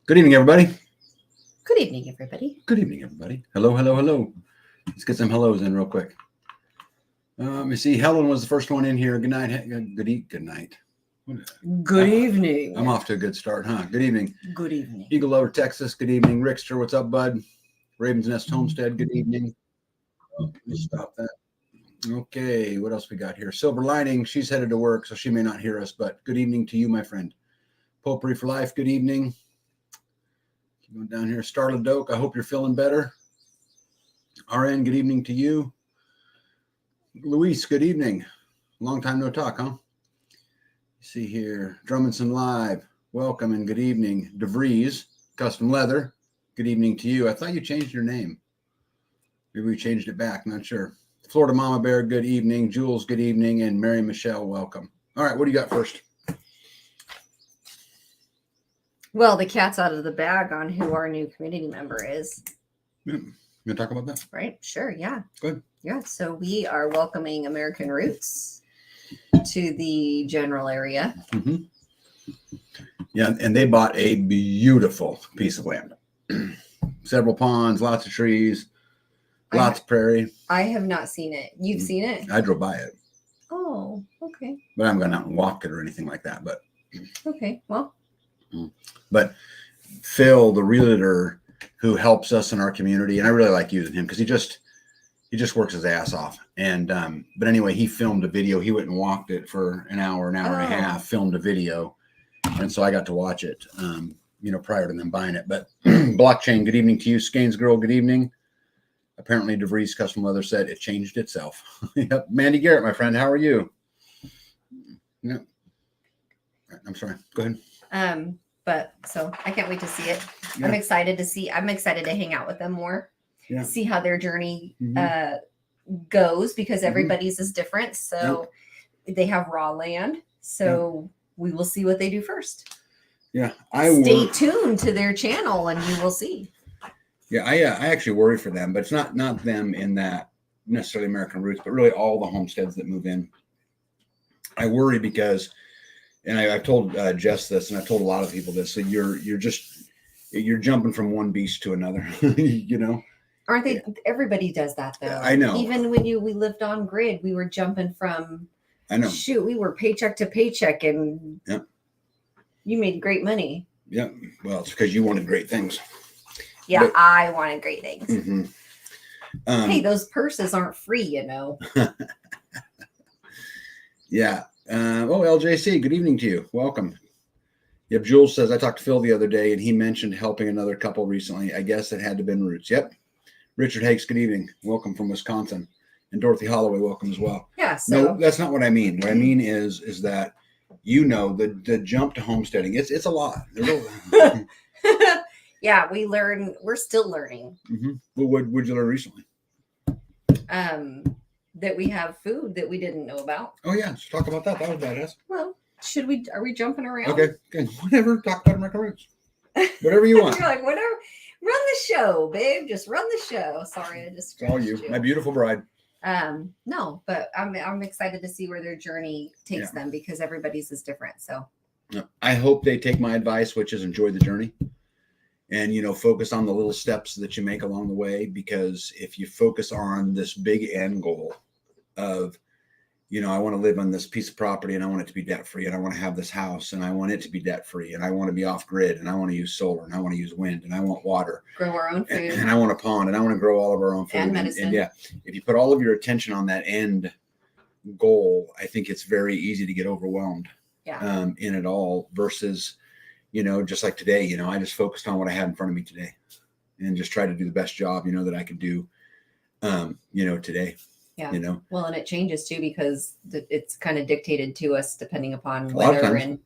Good evening, everybody. Good evening, everybody. Good evening, everybody. Hello, hello, hello. Let's get some hellos in real quick. Let me see. Helen was the first one in here. Good night. Good night. Good evening. I'm off to a good start, huh? Good evening. Good evening. Eagle Lover, Texas. Good evening. Rickster, what's up, bud? Ravens Nest Homestead. Good evening. Oh, let me stop that. Okay, what else we got here? Silver Lining. She's headed to work, so she may not hear us, but good evening to you, my friend. Potpourri for Life. Good evening. Going down here, Starla Doak. I hope you're feeling better. RN, good evening to you. Luis, good evening. Long time no talk, huh? See here, Drummondson Live. Welcome and good evening. DeVries, Custom Leather. Good evening to you. I thought you changed your name. Maybe we changed it back. Not sure. Florida Mama Bear, good evening. Jules, good evening. And Mary Michelle, welcome. All right, what do you got first? Well, the cat's out of the bag on who our new community member is. You want to talk about that? Right? Sure. Yeah. Good. Yeah. So we are welcoming American Roots to the general area. Mm-hmm. Yeah, and they bought a beautiful piece of land. Several ponds, lots of trees, lots of prairie. I have not seen it. You've seen it? I drove by it. Oh, okay. But I'm going out and walk it or anything like that. But okay, well. But Phil, the realtor who helps us in our community, and I really like using him because he just works his ass off. And but anyway, he filmed a video. He went and walked it for an hour and a half, filmed a video. And so I got to watch it, prior to them buying it. But Blockchain, good evening to you. Skanes Girl, good evening. Apparently DeVries Custom Leather said it changed itself. Yep. Mandy Garrett, my friend, how are you? No. I'm sorry. Go ahead. But so I can't wait to see it. Yeah. I'm excited to hang out with them more. Yeah. See how their journey goes because everybody's is different. So they have raw land. So we will see what they do first. Yeah. Stay tuned to their channel and you will see. Yeah, I actually worry for them, but it's not them in that necessarily American Roots, but really all the homesteads that move in. I worry because, and I've told Jess this, and I've told a lot of people this. So you're jumping from one beast to another, Aren't they? Everybody does that though. I know. Even when we lived on grid, we were jumping from. I know. Shoot, we were paycheck to paycheck, and you made great money. Yeah, well, it's because you wanted great things. Yeah, but I wanted great things. Mm-hmm. Hey, those purses aren't free, Yeah. LJC, good evening to you. Welcome. Yep, Jules says, I talked to Phil the other day, and he mentioned helping another couple recently. I guess it had to have been Roots. Yep. Richard Hakes, good evening. Welcome from Wisconsin. And Dorothy Holloway, welcome as well. Yeah. So. No, that's not what I mean. What I mean is that, the jump to homesteading, it's a lot. Yeah, we're still learning. Mm-hmm. Well, what would you learn recently? That we have food that we didn't know about. Oh yeah, let's talk about that. That was badass. Well, are we jumping around? Okay, whatever. Talk about American Roots. Whatever you want. You're like, whatever. Run the show, babe. Just run the show. Sorry, I just. It's all you, my beautiful bride. No, but I'm excited to see where their journey takes them because everybody's is different. So. I hope they take my advice, which is enjoy the journey. And, focus on the little steps that you make along the way, because if you focus on this big end goal of, I want to live on this piece of property and I want it to be debt free, and I want to have this house and I want it to be debt free, and I want to be off grid, and I want to use solar, and I want to use wind, and I want water, grow our own food, and I want a pond, and I want to grow all of our own food and medicine. And if you put all of your attention on that end goal, I think it's very easy to get overwhelmed in it all versus, just like today, I just focused on what I had in front of me today and just tried to do the best job, that I could do, today. Yeah. Well, and it changes too, because it's kind of dictated to us depending upon weather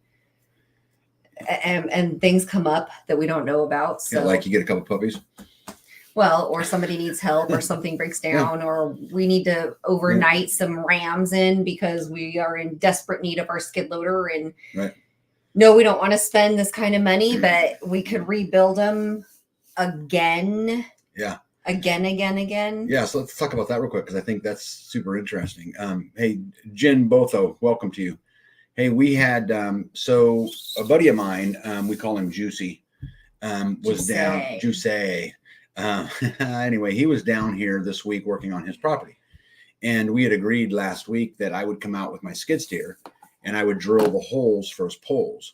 and things come up that we don't know about. So like you get a couple puppies. Well, or somebody needs help or something breaks down or we need to overnight some rams in because we are in desperate need of our skid loader. And no, we don't want to spend this kind of money, but we could rebuild them again. Yeah. Again. Yeah. So let's talk about that real quick, because I think that's super interesting. Hey, Jen Botho, welcome to you. Hey, we had, so a buddy of mine, we call him Juicy. was down. Juicy. Anyway, he was down here this week working on his property. And we had agreed last week that I would come out with my skid steer and I would drill the holes for his poles.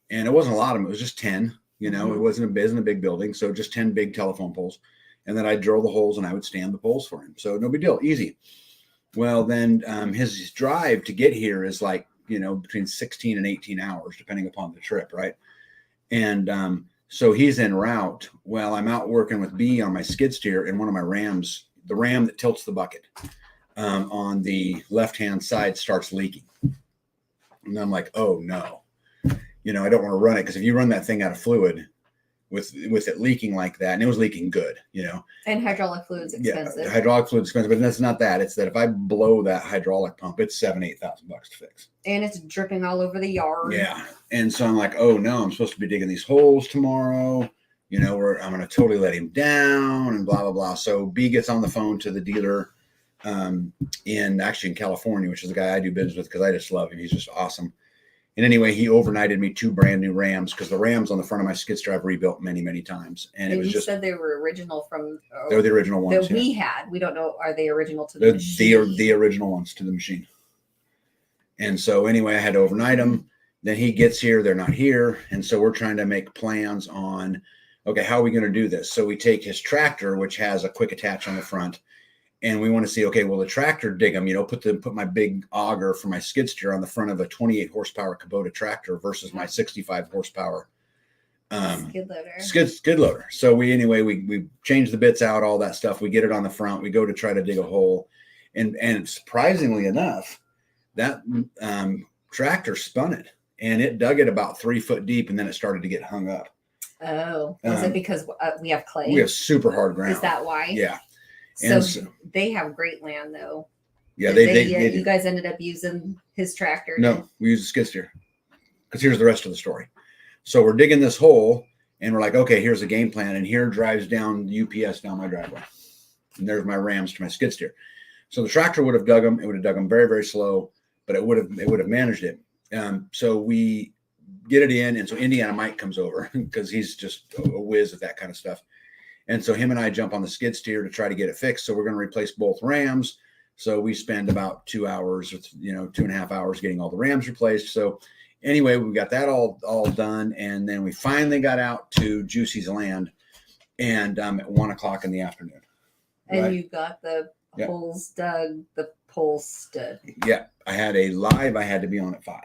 And it wasn't a lot of them. It was just 10, you know, Mm-hmm. It wasn't a big building. So just 10 big telephone poles. And then I'd drill the holes and I would stand the poles for him. So no big deal. Easy. Well, then his drive to get here is like, you know, between 16 and 18 hours, depending upon the trip. Right. And so he's en route. Well, I'm out working with B on my skid steer, and one of my Rams, the Ram that tilts the bucket on the left-hand side, starts leaking. And I'm like, oh no, you know, I don't want to run it, because if you run that thing out of fluid with it leaking like that, and it was leaking good, you know. And hydraulic fluid's expensive. Yeah, hydraulic fluid's expensive, but that's not that. It's that if I blow that hydraulic pump, it's $7,000-8,000 to fix. And it's dripping all over the yard. Yeah. And so I'm like, oh no, I'm supposed to be digging these holes tomorrow. You know, I'm going to totally let him down and blah, blah, blah. So B gets on the phone to the dealer in California, which is the guy I do business with, because I just love him. He's just awesome. And anyway, he overnighted me 2 brand new Rams, because the Rams on the front of my skid steer I've rebuilt many, many times. And it was you just, said they were original from they were the original ones. that we had. We don't know, are they original to the They're machine? the original ones to the machine. And so anyway, I had to overnight them. Then he gets here, they're not here. And so we're trying to make plans on, okay, how are we going to do this? So we take his tractor, which has a quick attach on the front, and we want to see, okay, will the tractor dig them? You know, put my big auger for my skid steer on the front of a 28 horsepower Kubota tractor versus my 65 horsepower skid loader. So we change the bits out, all that stuff. We get it on the front. We go to try to dig a hole, and surprisingly enough, that tractor spun it, and it dug it about 3 foot deep, and then it started to get hung up. Oh, is it because we have clay? We have super hard ground. Is that why? Yeah. So they have great land, though. Yeah, you guys ended up using his tractor. No, we use a skid steer, because here's the rest of the story. So we're digging this hole, and we're like, okay, here's the game plan, and here drives down UPS down my driveway, and there's my Rams to my skid steer. So the tractor would have dug them. It would have dug them very, very slow, but it would have managed it. So we get it in, and so Indiana Mike comes over, because he's just a whiz at that kind of stuff. And so him and I jump on the skid steer to try to get it fixed. So we're going to replace both Rams. So we spend about 2 hours, 2.5 hours getting all the Rams replaced. So anyway, we got that all done. And then we finally got out to Juicy's land, and at 1 o'clock in the afternoon. And right? you got the holes dug, the poles stood. Yeah. I had to be on at 5.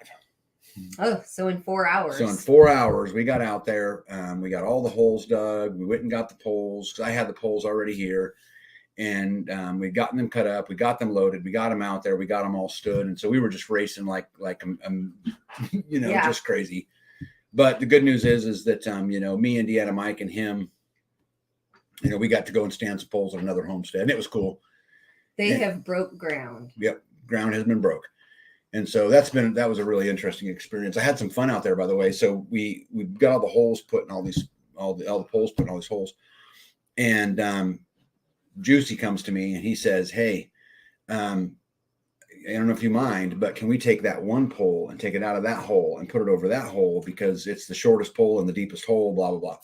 Oh, so in 4 hours. So in 4 hours, we got out there. We got all the holes dug. We went and got the poles, because I had the poles already here. And we'd gotten them cut up. We got them loaded. We got them out there. We got them all stood. And so we were just racing like just crazy. But the good news is that, me, Indiana Mike, and him, we got to go and stand some poles at another homestead. And it was cool. They have broke ground. Yep. Ground has been broke. And so that was a really interesting experience. I had some fun out there, by the way. So we got all the holes put in all the poles put in all these holes. And Juicy comes to me and he says, hey, I don't know if you mind, but can we take that one pole and take it out of that hole and put it over that hole, because it's the shortest pole and the deepest hole, blah, blah, blah.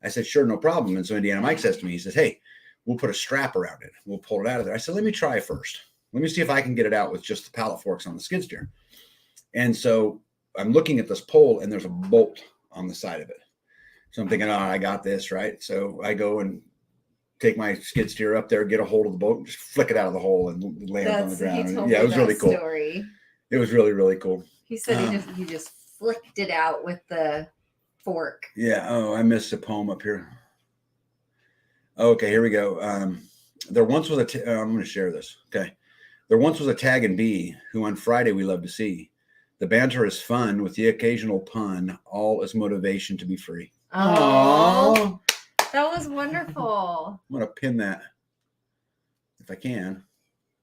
I said, sure, no problem. And so Indiana Mike says to me, he says, hey, we'll put a strap around it. We'll pull it out of there. I said, let me try first. Let me see if I can get it out with just the pallet forks on the skid steer. And so I'm looking at this pole, and there's a bolt on the side of it. So I'm thinking, I got this, right? So I go and take my skid steer up there, get a hold of the bolt, and just flick it out of the hole and land on the ground. Yeah, it was really cool. Story. It was really, really cool. He said he just flicked it out with the fork. Yeah. Oh, I missed a poem up here. Okay, here we go. There once was I'm going to share this. Okay. There once was a tag and bee who on Friday we love to see. The banter is fun with the occasional pun, all is motivation to be free. Oh, that was wonderful. I'm going to pin that if I can.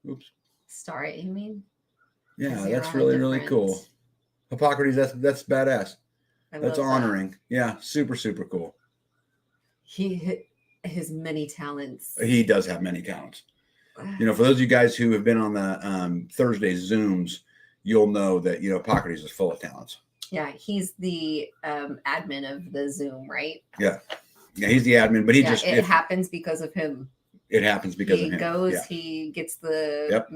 Oops. Sorry, you mean? Yeah, that's really, really cool. Hippocrates, that's badass. That's honoring. Yeah, super, super cool. His many talents. He does have many talents. For those of you guys who have been on the Thursday Zooms, you'll know that, Hippocrates is full of talents. Yeah, he's the admin of the Zoom, right? Yeah, he's the admin, but he Yeah, just it happens because of him. It happens because He of him. goes, Yeah. he gets the Yep.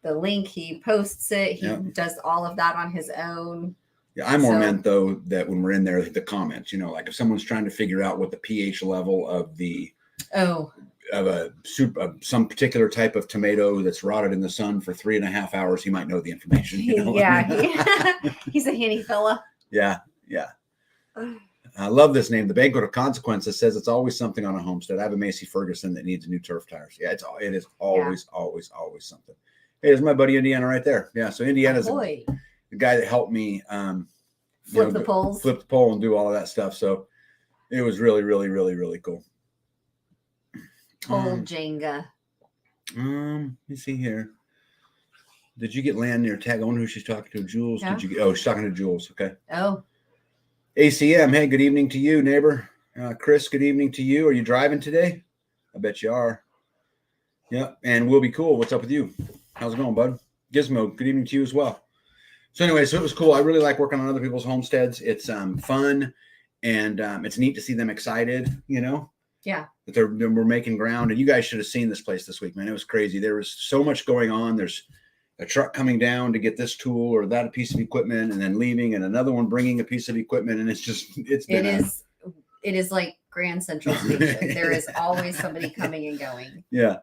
the link, he posts it, he Yep. does all of that on his own. Yeah, I more meant though that when we're in there, the comments, you know, like if someone's trying to figure out what the pH level of the of a soup of some particular type of tomato that's rotted in the sun for 3.5 hours, he might know the information. You know? Yeah, he's a handy fella. Yeah, yeah. I love this name. The Banquet of Consequences says it's always something on a homestead. I have a Macy Ferguson that needs new turf tires. Yeah, it is always something. Hey, there's my buddy Indiana right there. Yeah, so Indiana's the guy that helped me flip the pole and do all of that stuff. So it was really, really, really, really cool. Old Jenga. Let me see here. Did you get land near tag? I wonder who she's talking to. Jules. Yeah. Did you get? Oh, she's talking to Jules. Okay. Oh. ACM. Hey, good evening to you, neighbor. Chris, good evening to you. Are you driving today? I bet you are. Yeah. And we'll be cool. What's up with you? How's it going, bud? Gizmo, good evening to you as well. So anyway, so it was cool. I really like working on other people's homesteads. It's fun, and it's neat to see them excited, you know? Yeah. That we're making ground. And you guys should have seen this place this week, man. It was crazy. There was so much going on. There's a truck coming down to get this tool or that piece of equipment, and then leaving, and another one bringing a piece of equipment. And it is like Grand Central Station. There is always somebody coming and going. Yeah.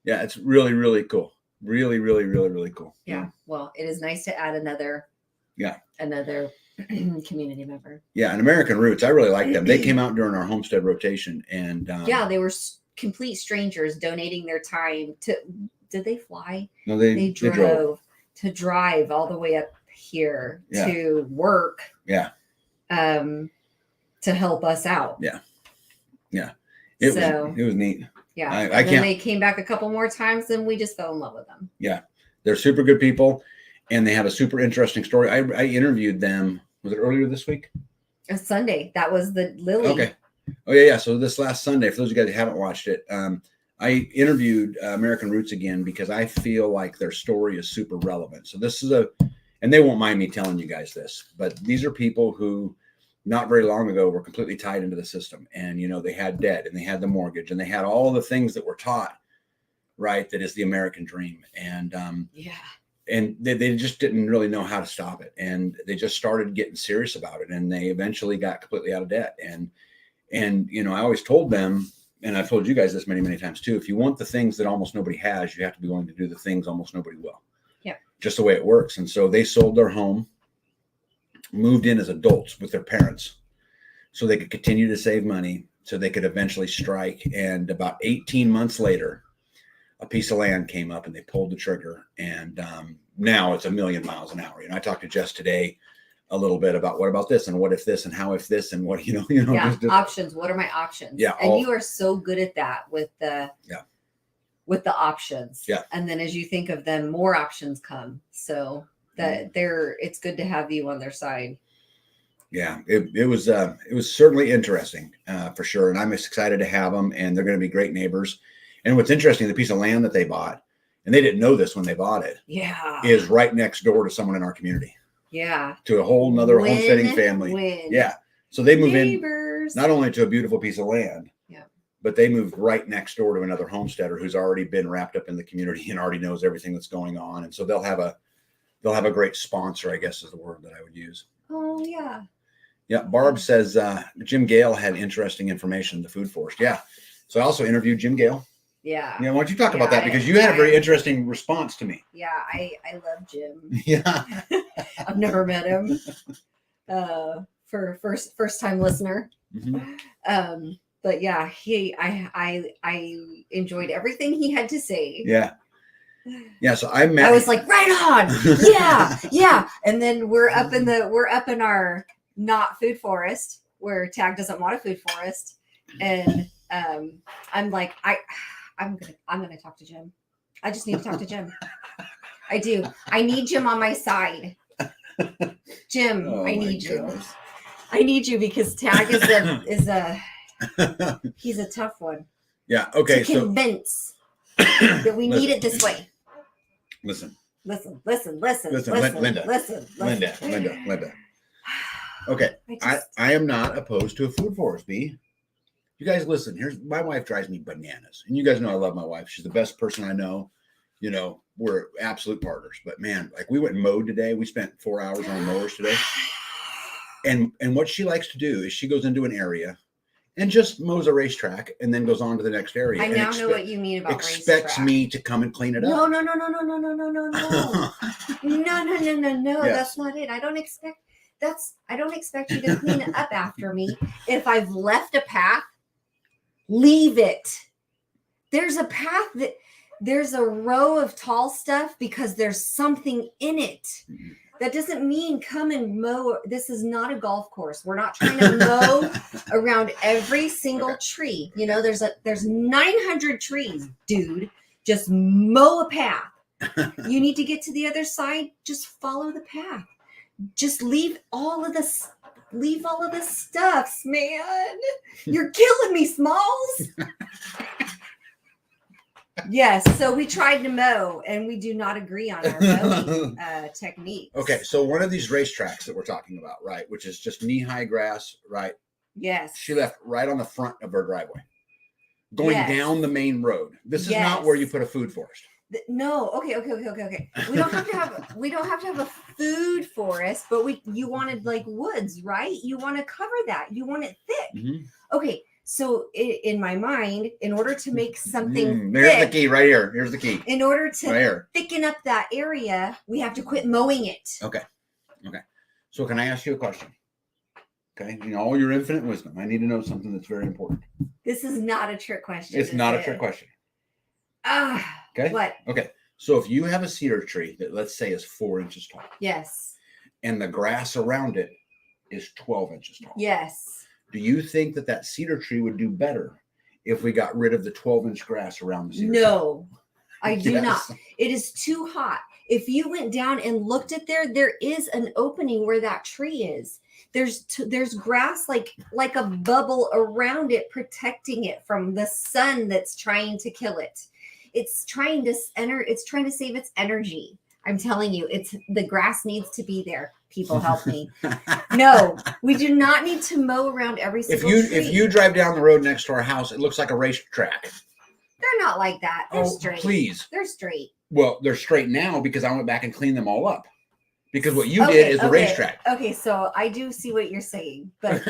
Yeah. It's really, really cool. Really, really, really, really cool. Yeah. Well, it is nice to add another community member. Yeah. And American Roots, I really like them. They came out during our homestead rotation, and they were complete strangers donating their time to. Did they fly? No, they drove to drive all the way up here to work. Yeah. To help us out. Yeah. Yeah. It was neat. Yeah. And then they came back a couple more times and we just fell in love with them. Yeah. They're super good people and they have a super interesting story. I interviewed them. Was it earlier this week? Sunday. That was the Lily. Okay. Oh yeah. So this last Sunday, for those of you guys who haven't watched it, I interviewed American Roots again because I feel like their story is super relevant. So this is and they won't mind me telling you guys this, but these are people who not very long ago were completely tied into the system, and you know, they had debt and they had the mortgage and they had all the things that were taught, right? That is the American dream. And and they just didn't really know how to stop it, and they just started getting serious about it, and they eventually got completely out of debt. And you know, I always told them, and I've told you guys this many times too, if you want the things that almost nobody has, you have to be willing to do the things almost nobody will. Yeah, just the way it works. And so they sold their home, moved in as adults with their parents so they could continue to save money so they could eventually strike. And about 18 months later, a piece of land came up and they pulled the trigger. And now it's 1,000,000 miles an hour. You know, I talked to Jess today a little bit about what about this and what if this and how if this and what, you know, yeah, options. What are my options? Yeah. And you are so good at that with the options. Yeah. And then as you think of them, more options come. So that it's good to have you on their side. Yeah, it was certainly interesting for sure. And I'm excited to have them, and they're going to be great neighbors. And what's interesting, the piece of land that they bought, and they didn't know this when they bought it, is right next door to someone in our community. Yeah. To a whole nother homesteading family. Yeah. So they move in not only to a beautiful piece of land, but they moved right next door to another homesteader who's already been wrapped up in the community and already knows everything that's going on. And so they'll have a great sponsor, I guess is the word that I would use. Oh yeah. Yeah. Barb says Jim Gale had interesting information in the food forest. Yeah. So I also interviewed Jim Gale. Yeah. Yeah. Why don't you talk about that? Because you had a very interesting response to me. Yeah. I love Jim. Yeah. I've never met him. For first time listener. Mm-hmm. But yeah, I enjoyed everything he had to say. Yeah. Yeah. So I was like, right on. Yeah. Yeah. And then we're up in our not food forest where Tag doesn't want a food forest. And I'm like, I'm gonna talk to Jim. I just need to talk to Jim. I do. I need Jim on my side. Jim, I need you. I need you because Tag is a he's a tough one. Yeah. Okay. To convince that we need it this way. Listen. Listen. Linda. Okay. I I am not opposed to a food forest, B. You guys listen. Here's my wife drives me bananas. And you guys know I love my wife. She's the best person I know. You know, we're absolute partners. But man, like we went and mowed today. We spent 4 hours on mowers today. And what she likes to do is she goes into an area and just mows a racetrack and then goes on to the next area. I and now know what you mean about expects racetrack. me to come and clean it No, up. no. No. Yes. That's not it. I don't expect you to clean it up after me. If I've left a path, leave it. There's a path there's a row of tall stuff because there's something in it. Mhm. That doesn't mean come and mow. This is not a golf course. We're not trying to mow around every single tree. You know, there's 900 trees, dude. Just mow a path. You need to get to the other side. Just follow the path. Just leave all of the stuffs, man. You're killing me, Smalls. Yes, so we tried to mow, and we do not agree on our mowing techniques. Okay, so one of these racetracks that we're talking about, right, which is just knee-high grass, right? Yes. She left right on the front of her driveway, going Yes. down the main road. This is Yes. not where you put a food forest. No, okay. We don't have to have a food forest, but you wanted like woods, right? You want to cover that. You want it thick. Mhm. Okay, so in my mind, in order to make something There's thick, the key right here. Here's the key in order to right here. thicken up that area, we have to quit mowing it. Okay. So can I ask you a question? Okay, in all your infinite wisdom, I need to know something that's very important. This is not a trick question. It's not a is trick it? question. Ah, Okay. what? Okay. So if you have a cedar tree that let's say is 4 inches tall, Yes. and the grass around it is 12 inches tall, Yes. do you think that cedar tree would do better if we got rid of the 12-inch grass around the cedar tree? No, I do Yes. not. It is too hot. If you went down and looked at there is an opening where that tree is. There's grass like a bubble around it, protecting it from the sun that's trying to kill it. It's trying to save its energy. I'm telling you, the grass needs to be there. People help me. No, we do not need to mow around every single tree. If you drive down the road next to our house, it looks like a racetrack. They're not like that. They're straight. Please. They're straight. Well, they're straight now because I went back and cleaned them all up. Because what you did is the racetrack. Okay, so I do see what you're saying, but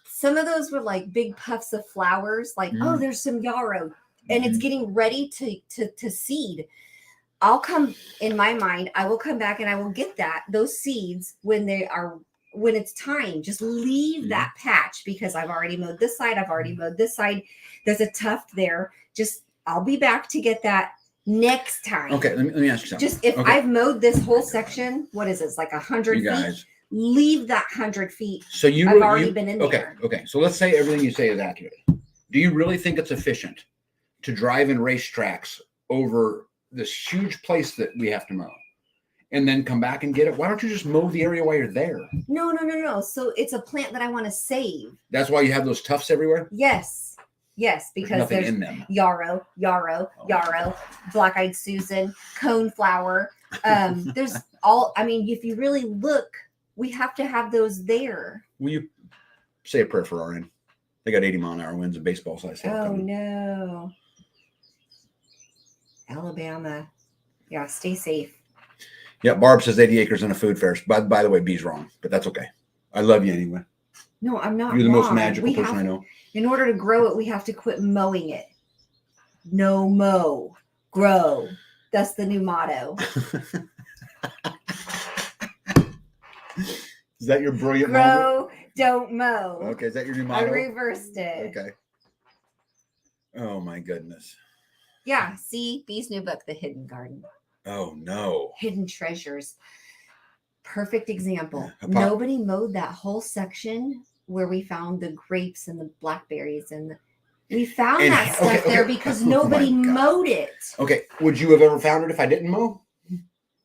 some of those were like big puffs of flowers. Like, oh, there's some yarrow, and it's getting ready to seed. I'll come in my mind. I will come back and I will get those seeds when it's time. Just leave that patch because I've already mowed this side. I've already mowed this side. There's a tuft there. I'll be back to get that next time. Okay, let me ask you something. Just if I've mowed this whole section, what is this, like 100 you feet? guys, leave that 100 feet. So I've already been in there. Okay. So let's say everything you say is accurate. Do you really think it's efficient to drive in racetracks over this huge place that we have to mow and then come back and get it? Why don't you just mow the area while you're there? No. So it's a plant that I want to save. That's why you have those tufts everywhere? Yes, because nothing there's in them. yarrow, black-eyed Susan, coneflower. There's if you really look, we have to have those there. Will you say a prayer for RN? They got 80-mile-an-hour winds and baseball size hail Oh coming. no. Alabama. Yeah, stay safe. Yeah, Barb says 80 acres and a food fair. By the way, B's wrong, but that's okay. I love you anyway. No, I'm not. You're the most wrong. magical person I know. In order to grow it, we have to quit mowing it. No mow, grow. That's the new motto. Is that your brilliant moment? Grow, don't mow. Okay, is that your new I motto? reversed it. Okay. Oh my goodness. Yeah, see, Bee's new book, The Hidden Garden. Oh no. Hidden treasures. Perfect example. Yeah, Nobody mowed that whole section where we found the grapes and the blackberries we found that stuff there because nobody mowed it. Okay, would you have ever found it if I didn't mow?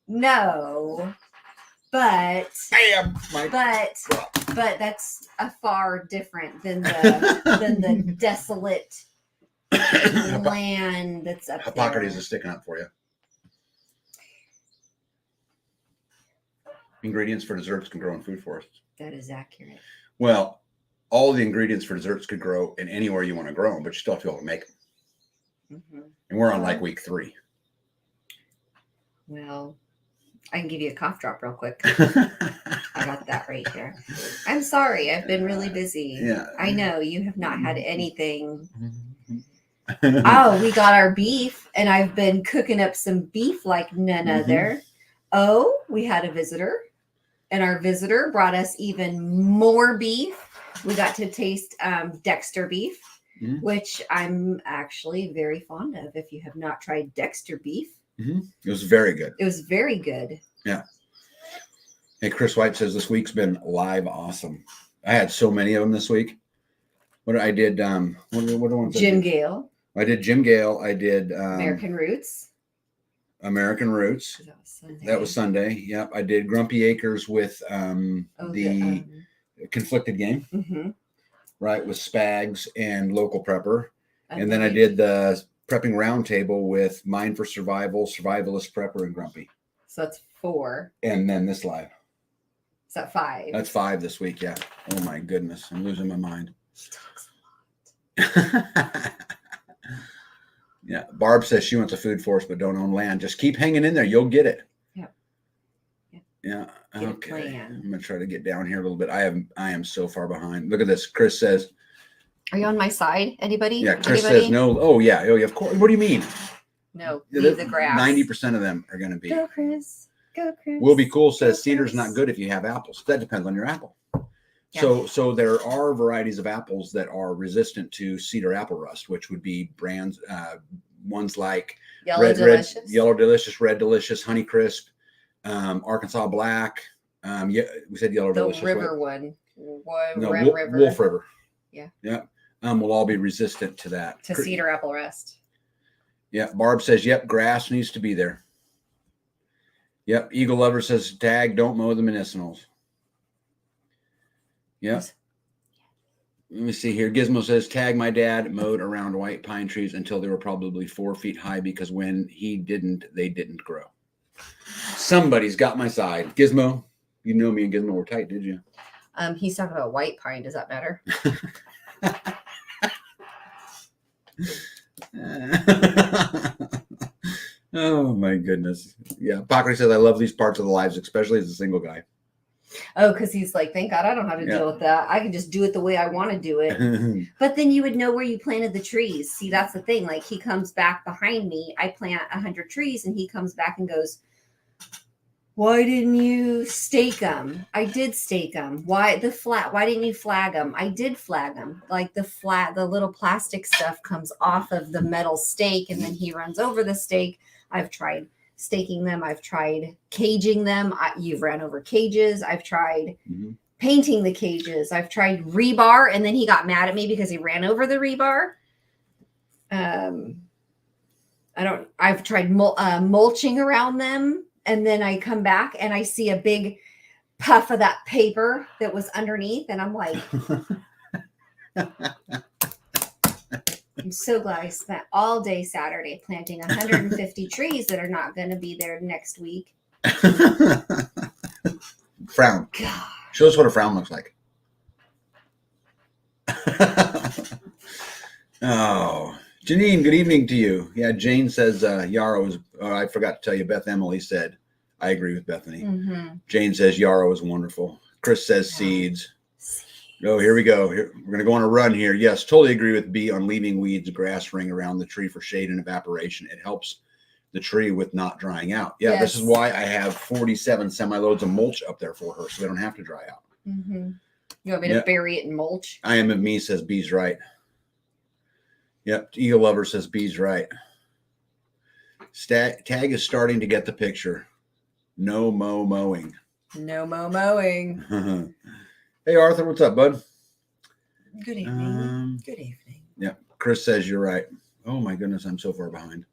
No, but Bam, Mike. but that's a far different than the desolate land that's up Hippocrates there. is sticking up for you. ingredients for desserts can grow in food forests. That is accurate. Well, all the ingredients for desserts could grow in anywhere you want to grow them, but you still have to be able to make them. And we're on like week 3. Well, I can give you a cough drop real quick. I got that right here. I'm sorry. I've been really busy. Yeah. I know you have not had anything. Oh, we got our beef, and I've been cooking up some beef like none other. Oh, we had a visitor, and our visitor brought us even more beef. We got to taste Dexter beef, which I'm actually very fond of. If you have not tried Dexter beef, it was very good. It was very good. Yeah. Hey, Chris White says this week's been live awesome. I had so many of them this week. What I did, what Jim Gale. I did Jim Gale. I did American Roots. American Roots. That was Sunday. Yep. I did Grumpy Acres with the Conflicted Game, right, with Spags and Local Prepper. And then I did the Prepping Roundtable with Mind for Survival, Survivalist Prepper, and Grumpy. So that's 4. And then this live. Is that 5? That's 5 this week, yeah. Oh my goodness, I'm losing my mind. He talks a lot. Yeah, Barb says she wants a food forest but don't own land. Just keep hanging in there, you'll get it. Yeah. Okay. I'm gonna try to get down here a little bit. I am so far behind. Look at this. Chris says, are you on my side? Anybody? Yeah, Chris says no. Oh yeah, of course. What do you mean? No, leave the grass. 90% of them are gonna be. Go, Chris. Go, Chris. Will Be Cool says cedar's not good if you have apples. That depends on your apple. Yeah. So there are varieties of apples that are resistant to cedar apple rust, which would be brands, ones like Yellow Delicious, Red Delicious, Honey Crisp, Arkansas Black. Yeah, we said Yellow Delicious. The river one. Wolf River. Yeah. Yeah. Will all be resistant to that. To cedar apple rust. Yeah. Barb says, yep, grass needs to be there. Yep. Eagle Lover says, tag, don't mow the medicinals. Yep. Let me see here. Gizmo says, tag, my dad mowed around white pine trees until they were probably 4 feet high because when he didn't, they didn't grow. Somebody's got my side. Gizmo, you know me and Gizmo were tight, did you? He's talking about white pine. Does that matter? Oh my goodness. Yeah. Pockery says, I love these parts of the lives, especially as a single guy. Oh, because he's like, thank God I don't have to deal with that. I can just do it the way I want to do it. But then you would know where you planted the trees. See, that's the thing. Like he comes back behind me. I plant 100 trees and he comes back and goes, why didn't you stake them? I did stake them. Why didn't you flag them? I did flag them. Like the little plastic stuff comes off of the metal stake and then he runs over the stake. I've tried staking them. I've tried caging them. You've ran over cages. I've tried painting the cages. I've tried rebar, and then he got mad at me because he ran over the rebar. I've tried mulching around them, and then I come back and I see a big puff of that paper that was underneath, and I'm like, I'm so glad I spent all day Saturday planting 150 trees that are not going to be there next week. Frown. God. Show us what a frown looks like. Oh, Janine, good evening to you. Yeah, Jane says Yarrow is, I forgot to tell you, Beth Emily said, I agree with Bethany. Jane says Yarrow is wonderful. Chris says seeds. Oh, here we go. We're going to go on a run here. Yes, totally agree with B on leaving weeds, grass ring around the tree for shade and evaporation. It helps the tree with not drying out. Yeah, yes. This is why I have 47 semi-loads of mulch up there for her, so they don't have to dry out. You want me to bury it in mulch? I am of me says B's right. Yep, Eagle Lover says B's right. Tag is starting to get the picture. No mowing. No mowing. Hey, Arthur, what's up, bud? Good evening. Good evening. Yeah, Chris says you're right. Oh, my goodness, I'm so far behind.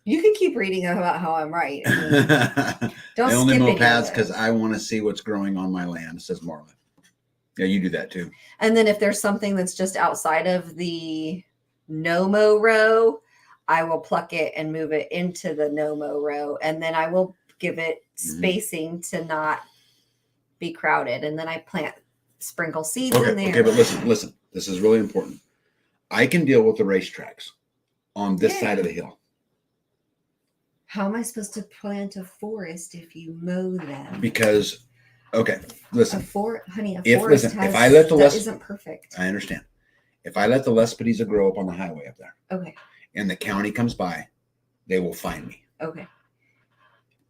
You can keep reading about how I'm right. I mean, don't I only skip mow any paths of it. because I want to see what's growing on my land, says Marla. Yeah, you do that too. And then if there's something that's just outside of the no-mow row, I will pluck it and move it into the no-mow row. And then I will give it spacing to not be crowded, and then I sprinkle seeds in there. Okay, but listen. This is really important. I can deal with the racetracks on this side of the hill. How am I supposed to plant a forest if you mow them? Because, okay, listen. A forest if I let the isn't perfect. I understand. If I let the Lespedeza grow up on the highway up there, okay, and the county comes by, they will find me. Okay.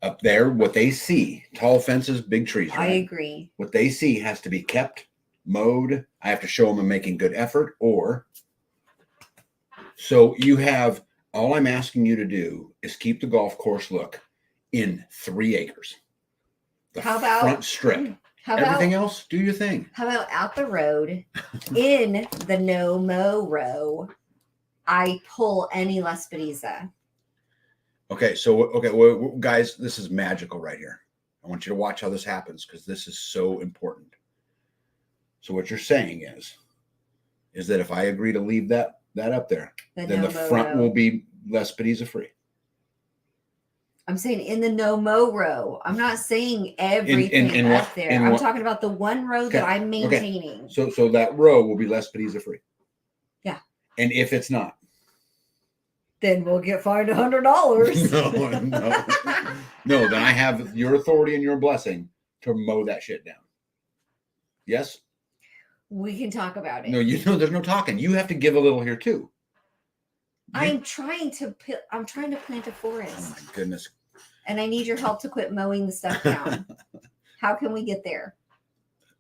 Up there, what they see, tall fences, big trees. Right? I agree. What they see has to be kept, mowed. I have to show them I'm making good effort. So you have, all I'm asking you to do is keep the golf course look in 3 acres. The front strip. Everything else, do your thing. How about out the road in the no mow row? I pull any Lespedeza. Okay, well, guys, this is magical right here. I want you to watch how this happens because this is so important. So what you're saying is that if I agree to leave that up there, then the front will be Lespedeza free. I'm saying in the no mow row. I'm not saying everything up there. I'm talking about the one row that I'm maintaining. Okay. So that row will be Lespedeza free. Yeah. And if it's not, then we'll get fined $100. No. Then I have your authority and your blessing to mow that shit down. Yes. We can talk about it. No, there's no talking. You have to give a little here too. I'm trying to plant a forest. Oh my goodness. And I need your help to quit mowing the stuff down. How can we get there?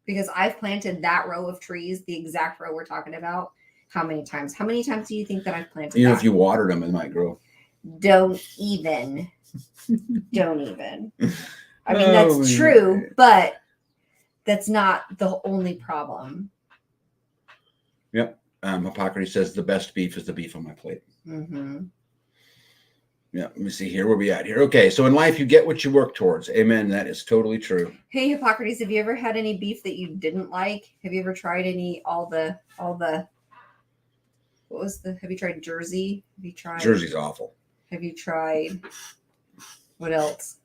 Because I've planted that row of trees, the exact row we're talking about. How many times? How many times do you think that I've planted? If you watered them, it might grow. Don't even. I mean, that's true, but that's not the only problem. Yep. Hippocrates says the best beef is the beef on my plate. Mm-hmm. Yeah. Let me see here. Where we at here? Okay. So in life, you get what you work towards. Amen. That is totally true. Hey, Hippocrates, have you ever had any beef that you didn't like? Have you ever tried have you tried Jersey? Jersey's awful. Have you tried, what else?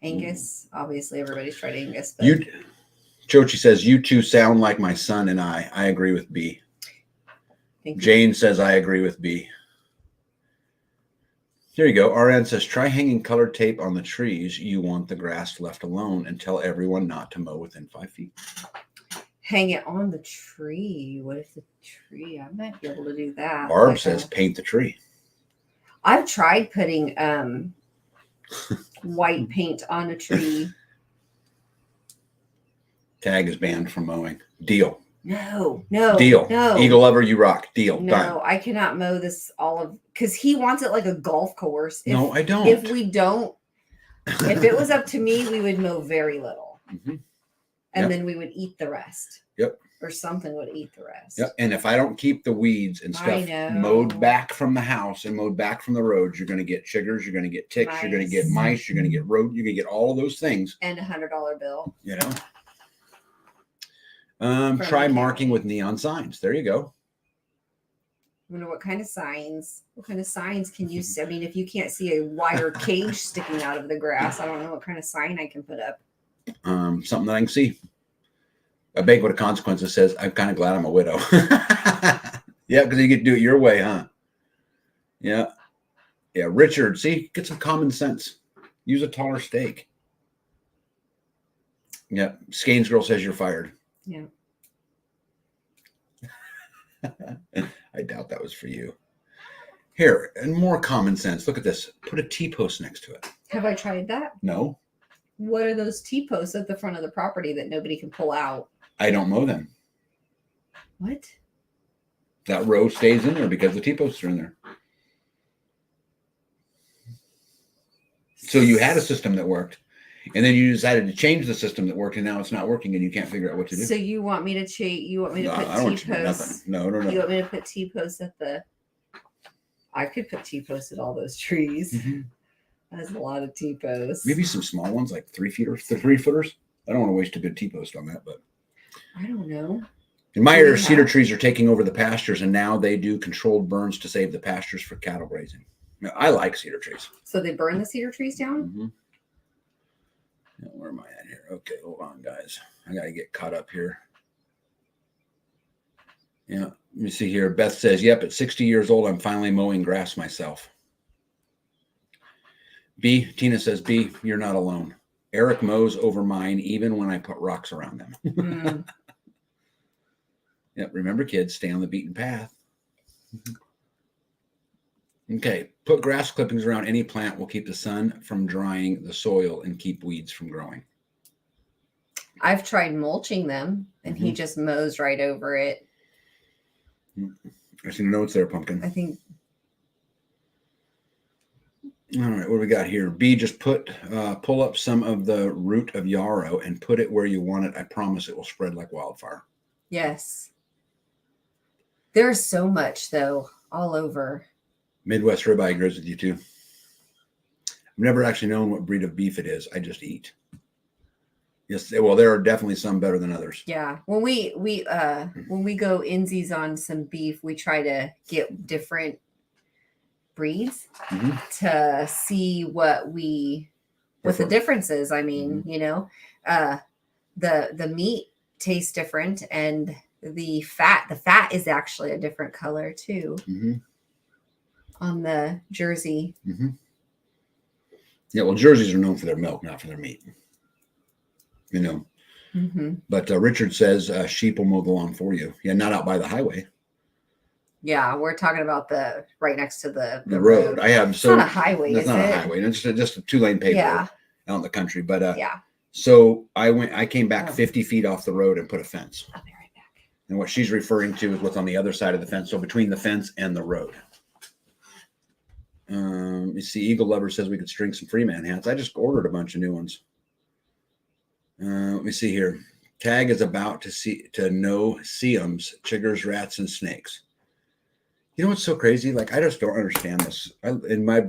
Angus? Obviously, everybody's tried Angus. But Chochi says, you two sound like my son and I. I agree with B. Jane says, I agree with B. Here you go. RN says, try hanging colored tape on the trees. You want the grass left alone and tell everyone not to mow within 5 feet. Hang it on the tree. What if the tree? I might be able to do that. Barb says, paint the tree. I've tried putting white paint on a tree. Tag is banned from mowing. Deal. No. Deal. No. Eagle lover, you rock. Deal. No, done. I cannot mow this because he wants it like a golf course. No, I don't. If it was up to me, we would mow very little. Mm-hmm. And then we would eat the rest. Yep. Or something would eat the rest. Yep. And if I don't keep the weeds and stuff mowed back from the house and mowed back from the roads, you're going to get chiggers, you're going to get ticks, you're going to get mice, you're going to get you're going to get all of those things. And $100 bill. Try marking with neon signs. There you go. I wonder what kind of signs can you see? I mean, if you can't see a wire cage sticking out of the grass, I don't know what kind of sign I can put up. Something that I can see. A banquet of consequences says, I'm kind of glad I'm a widow. Yeah, because you get to do it your way, huh? Yeah. Yeah, Richard, see, get some common sense. Use a taller stake. Yeah, Skanes girl says you're fired. Yeah. I doubt that was for you. Here, and more common sense. Look at this. Put a T-post next to it. Have I tried that? No. What are those T-posts at the front of the property that nobody can pull out? I don't mow them. What? That row stays in there because the T-posts are in there. So you had a system that worked, and then you decided to change the system that worked, and now it's not working, and you can't figure out what to do. So you want me to change? You want me to put T-posts? No. You want me to put T-posts at the? I could put T-posts at all those trees. Mm-hmm. That's a lot of T-posts. Maybe some small ones, like 3-footers. I don't want to waste a good T-post on that, but I don't know. In my area, cedar trees are taking over the pastures, and now they do controlled burns to save the pastures for cattle grazing. Now, I like cedar trees. So they burn the cedar trees down? Mm-hmm. Yeah, where am I at here? Okay, hold on, guys. I got to get caught up here. Yeah. Let me see here. Beth says, yep, at 60 years old, I'm finally mowing grass myself. Tina says, B, you're not alone. Eric mows over mine even when I put rocks around them. Yep. Remember, kids, stay on the beaten path. Okay. Put grass clippings around any plant will keep the sun from drying the soil and keep weeds from growing. I've tried mulching them, and he just mows right over it. I see notes there, Pumpkin. I think. All right, what do we got here? B, just pull up some of the root of yarrow and put it where you want it. I promise it will spread like wildfire. Yes. There's so much, though, all over. Midwest Ribeye agrees with you, too. I've never actually known what breed of beef it is. I just eat. Yes, well, there are definitely some better than others. Yeah. When we go insies on some beef, we try to get different breeds to see what the difference is. I mean, the meat tastes different, and the fat is actually a different color too on the Jersey. Yeah, well, Jerseys are known for their milk, not for their meat. But Richard says sheep will mow the lawn for you. Yeah, not out by the highway. Yeah, we're talking about the right next to the road. I have it's not a highway. It's not a highway. It's just a 2-lane paved road out in the country. But so I came back 50 feet off the road and put a fence. I'll be right back. And what she's referring to is what's on the other side of the fence. So between the fence and the road. You see, Eagle Lover says we could string some Freeman hats. I just ordered a bunch of new ones. Let me see here. Tag is about to know Seums, chiggers, rats, and snakes. You know what's so crazy? Like, I just don't understand this. And my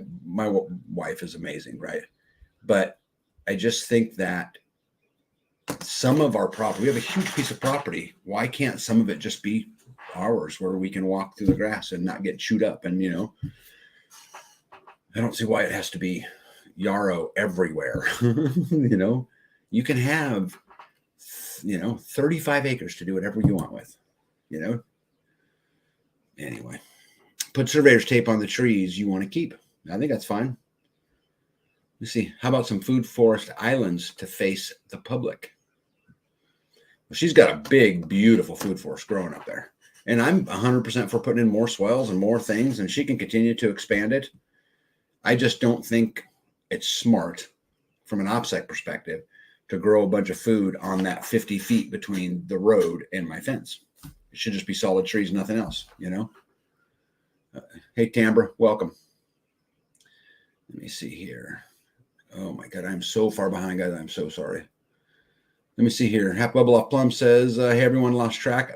wife is amazing, right? But I just think that some of our property, we have a huge piece of property. Why can't some of it just be ours, where we can walk through the grass and not get chewed up? And I don't see why it has to be yarrow everywhere. You can have 35 acres to do whatever you want with. Anyway, put surveyor's tape on the trees you want to keep. I think that's fine. Let's see. How about some food forest islands to face the public? Well, she's got a big, beautiful food forest growing up there. And I'm 100% for putting in more swells and more things, and she can continue to expand it. I just don't think it's smart from an OPSEC perspective to grow a bunch of food on that 50 feet between the road and my fence. It should just be solid trees, nothing else, Hey, Tambra, welcome. Let me see here. Oh, my God, I'm so far behind, guys. I'm so sorry. Let me see here. Half Bubble Off Plum says, hey, everyone, lost track.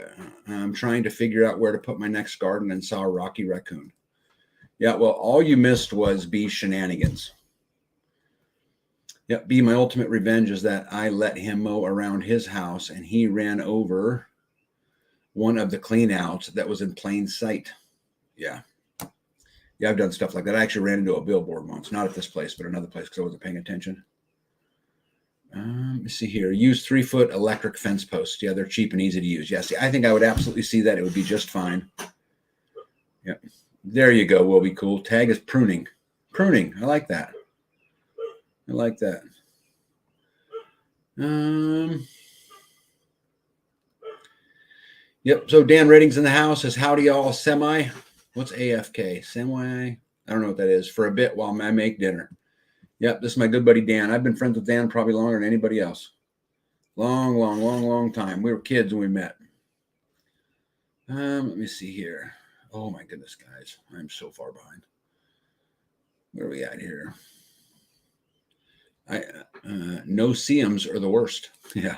I'm trying to figure out where to put my next garden and saw a rocky raccoon. Yeah, well, all you missed was B, shenanigans. Yep, B, my ultimate revenge is that I let him mow around his house and he ran over one of the cleanouts that was in plain sight. Yeah, I've done stuff like that. I actually ran into a billboard once, not at this place, but another place because I wasn't paying attention. Let me see here. Use 3-foot electric fence posts. Yeah, they're cheap and easy to use. Yeah, see, I think I would absolutely see that. It would be just fine. Yep. There you go. Will be cool. Tag is pruning. Pruning. I like that. Yep. So Dan Redding's in the house. Says, howdy y'all. Semi. What's AFK? Semi. I don't know what that is. For a bit while I make dinner. Yep. This is my good buddy Dan. I've been friends with Dan probably longer than anybody else. Long time. We were kids when we met. Let me see here. Oh my goodness, guys. I'm so far behind. Where are we at here? No Seums are the worst. Yeah.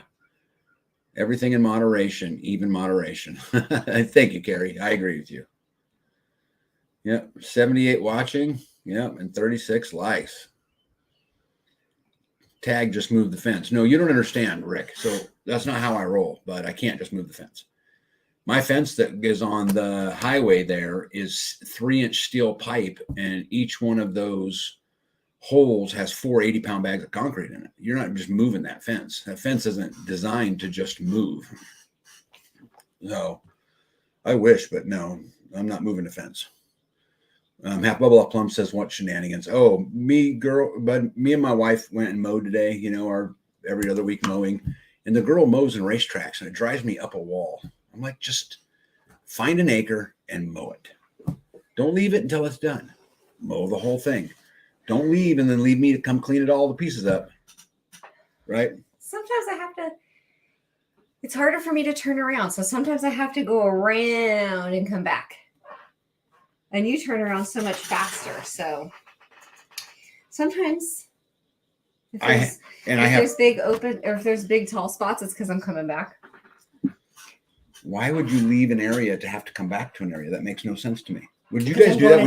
Everything in moderation, even moderation. Thank you, Carrie. I agree with you. Yep. 78 watching. Yep. And 36 likes. Tag just moved the fence. No, you don't understand, Rick. So that's not how I roll, but I can't just move the fence. My fence that is on the highway there is 3-inch steel pipe, and each one of those holes has 4 80-pound bags of concrete in it. You're not just moving that fence. That fence isn't designed to just move. So I wish, but no, I'm not moving the fence. Half Bubble Up Plum says, what shenanigans? Oh, me and my wife went and mowed today, our every other week mowing, and the girl mows in racetracks and it drives me up a wall. I'm like, just find an acre and mow it. Don't leave it until it's done. Mow the whole thing. Don't leave and then leave me to come clean it all the pieces up. Right? Sometimes I have to, it's harder for me to turn around. So sometimes I have to go around and come back. And you turn around so much faster. So sometimes if there's big open or if there's big tall spots, it's because I'm coming back. Why would you leave an area to have to come back to an area? That makes no sense to me. Would you guys do that?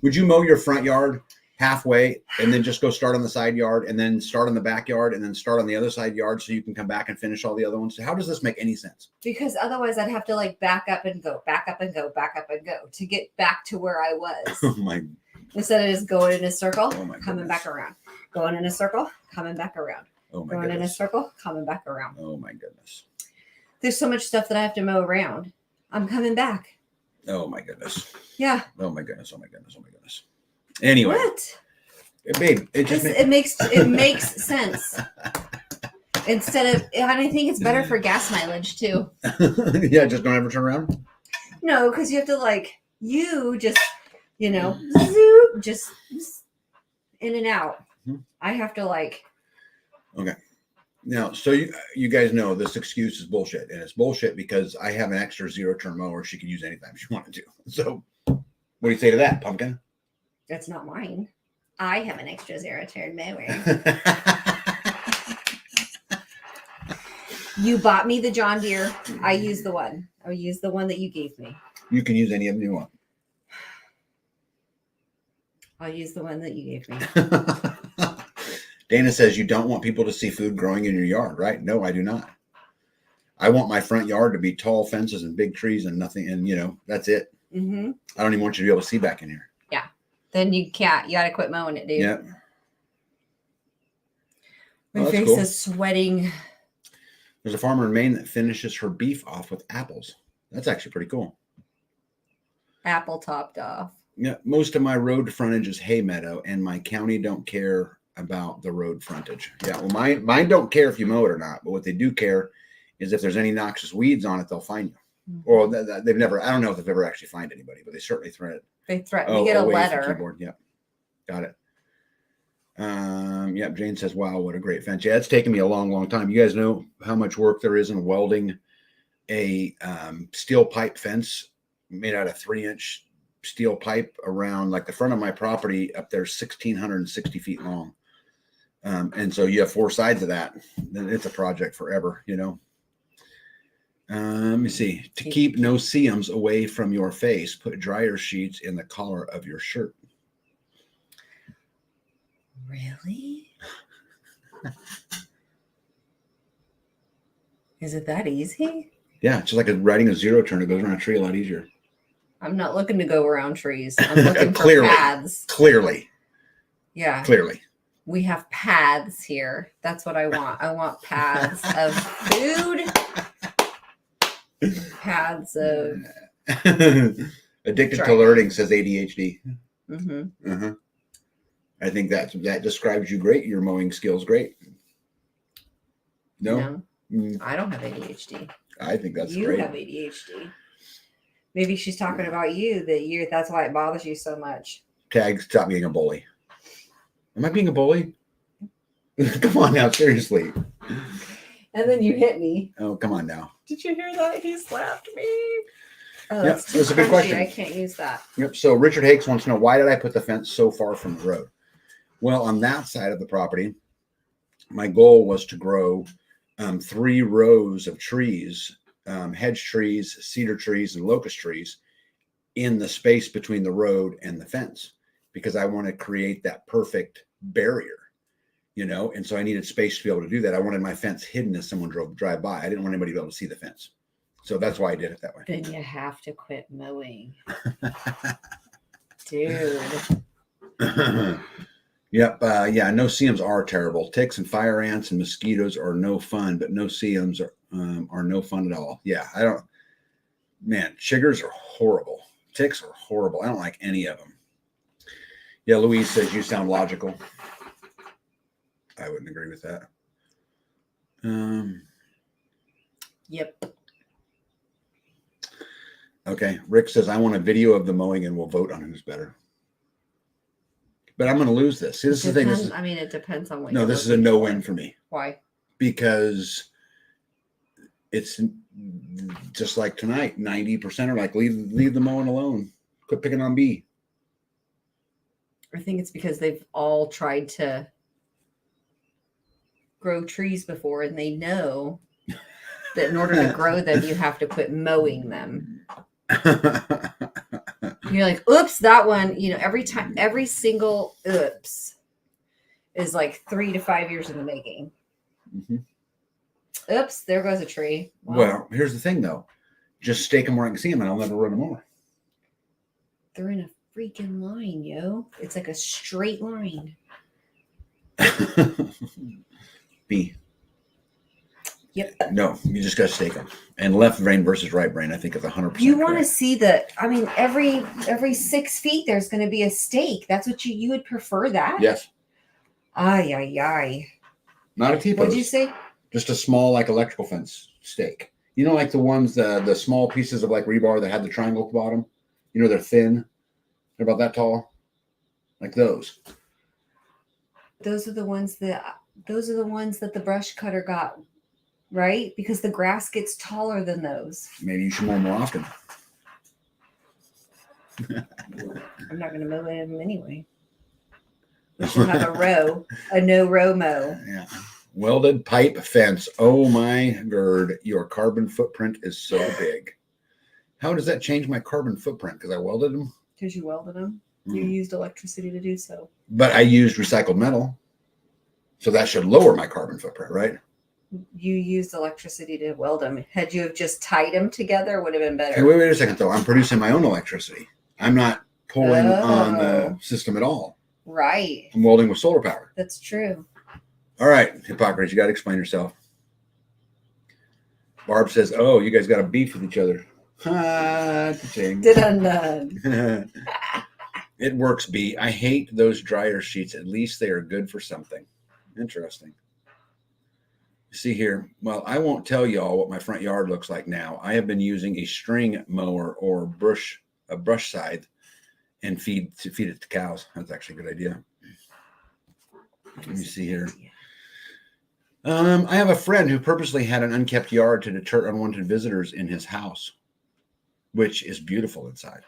Would you mow your front yard halfway and then just go start on the side yard and then start on the backyard and then start on the other side yard so you can come back and finish all the other ones? How does this make any sense? Because otherwise I'd have to like back up and go to get back to where I was. Oh my. Instead of just going in a circle, Oh my coming goodness. back around. Going in a circle, coming back around. Oh my Going in a goodness. circle, coming back around. Oh my goodness. There's so much stuff that I have to mow around. I'm coming back. Oh my goodness. Yeah. Oh my goodness. Oh my goodness. Oh my goodness. Anyway. What? Babe, It makes sense. Instead of, and I think it's better for gas mileage too. Yeah, just don't ever turn around. No, because you have to zoop, just in and out. Mhm. I have to Okay. Now, so you guys know this excuse is bullshit, and it's bullshit because I have an extra 0-turn mower she could use anytime she wanted to. So, what do you say to that, Pumpkin? That's not mine. I have an extra 0-turn mower. You bought me the John Deere. I use the one. I use the one that you gave me. You can use any of them you want. I'll use the one that you gave me. Dana says you don't want people to see food growing in your yard, right? No, I do not. I want my front yard to be tall fences and big trees and nothing, and that's it. Mm-hmm. I don't even want you to be able to see back in here. Yeah. Then you can't. You gotta quit mowing it, dude. Yeah. My that's face cool. is sweating. There's a farmer in Maine that finishes her beef off with apples. That's actually pretty cool. Apple topped off. Yeah, most of my road frontage is hay meadow, and my county don't care about the road frontage. Yeah, well, mine don't care if you mow it or not, but what they do care is if there's any noxious weeds on it, they'll find you. Mm-hmm. Or they've never. I don't know if they've ever actually find anybody, but they certainly threaten. They threaten. You get a away from letter. keyboard. Yep, got it. Yep. Jane says, "Wow, what a great fence." Yeah, it's taken me a long, long time. You guys know how much work there is in welding a steel pipe fence made out of 3-inch steel pipe around like the front of my property up there, 1,660 feet long. And so you have 4 sides of that. Then it's a project forever, Let me see. To keep no seams away from your face, put dryer sheets in the collar of your shirt. Really? Is it that easy? Yeah, it's just like riding a 0-turn. It goes around a tree a lot easier. I'm not looking to go around trees. I'm looking for Clearly. paths. Clearly. Yeah. Clearly. We have paths here. That's what I want. I want paths of food. Paths of Addicted to Try. learning, says ADHD. Mm-hmm. Uh-huh. I think that describes you great. Your mowing skills great. No? I don't have ADHD. I think that's You great. have ADHD. Maybe she's talking about you. That's why it bothers you so much. Tag, stop being a bully. Am I being a bully? Come on now, seriously. And then you hit me. Oh, come on now. Did you hear that? He slapped me. Oh, Yep, that's too that's a good crunchy. question. I can't use that. Yep. So Richard Hakes wants to know, why did I put the fence so far from the road? Well, on that side of the property, my goal was to grow 3 rows of trees, hedge trees, cedar trees, and locust trees in the space between the road and the fence, because I want to create that perfect barrier, and so I needed space to be able to do that. I wanted my fence hidden as someone drive by. I didn't want anybody to be able to see the fence. So that's why I did it that way. Then you have to quit mowing. Dude. Yep. Yeah. No-see-ums are terrible. Ticks and fire ants and mosquitoes are no fun, but no-see-ums are no fun at all. Yeah. I don't. Man, chiggers are horrible. Ticks are horrible. I don't like any of them. Yeah. Louise says you sound logical. I wouldn't agree with that. Yep. Okay. Rick says I want a video of the mowing and we'll vote on who's better. But I'm going to lose this. See, this is the thing. It depends on what. No, this is a no-win for me. Why? Because it's just like tonight. 90% are like leave the mowing alone. Quit picking on B. I think it's because they've all tried to grow trees before, and they know that in order to grow them, you have to quit mowing them. You're like, oops, that one, every single oops is like 3 to 5 years in the making. Mm-hmm. Oops, there goes a tree. Well, here's the thing though. Just stake them where I can see them and I'll never run them over. They're in a freaking line, yo. It's like a straight line. B. Yep. No, you just got to stake them. And left brain versus right brain, I think is 100%. You want to see every 6 feet there's going to be a stake. That's what you would prefer that? Yes. Ay, ay, ay. Not a T-post. What'd you say? Just a small like electrical fence stake. You know, like the ones, the small pieces of like rebar that had the triangle at the bottom. You know, they're thin. They're about that tall. Like those. Those are the ones that the brush cutter got, right? Because the grass gets taller than those. Maybe you should mow more often. I'm not going to mow them anyway. We should have a no-row mow. Yeah. Welded pipe fence. Oh my God, your carbon footprint is so big. How does that change my carbon footprint? Because I welded them? Because you welded them. You used electricity to do so. But I used recycled metal. So that should lower my carbon footprint, right? You used electricity to weld them. Had you have just tied them together, it would have been better. Hey, wait a second, though. I'm producing my own electricity. I'm not pulling on the system at all. Right. I'm welding with solar power. That's true. All right, Hippocrates, you got to explain yourself. Barb says, oh, you guys got a beef with each other. It works, B. I hate those dryer sheets. At least they are good for something. Interesting. See here. Well, I won't tell you all what my front yard looks like now. I have been using a string mower or a brush scythe and feed it to cows. That's actually a good idea. Let me see here. I have a friend who purposely had an unkept yard to deter unwanted visitors in his house, which is beautiful inside.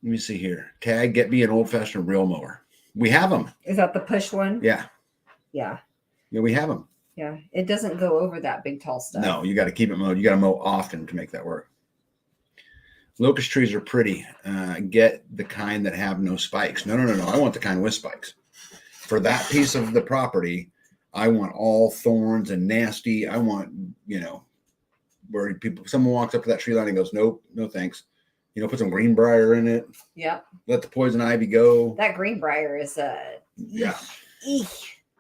Let me see here. Tag, get me an old-fashioned reel mower. We have them. Is that the push one? Yeah. Yeah. Yeah, we have them. Yeah. It doesn't go over that big, tall stuff. No, you got to keep it mowed. You got to mow often to make that work. Locust trees are pretty. Get the kind that have no spikes. No. I want the kind with spikes. For that piece of the property, I want all thorns and nasty. I want, where someone walks up to that tree line and goes, nope, no thanks. Put some greenbrier in it. Yep. Let the poison ivy go. That greenbrier is yeah.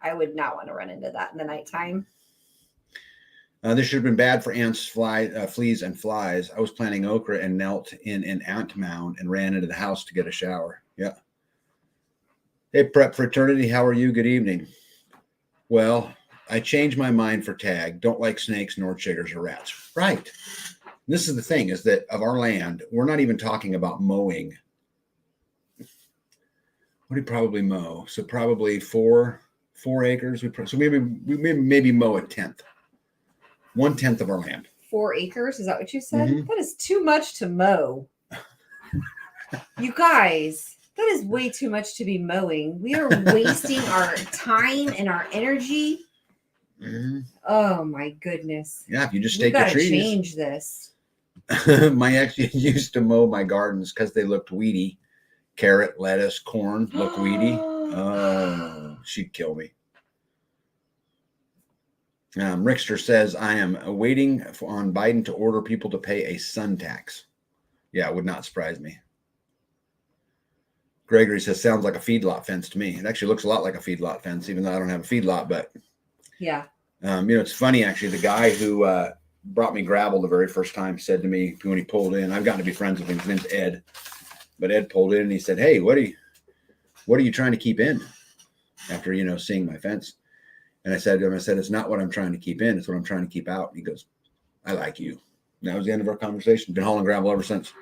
I would not want to run into that in the nighttime. This should have been bad for ants, fleas, and flies. I was planting okra and knelt in an ant mound and ran into the house to get a shower. Yeah. Hey, Prep Fraternity, how are you? Good evening. Well, I changed my mind for Tag. Don't like snakes nor chiggers or rats. Right. This is the thing, is that of our land, we're not even talking about mowing. What do you probably mow? So probably four acres. So we maybe mow a tenth. 1/10 of our land. 4 acres? Is that what you said? Mm-hmm. That is too much to mow. You guys, that is way too much to be mowing. We are wasting our time and our energy. Mm-hmm. Oh my goodness. Yeah, if you just stake the trees. Change this. My ex used to mow my gardens because they looked weedy. Carrot, lettuce, corn look weedy. Oh, she'd kill me. Rickster says, I am waiting on Biden to order people to pay a sun tax. Yeah, it would not surprise me. Gregory says, sounds like a feedlot fence to me. It actually looks a lot like a feedlot fence, even though I don't have a feedlot. But yeah, it's funny, actually. The guy who brought me gravel the very first time said to me when he pulled in, I've gotten to be friends with him. His name's Ed. But Ed pulled in and he said, hey, what are you trying to keep in after, seeing my fence? And I said to him, it's not what I'm trying to keep in. It's what I'm trying to keep out. And he goes, I like you. And that was the end of our conversation. Been hauling gravel ever since.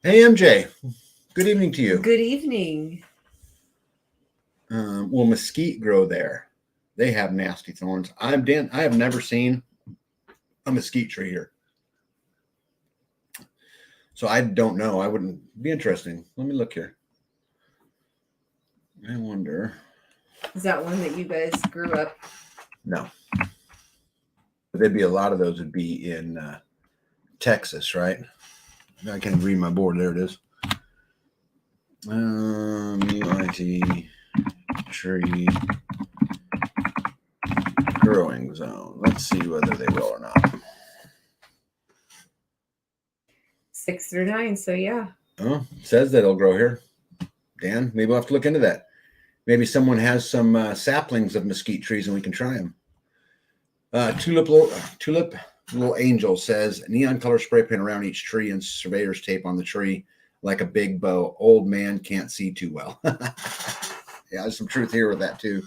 Hey, MJ. Good evening to you. good evening. Will mesquite grow there? They have nasty thorns. I have never seen a mesquite tree here. So I don't know. I wouldn't be interesting. Let me look here. I wonder. Is that one that you guys grew up? No. There'd be a lot of those would be in Texas, right? I can read my board. There it is. UIT tree growing zone. Let's see whether they will or not. 6 through 9. So yeah. Oh, it says that it'll grow here. Dan, maybe we'll have to look into that. Maybe someone has some saplings of mesquite trees and we can try them. Tulip Little Angel says neon color spray paint around each tree and surveyor's tape on the tree like a big bow. Old man can't see too well. Yeah, there's some truth here with that too.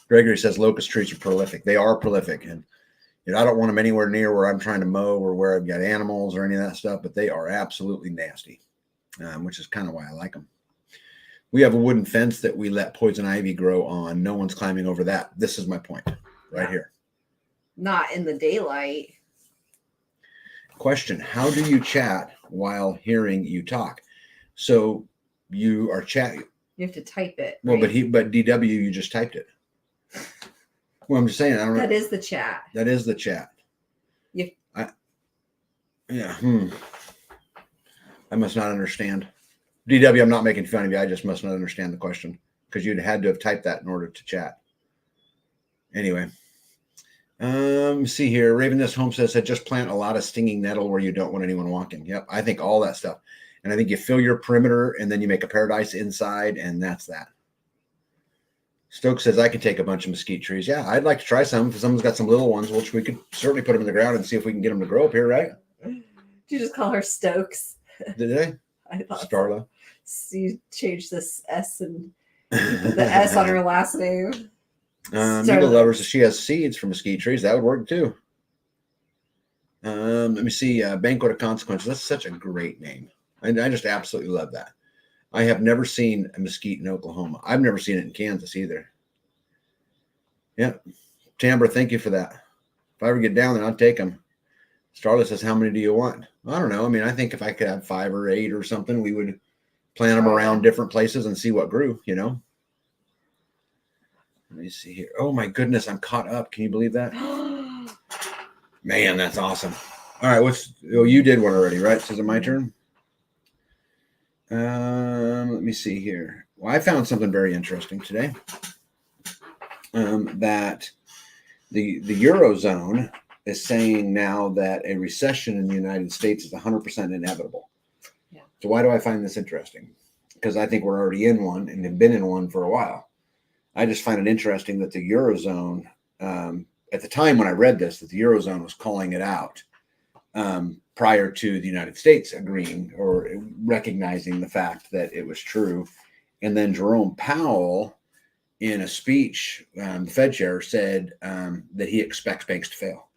Gregory says locust trees are prolific. They are prolific, and I don't want them anywhere near where I'm trying to mow or where I've got animals or any of that stuff. But they are absolutely nasty, which is kind of why I like them. We have a wooden fence that we let poison ivy grow on. No one's climbing over that. This is my point right here. Not in the daylight. Question: how do you chat while hearing you talk? So you are chatting. You have to type it. Well, right? but DW, you just typed it. Well, I'm just saying. I don't know. That is the chat. That is the chat. Yeah. I must not understand. DW, I'm not making fun of you. I just must not understand the question because you'd had to have typed that in order to chat. Anyway. See here. Raven Nest Homestead said just plant a lot of stinging nettle where you don't want anyone walking. Yep. I think all that stuff. And I think you fill your perimeter and then you make a paradise inside, and that's that. Stokes says I could take a bunch of mesquite trees. Yeah, I'd like to try some. If someone's got some little ones, which we could certainly put them in the ground and see if we can get them to grow up here, right? Did you just call her Stokes? Did they? I thought Starla. So. You changed this S and the S on her last name. Needle Lovers says she has seeds for mesquite trees. That would work too. Let me see. Banquet of Consequences. That's such a great name. I just absolutely love that. I have never seen a mesquite in Oklahoma. I've never seen it in Kansas either. Yeah. Tambra, thank you for that. If I ever get down there, I'll take them. Starla says, how many do you want? I don't know. I mean, I think if I could have 5 or 8 or something, we would plant them around different places and see what grew, Let me see here. Oh, my goodness. I'm caught up. Can you believe that? Man, that's awesome. All right. You did one already, right? So is it my turn? Let me see here. Well, I found something very interesting today. That the Eurozone is saying now that a recession in the United States is 100% inevitable. Yeah. So why do I find this interesting? Because I think we're already in one and have been in one for a while. I just find it interesting that the Eurozone, at the time when I read this, that the Eurozone was calling it out. Prior to the United States agreeing or recognizing the fact that it was true. And then Jerome Powell, in a speech, the Fed chair said that he expects banks to fail.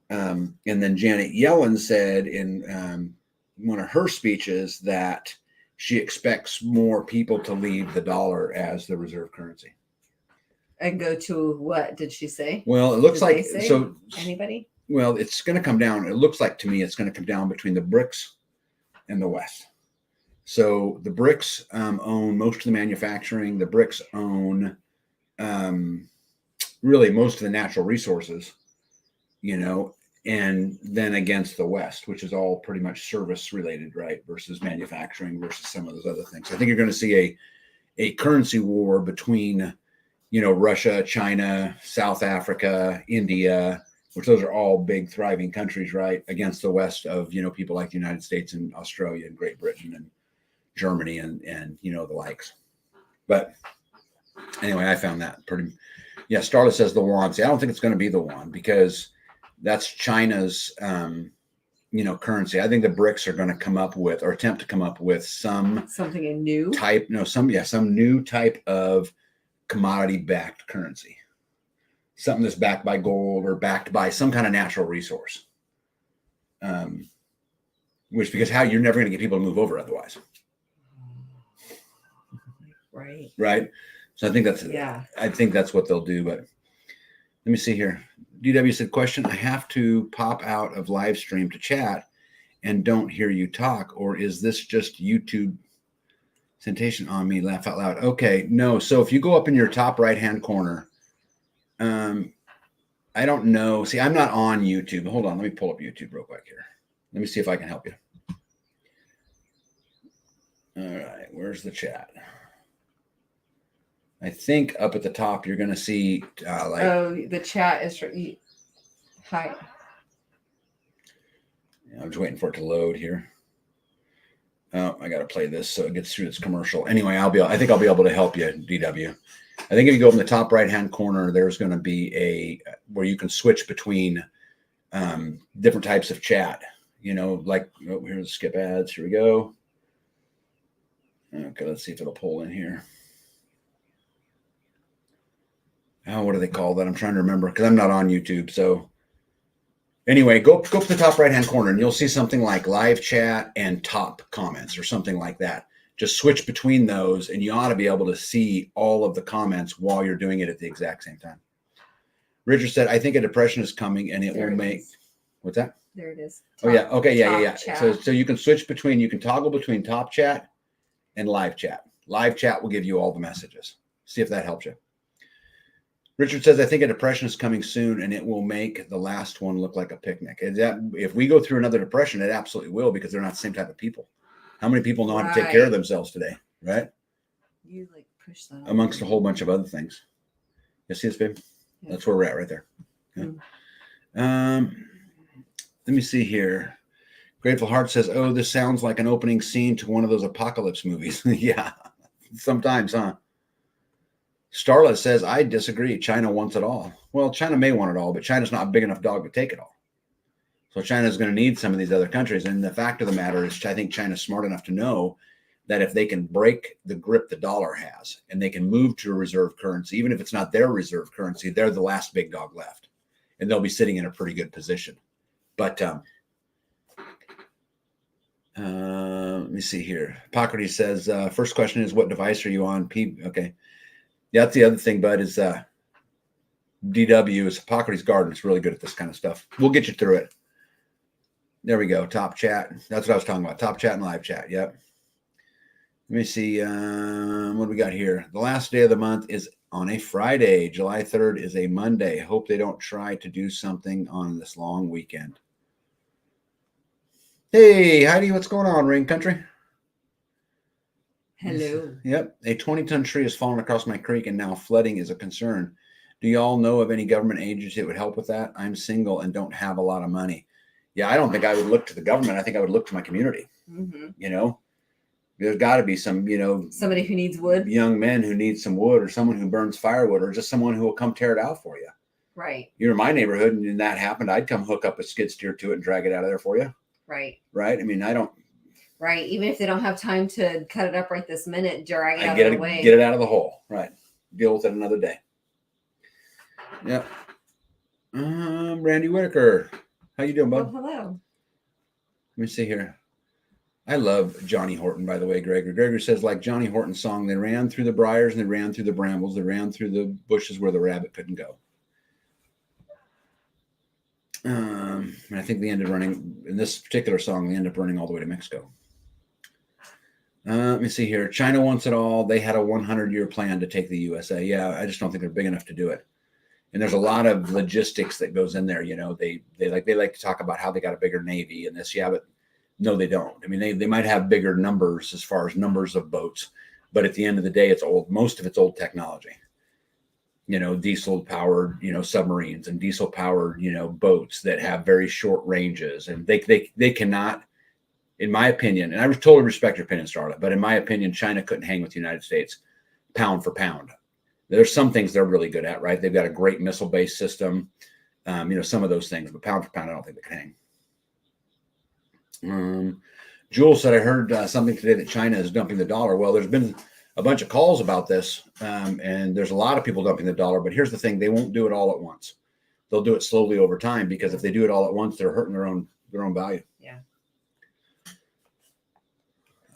And then Janet Yellen said in one of her speeches that she expects more people to leave the dollar as the reserve currency. And go to what did she say? Well, it looks like so. Anybody? Well, it's going to come down. It looks like to me it's going to come down between the BRICS and the West. So the BRICS own most of the manufacturing. The BRICS own really most of the natural resources, and then against the West, which is all pretty much service related, right? Versus manufacturing versus some of those other things. I think you're going to see a currency war between, Russia, China, South Africa, India, which those are all big thriving countries, right? Against the West of, people like the United States and Australia and Great Britain and Germany and the likes. But anyway, I found that pretty. Yeah, Starla says the yuan. See, I don't think it's going to be the yuan because that's China's, currency. I think the BRICS are going to come up with or attempt to come up with something new type. No, some new type of commodity-backed currency. Something that's backed by gold or backed by some kind of natural resource. Because how you're never going to get people to move over otherwise. Right. So I think that's what they'll do. But let me see here. DW said, question, I have to pop out of live stream to chat and don't hear you talk, or is this just YouTube sensation on me? Laugh out loud. Okay, no. So if you go up in your top right-hand corner, I don't know. See, I'm not on YouTube. Hold on. Let me pull up YouTube real quick here. Let me see if I can help you. All right. Where's the chat? I think up at the top, you're going to see the chat is hi. Yeah, I'm just waiting for it to load here. Oh, I got to play this so it gets through this commercial. Anyway, I think I'll be able to help you, DW. I think if you go in the top right-hand corner, there's going to be where you can switch between different types of chat. Here's skip ads. Here we go. Okay, let's see if it'll pull in here. Oh, what do they call that? I'm trying to remember because I'm not on YouTube. So anyway, go up to the top right-hand corner and you'll see something like live chat and top comments or something like that. Just switch between those and you ought to be able to see all of the comments while you're doing it at the exact same time. Richard said, I think a depression is coming and it will make, what's that? There it is. Oh, yeah. Okay. Yeah. Chat. So you can you can toggle between top chat and live chat. Live chat will give you all the messages. See if that helps you. Richard says, I think a depression is coming soon and it will make the last one look like a picnic. If we go through another depression, it absolutely will because they're not the same type of people. How many people know how to take care of themselves today, right? You push that amongst a whole bunch of other things. You see this, babe? Yeah. That's where we're at right there. Okay. Let me see here. Grateful Heart says, oh, this sounds like an opening scene to one of those apocalypse movies. Yeah, sometimes, huh? Starla says, I disagree. China wants it all. Well, China may want it all, but China's not a big enough dog to take it all. So China's going to need some of these other countries. And the fact of the matter is, I think China's smart enough to know that if they can break the grip the dollar has and they can move to a reserve currency, even if it's not their reserve currency, they're the last big dog left. And they'll be sitting in a pretty good position. But let me see here. Hippocrates says, first question is, what device are you on? Okay. Yeah, that's the other thing, bud, is DW is Hippocrates Garden. It's really good at this kind of stuff. We'll get you through it. There we go. Top chat. That's what I was talking about. Top chat and live chat. Yep. Let me see. What do we got here? The last day of the month is on a Friday. July 3rd is a Monday. Hope they don't try to do something on this long weekend. Hey, Heidi, what's going on, Ring Country? Hello. Yep. A 20-ton tree has fallen across my creek and now flooding is a concern. Do y'all know of any government agency that would help with that? I'm single and don't have a lot of money. Yeah, I don't think I would look to the government. I think I would look to my community. Mm-hmm. There's got to be some, somebody who needs wood, young men who need some wood, or someone who burns firewood, or just someone who will come tear it out for you. Right. You're in my neighborhood and when that happened, I'd come hook up a skid steer to it and drag it out of there for you. Right. Right. I mean, I don't. Right. Even if they don't have time to cut it up right this minute, drag it out of the way. Get it out of the hole. Right. Deal with it another day. Yep. Randy Whitaker. How you doing, bud? Oh, hello. Let me see here. I love Johnny Horton, by the way, Gregory. Gregory says, like Johnny Horton's song, they ran through the briars and they ran through the brambles. They ran through the bushes where the rabbit couldn't go. And I think they ended running, in this particular song, they ended up running all the way to Mexico. Let me see here. China wants it all. They had a 100-year plan to take the USA. Yeah, I just don't think they're big enough to do it. And there's a lot of logistics that goes in there. They like to talk about how they got a bigger Navy and this. Yeah, but no, they don't. I mean, they might have bigger numbers as far as numbers of boats, but at the end of the day, it's old. Most of it's old technology. diesel powered, submarines and diesel powered, boats that have very short ranges. And they cannot, in my opinion, and I totally respect your opinion, Starlet, but in my opinion, China couldn't hang with the United States pound for pound. There's some things they're really good at, right? They've got a great missile based system, some of those things, but pound for pound, I don't think they can hang. Jules said, I heard something today that China is dumping the dollar. Well, there's been a bunch of calls about this, and there's a lot of people dumping the dollar. But here's the thing: they won't do it all at once. They'll do it slowly over time, because if they do it all at once, they're hurting their own value. Yeah.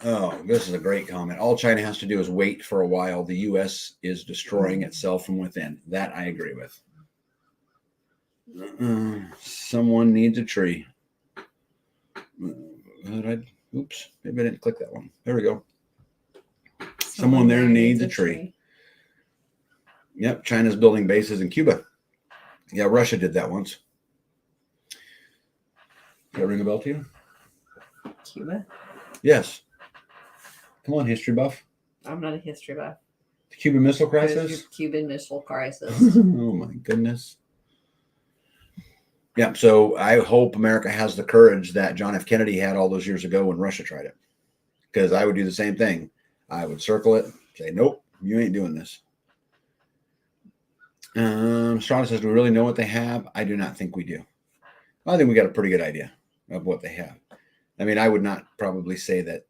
Oh, this is a great comment. All China has to do is wait for a while. The U.S. is destroying itself from within. That I agree with. Someone needs a tree. Oops, maybe I didn't click that one. There we go. Someone there needs a tree. Yep, China's building bases in Cuba. Yeah, Russia did that once. Does that ring a bell to you? Cuba? Yes. Come on, history buff. I'm not a history buff. The Cuban Missile Crisis? Cuban Missile Crisis. Oh, my goodness. Yeah, so I hope America has the courage that John F. Kennedy had all those years ago when Russia tried it. Because I would do the same thing. I would circle it, say, nope, you ain't doing this. Strata says, do we really know what they have? I do not think we do. I think we got a pretty good idea of what they have. I mean, I would not probably say that,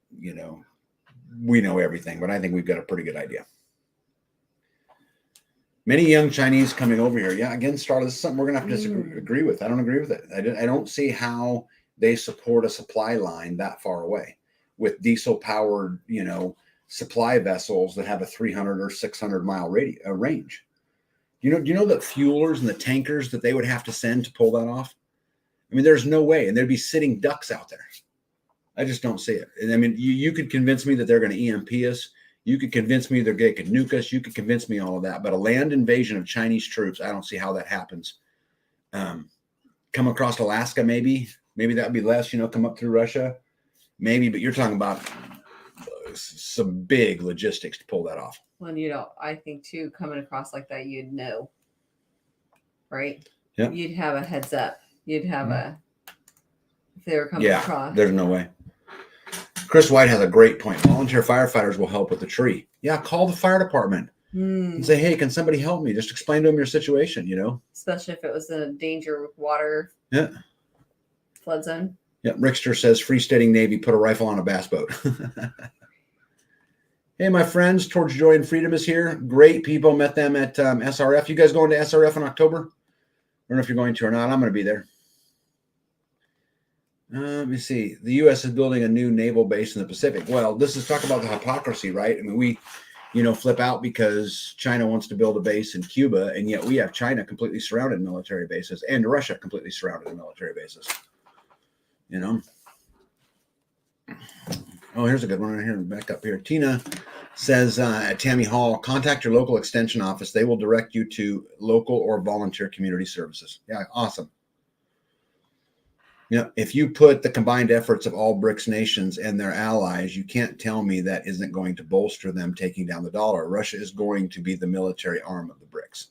we know everything, but I think we've got a pretty good idea. Many young Chinese coming over here. Yeah, again, Strata, this is something we're going to have to disagree with. I don't agree with it. I don't see how they support a supply line that far away with diesel powered, supply vessels that have a 300 or 600 mile range. Do you know the fuelers and the tankers that they would have to send to pull that off? I mean, there's no way. And there'd be sitting ducks out there. I just don't see it. And I mean, you could convince me that they're going to EMP us. You could convince me they could nuke us. You could convince me all of that. But a land invasion of Chinese troops, I don't see how that happens. Come across Alaska, maybe that would be less, come up through Russia. Maybe, but you're talking about some big logistics to pull that off. Well, I think too, coming across like that, you'd know, right? Yeah. You'd have a heads up. You'd have if they were coming across. There's no way. Chris White has a great point. Volunteer firefighters will help with the tree. Yeah, call the fire department and say, hey, can somebody help me? Just explain to them your situation, Especially if it was a danger with water. Yeah. Flood zone. Yeah, Rickster says, freestanding Navy, put a rifle on a bass boat. Hey, my friends, Torch Joy and Freedom is here. Great people. Met them at SRF. You guys going to SRF in October? I don't know if you're going to or not. I'm going to be there. Let me see. The U.S. is building a new naval base in the Pacific. Well, this is talk about the hypocrisy, right? I mean, we, flip out because China wants to build a base in Cuba, and yet we have China completely surrounded military bases and Russia completely surrounded military bases. Oh, here's a good one right here. Back up here. Tina says at Tammy Hall, contact your local extension office. They will direct you to local or volunteer community services. Yeah, awesome. If you put the combined efforts of all BRICS nations and their allies, you can't tell me that isn't going to bolster them taking down the dollar. Russia is going to be the military arm of the BRICS.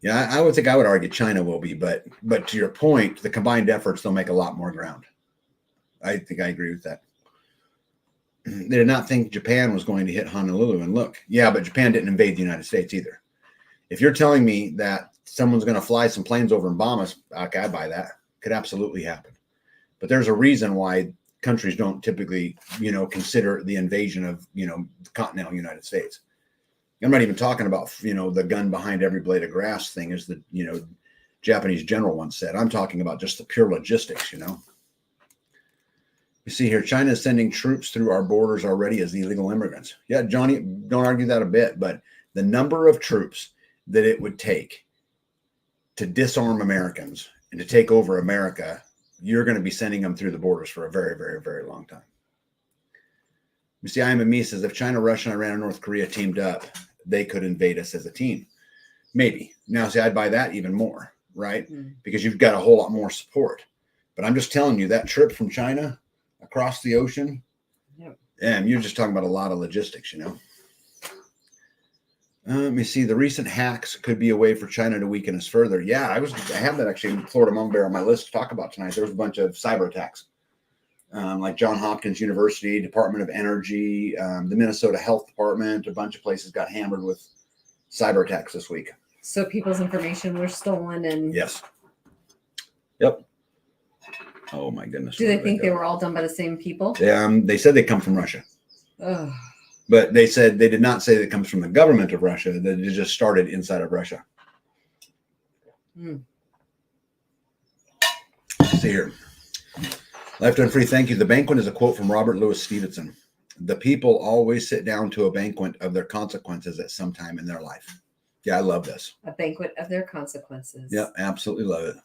Yeah, I would argue China will be, but to your point, the combined efforts, they'll make a lot more ground. I think I agree with that. They did not think Japan was going to hit Honolulu. And look, but Japan didn't invade the United States either. If you're telling me that someone's going to fly some planes over and bomb us, okay, I buy that. Could absolutely happen. But there's a reason why countries don't typically, consider the invasion of, the continental United States. I'm not even talking about, the gun behind every blade of grass thing, as the, Japanese general once said. I'm talking about just the pure logistics, You see here, China is sending troops through our borders already as illegal immigrants. Yeah, Johnny, don't argue that a bit, but the number of troops that it would take to disarm Americans and to take over America, you're going to be sending them through the borders for a very, very, very long time. You see, IMME says, if China, Russia, Iran, and North Korea teamed up, they could invade us as a team. Maybe. Now, see, I'd buy that even more, right? Because you've got a whole lot more support. But I'm just telling you, that trip from China across the ocean, and you're just talking about a lot of logistics, Let me see. The recent hacks could be a way for China to weaken us further. Yeah, I have that actually in Florida Mum Bear on my list to talk about tonight. There was a bunch of cyber attacks, like Johns Hopkins University, Department of Energy, the Minnesota Health Department. A bunch of places got hammered with cyber attacks this week. So people's information was stolen, and yes, yep. Oh my goodness. Do they think they were all done by the same people? They said they come from Russia. Ugh. But they said they did not say that it comes from the government of Russia, that it just started inside of Russia. Let's see here. Life Done Free, thank you. The banquet is a quote from Robert Louis Stevenson. The people always sit down to a banquet of their consequences at some time in their life. Yeah, I love this. A banquet of their consequences. Yeah, absolutely love it.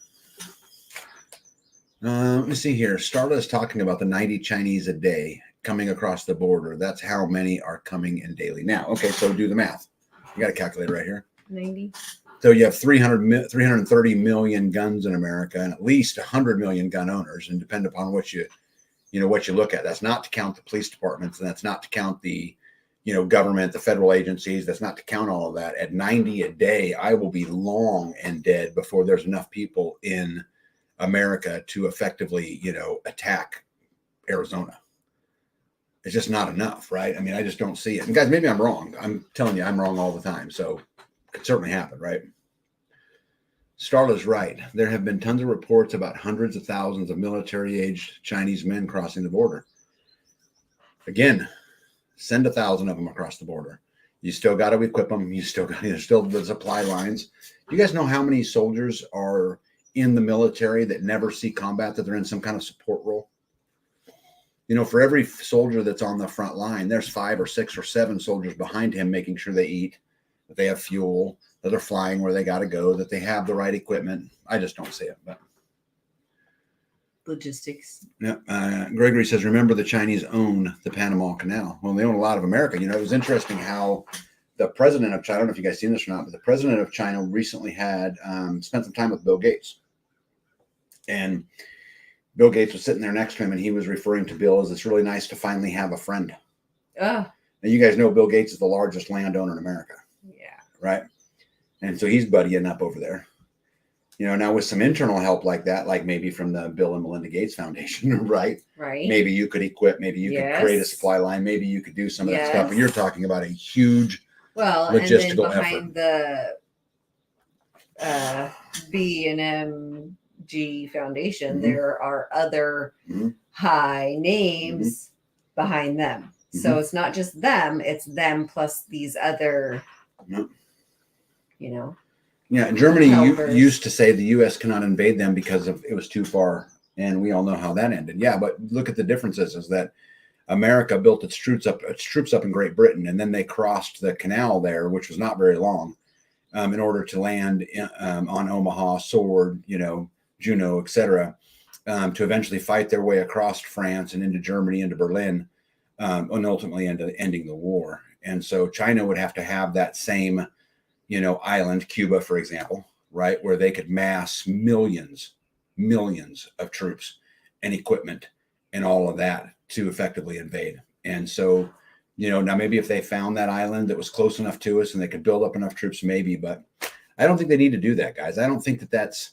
Let me see here. Starla is talking about the 90 Chinese a day coming across the border. That's how many are coming in daily. Now, okay, so do the math. You got a calculator right here. 90. So you have 330 million guns in America and at least 100 million gun owners, and depend upon what you look at. That's not to count the police departments, and that's not to count the government, the federal agencies. That's not to count all of that. At 90 a day, I will be long and dead before there's enough people in America to effectively, attack Arizona. It's just not enough, right? I mean, I just don't see it. And guys, maybe I'm wrong. I'm telling you, I'm wrong all the time. So it could certainly happen, right? Starla's right. There have been tons of reports about hundreds of thousands of military-aged Chinese men crossing the border. Again, send 1,000 of them across the border. You still got to equip them. You still got the supply lines. You guys know how many soldiers are in the military that never see combat, that they're in some kind of support role? For every soldier that's on the front line, there's 5 or 6 or 7 soldiers behind him making sure they eat, that they have fuel, that they're flying where they got to go, that they have the right equipment. I just don't see it. But logistics. Yeah. Gregory says, remember the Chinese own the Panama Canal. Well, they own a lot of America. It was interesting how the president of China, I don't know if you guys seen this or not, but the president of China recently had spent some time with Bill Gates. And Bill Gates was sitting there next to him, and he was referring to Bill as, it's really nice to finally have a friend. Now, you guys know Bill Gates is the largest landowner in America. Yeah. Right? And so he's buddying up over there. Now with some internal help like that, like maybe from the Bill and Melinda Gates Foundation, right? Right. Maybe you could equip, maybe you could create a supply line, maybe you could do some of that stuff. But you're talking about a huge logistical and then behind the B&M Foundation, there are other high names behind them. So it's not just them, it's them plus these other, Yeah, Germany used to say the U.S. cannot invade them because it was too far, and we all know how that ended. Yeah, but look at the differences: is that America built its troops up in Great Britain, and then they crossed the canal there, which was not very long, in order to land on Omaha, Sword, Juneau, etc., to eventually fight their way across France and into Germany, into Berlin, and ultimately ending the war. And so China would have to have that same island, Cuba, for example, right, where they could mass millions of troops and equipment and all of that to effectively invade. And so, now maybe if they found that island that was close enough to us and they could build up enough troops, maybe, but I don't think they need to do that, guys. I don't think that's,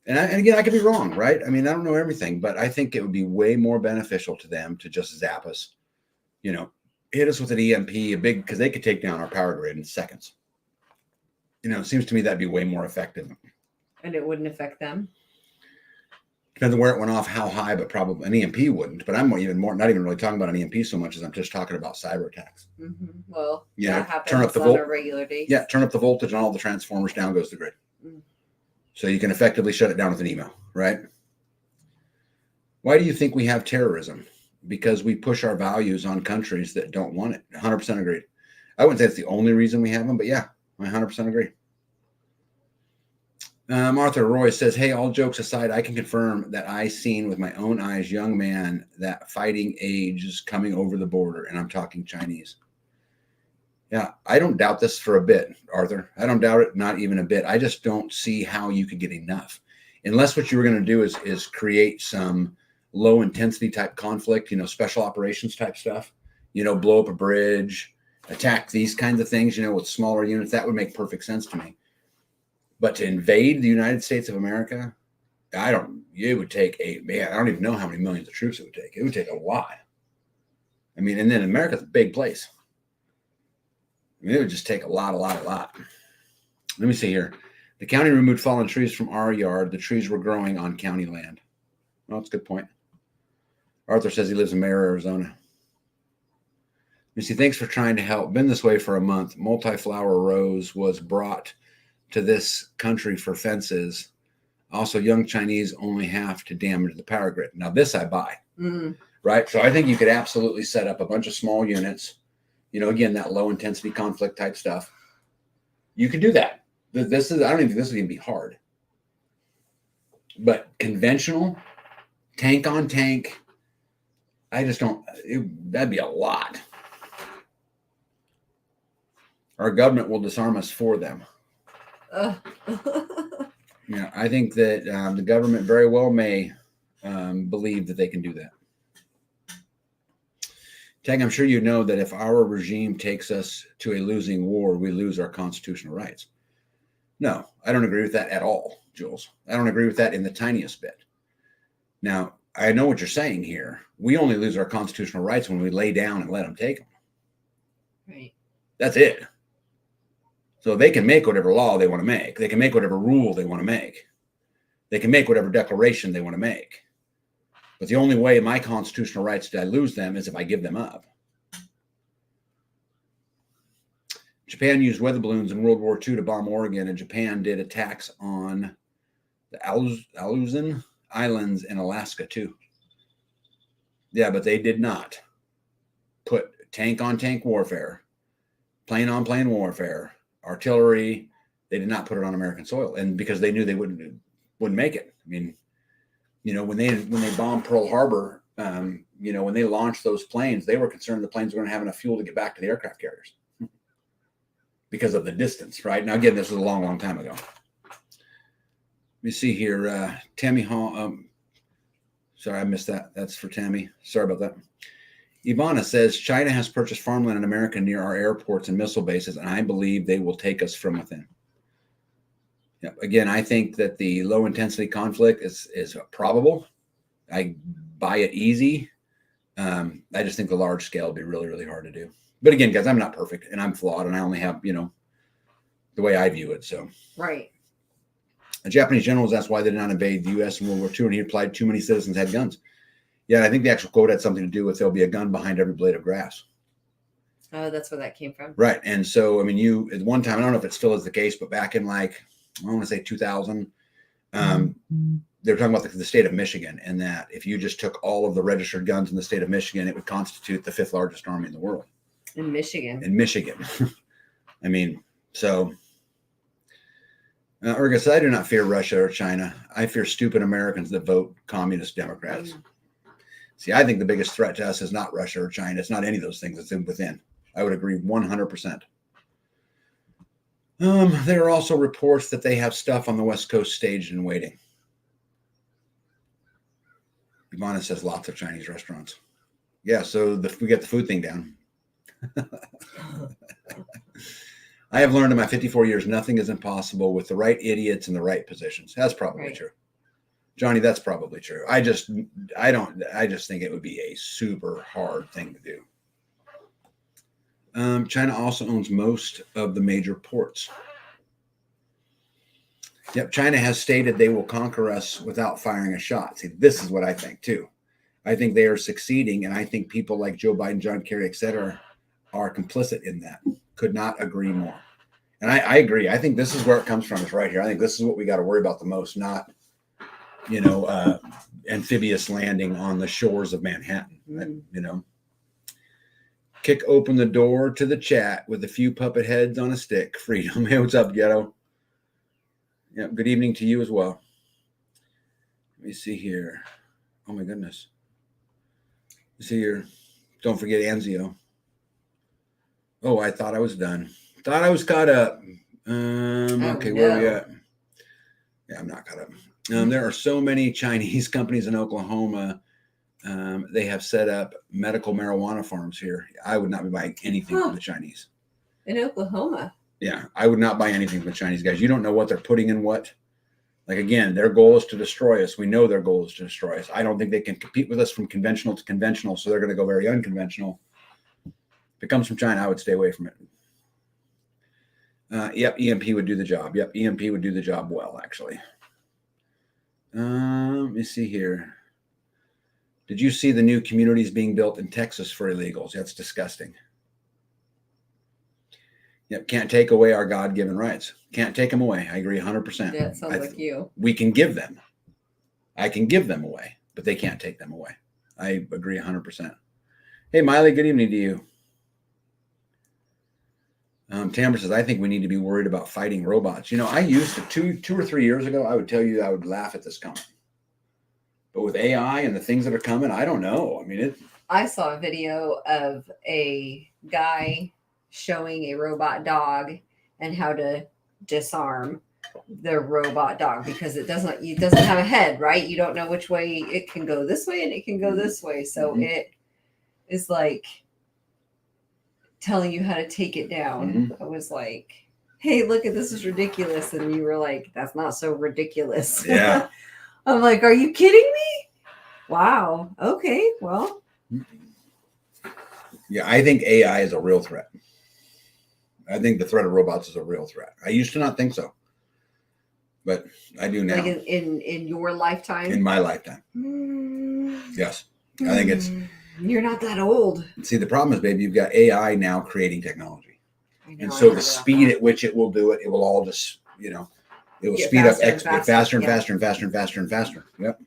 and again, I could be wrong, right? I mean, I don't know everything, but I think it would be way more beneficial to them to just zap us, hit us with an EMP, because they could take down our power grid in seconds. It seems to me that'd be way more effective. And it wouldn't affect them? Depends on where it went off, how high, but probably an EMP wouldn't. But I'm not even really talking about an EMP so much as I'm just talking about cyber attacks. Well, that happens turn up the on a regular day. Yeah, turn up the voltage on all the transformers, down goes the grid. So you can effectively shut it down with an email, right? Why do you think we have terrorism? Because we push our values on countries that don't want it. 100% agreed. I wouldn't say it's the only reason we have them, but yeah. I 100% agree. Arthur Roy says, hey, all jokes aside, I can confirm that I seen with my own eyes young man that fighting age is coming over the border, and I'm talking Chinese. Yeah, I don't doubt this for a bit, Arthur. I don't doubt it, not even a bit. I just don't see how you could get enough. Unless what you were going to do is create some low intensity type conflict, special operations type stuff, blow up a bridge, attack these kinds of things, with smaller units, that would make perfect sense to me. But to invade the United States of America, it would take I don't even know how many millions of troops it would take. It would take a lot. I mean, and then America's a big place. I mean, it would just take a lot. Let me see here. The county removed fallen trees from our yard. The trees were growing on county land. Well, that's a good point. Arthur says he lives in Mara, Arizona. Missy, thanks for trying to help. Been this way for a month. Multi-flower rose was brought to this country for fences. Also, young Chinese only have to damage the power grid. Now, this I buy, right? So I think you could absolutely set up a bunch of small units. Again, that low intensity conflict type stuff. You could do that. I don't even think this is going to be hard. But conventional, tank on tank, I just don't. That'd be a lot. Our government will disarm us for them. I think that the government very well may believe that they can do that. Tag, I'm sure you know that if our regime takes us to a losing war, we lose our constitutional rights. No, I don't agree with that at all, Jules. I don't agree with that in the tiniest bit. Now, I know what you're saying here. We only lose our constitutional rights when we lay down and let them take them. Right. That's it. So they can make whatever law they want to make. They can make whatever rule they want to make. They can make whatever declaration they want to make. But the only way my constitutional rights did I lose them is if I give them up. Japan used weather balloons in World War II to bomb Oregon, and Japan did attacks on the Aleutian Islands in Alaska too. Yeah, but they did not put tank on tank warfare, plane on plane warfare, artillery. They did not put it on American soil, and because they knew they wouldn't make it. I mean, when they bombed Pearl Harbor, when they launched those planes, they were concerned the planes were going to have enough fuel to get back to the aircraft carriers because of the distance. Right now, again, this was a long, long time ago. Let me see here. Tammy Hall. Sorry, I missed that. That's for Tammy. Sorry about that. Ivana says China has purchased farmland in America near our airports and missile bases, and I believe they will take us from within. Yeah. Again, I think that the low intensity conflict is probable. I buy it easy. I just think the large scale will be really, really hard to do. But again, guys, I'm not perfect and I'm flawed, and I only have, the way I view it. So right. A Japanese general was asked why they did not invade the U.S. in World War II, and he replied, too many citizens had guns. Yeah, I think the actual quote had something to do with there'll be a gun behind every blade of grass. Oh, that's where that came from. Right. And so, I mean, at one time, I don't know if it still is the case, but back in I want to say 2000, they were talking about the state of Michigan, and that if you just took all of the registered guns in the state of Michigan, it would constitute the 5th largest army in the world. In Michigan. I mean, so Erga said, I do not fear Russia or China. I fear stupid Americans that vote communist Democrats. See, I think the biggest threat to us is not Russia or China. It's not any of those things. It's within. I would agree 100%. There are also reports that they have stuff on the West Coast staged and waiting. Ivana says lots of Chinese restaurants. Yeah, so we get the food thing down. I have learned in my 54 years, nothing is impossible with the right idiots in the right positions. That's probably true. Johnny, that's probably true. I just think it would be a super hard thing to do. China also owns most of the major ports. Yep, China has stated they will conquer us without firing a shot. See, this is what I think too. I think they are succeeding, and I think people like Joe Biden, John Kerry, et cetera, are complicit in that. Could not agree more. And I agree. I think this is where it comes from, is right here. I think this is what we got to worry about the most, not, amphibious landing on the shores of Manhattan, Kick open the door to the chat with a few puppet heads on a stick. Freedom. Hey, what's up, Ghetto? Yeah, good evening to you as well. Let me see here. Oh, my goodness. Let's see here. Don't forget Anzio. Oh, I thought I was done. Thought I was caught up. Okay, where are we at? Yeah, I'm not caught up. There are so many Chinese companies in Oklahoma They have set up medical marijuana farms here. I would not be buying anything from the Chinese. In Oklahoma. Yeah, I would not buy anything from the Chinese guys. You don't know what they're putting in what. Like, again, their goal is to destroy us. We know their goal is to destroy us. I don't think they can compete with us from conventional to conventional, so they're going to go very unconventional. If it comes from China, I would stay away from it. Yep, EMP would do the job. Yep, EMP would do the job well, actually. Let me see here. Did you see the new communities being built in Texas for illegals? That's disgusting. Yep, can't take away our God-given rights. Can't take them away. I agree 100%. Yeah, it sounds like you. We can give them. I can give them away, but they can't take them away. I agree 100%. Hey, Miley, good evening to you. Tamara says, I think we need to be worried about fighting robots. You know, I used to, two or 3 years ago, I would tell you I would laugh at this coming. But with AI and the things that are coming, I don't know. I mean, I saw a video of a guy showing a robot dog and how to disarm the robot dog because it doesn't have a head, right? You don't know which way it can go, this way and it can go this way. So it is like telling you how to take it down. I was like, hey, look at this is ridiculous. And you were like, that's not so ridiculous. Yeah. I'm like, are you kidding me? Wow. Okay. Well. Yeah, I think AI is a real threat. I think the threat of robots is a real threat. I used to not think so, but I do now. Like in your lifetime? In my lifetime. Yes. I think it's... You're not that old. See, the problem is, baby, you've got AI now creating technology. And so the speed at which it will do it, it will all just, it will speed up faster and faster and faster and faster and faster. Yep.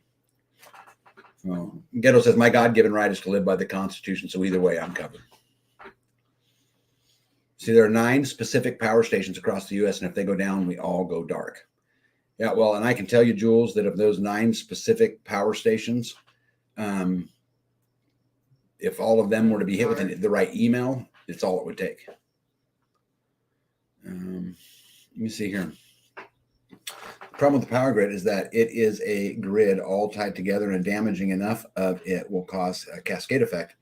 Ghetto says, my God-given right is to live by the Constitution, so either way, I'm covered. See, there are 9 specific power stations across the U.S., and if they go down, we all go dark. Yeah, well, and I can tell you, Jules, that of those 9 specific power stations, if all of them were to be hit with the right email, it's all it would take. Let me see here. The problem with the power grid is that it is a grid all tied together, and damaging enough of it will cause a cascade effect.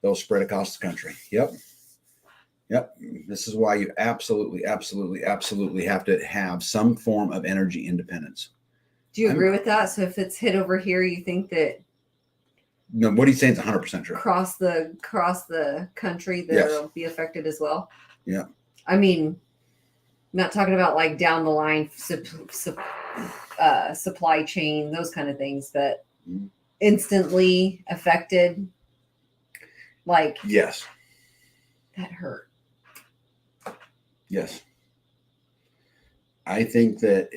They'll spread across the country. Yep. This is why you absolutely have to have some form of energy independence. Do you agree with that? So if it's hit over here, you think that? No, what he's saying is 100% true. Across the country, they'll be affected as well. Yeah. I mean, not talking about like down the line supply chain, those kind of things, but instantly affected. Like, yes, that hurt. Yes. I think that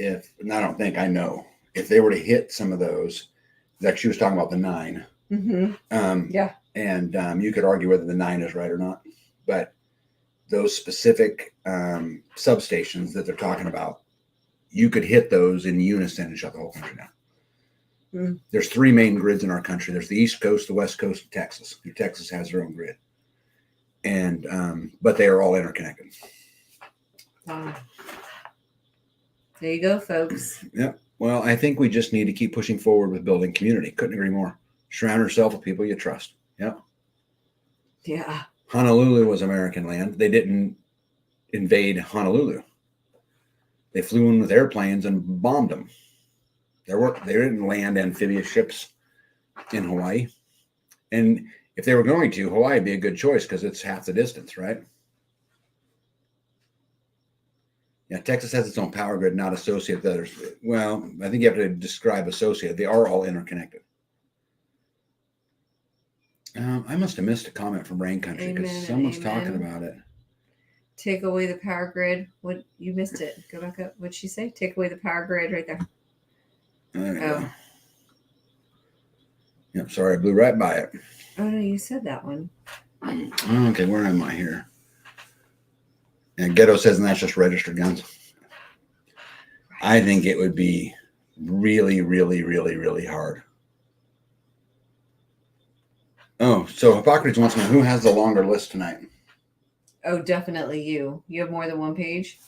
I know if they were to hit some of those, like she was talking about the 9. Yeah. And you could argue whether the 9 is right or not, but those specific substations that they're talking about, you could hit those in unison and shut the whole country down. There's 3 main grids in our country. There's the East Coast, the West Coast, and Texas. Texas has their own grid, and but they are all interconnected. Wow. There you go, folks. Yep. Well, I think we just need to keep pushing forward with building community. Couldn't agree more. Surround yourself with people you trust. Yep. Yeah. Honolulu was American land. They didn't invade Honolulu. They flew in with airplanes and bombed them. They didn't land amphibious ships in Hawaii. And if they were going to, Hawaii would be a good choice because it's half the distance, right? Yeah, Texas has its own power grid, not associated with others. Well, I think you have to describe associated. They are all interconnected. I must have missed a comment from Rain Country because someone's talking about it. Take away the power grid. What, you missed it. Go back up. What'd she say? Take away the power grid right there. There you go. Yep, sorry, I blew right by it. Oh no, you said that one. Okay, where am I here? And Ghetto says, and that's just registered guns. I think it would be really, really, really, really hard. Oh, so Hippocrates wants to know who has the longer list tonight. Oh, definitely you. You have more than one page?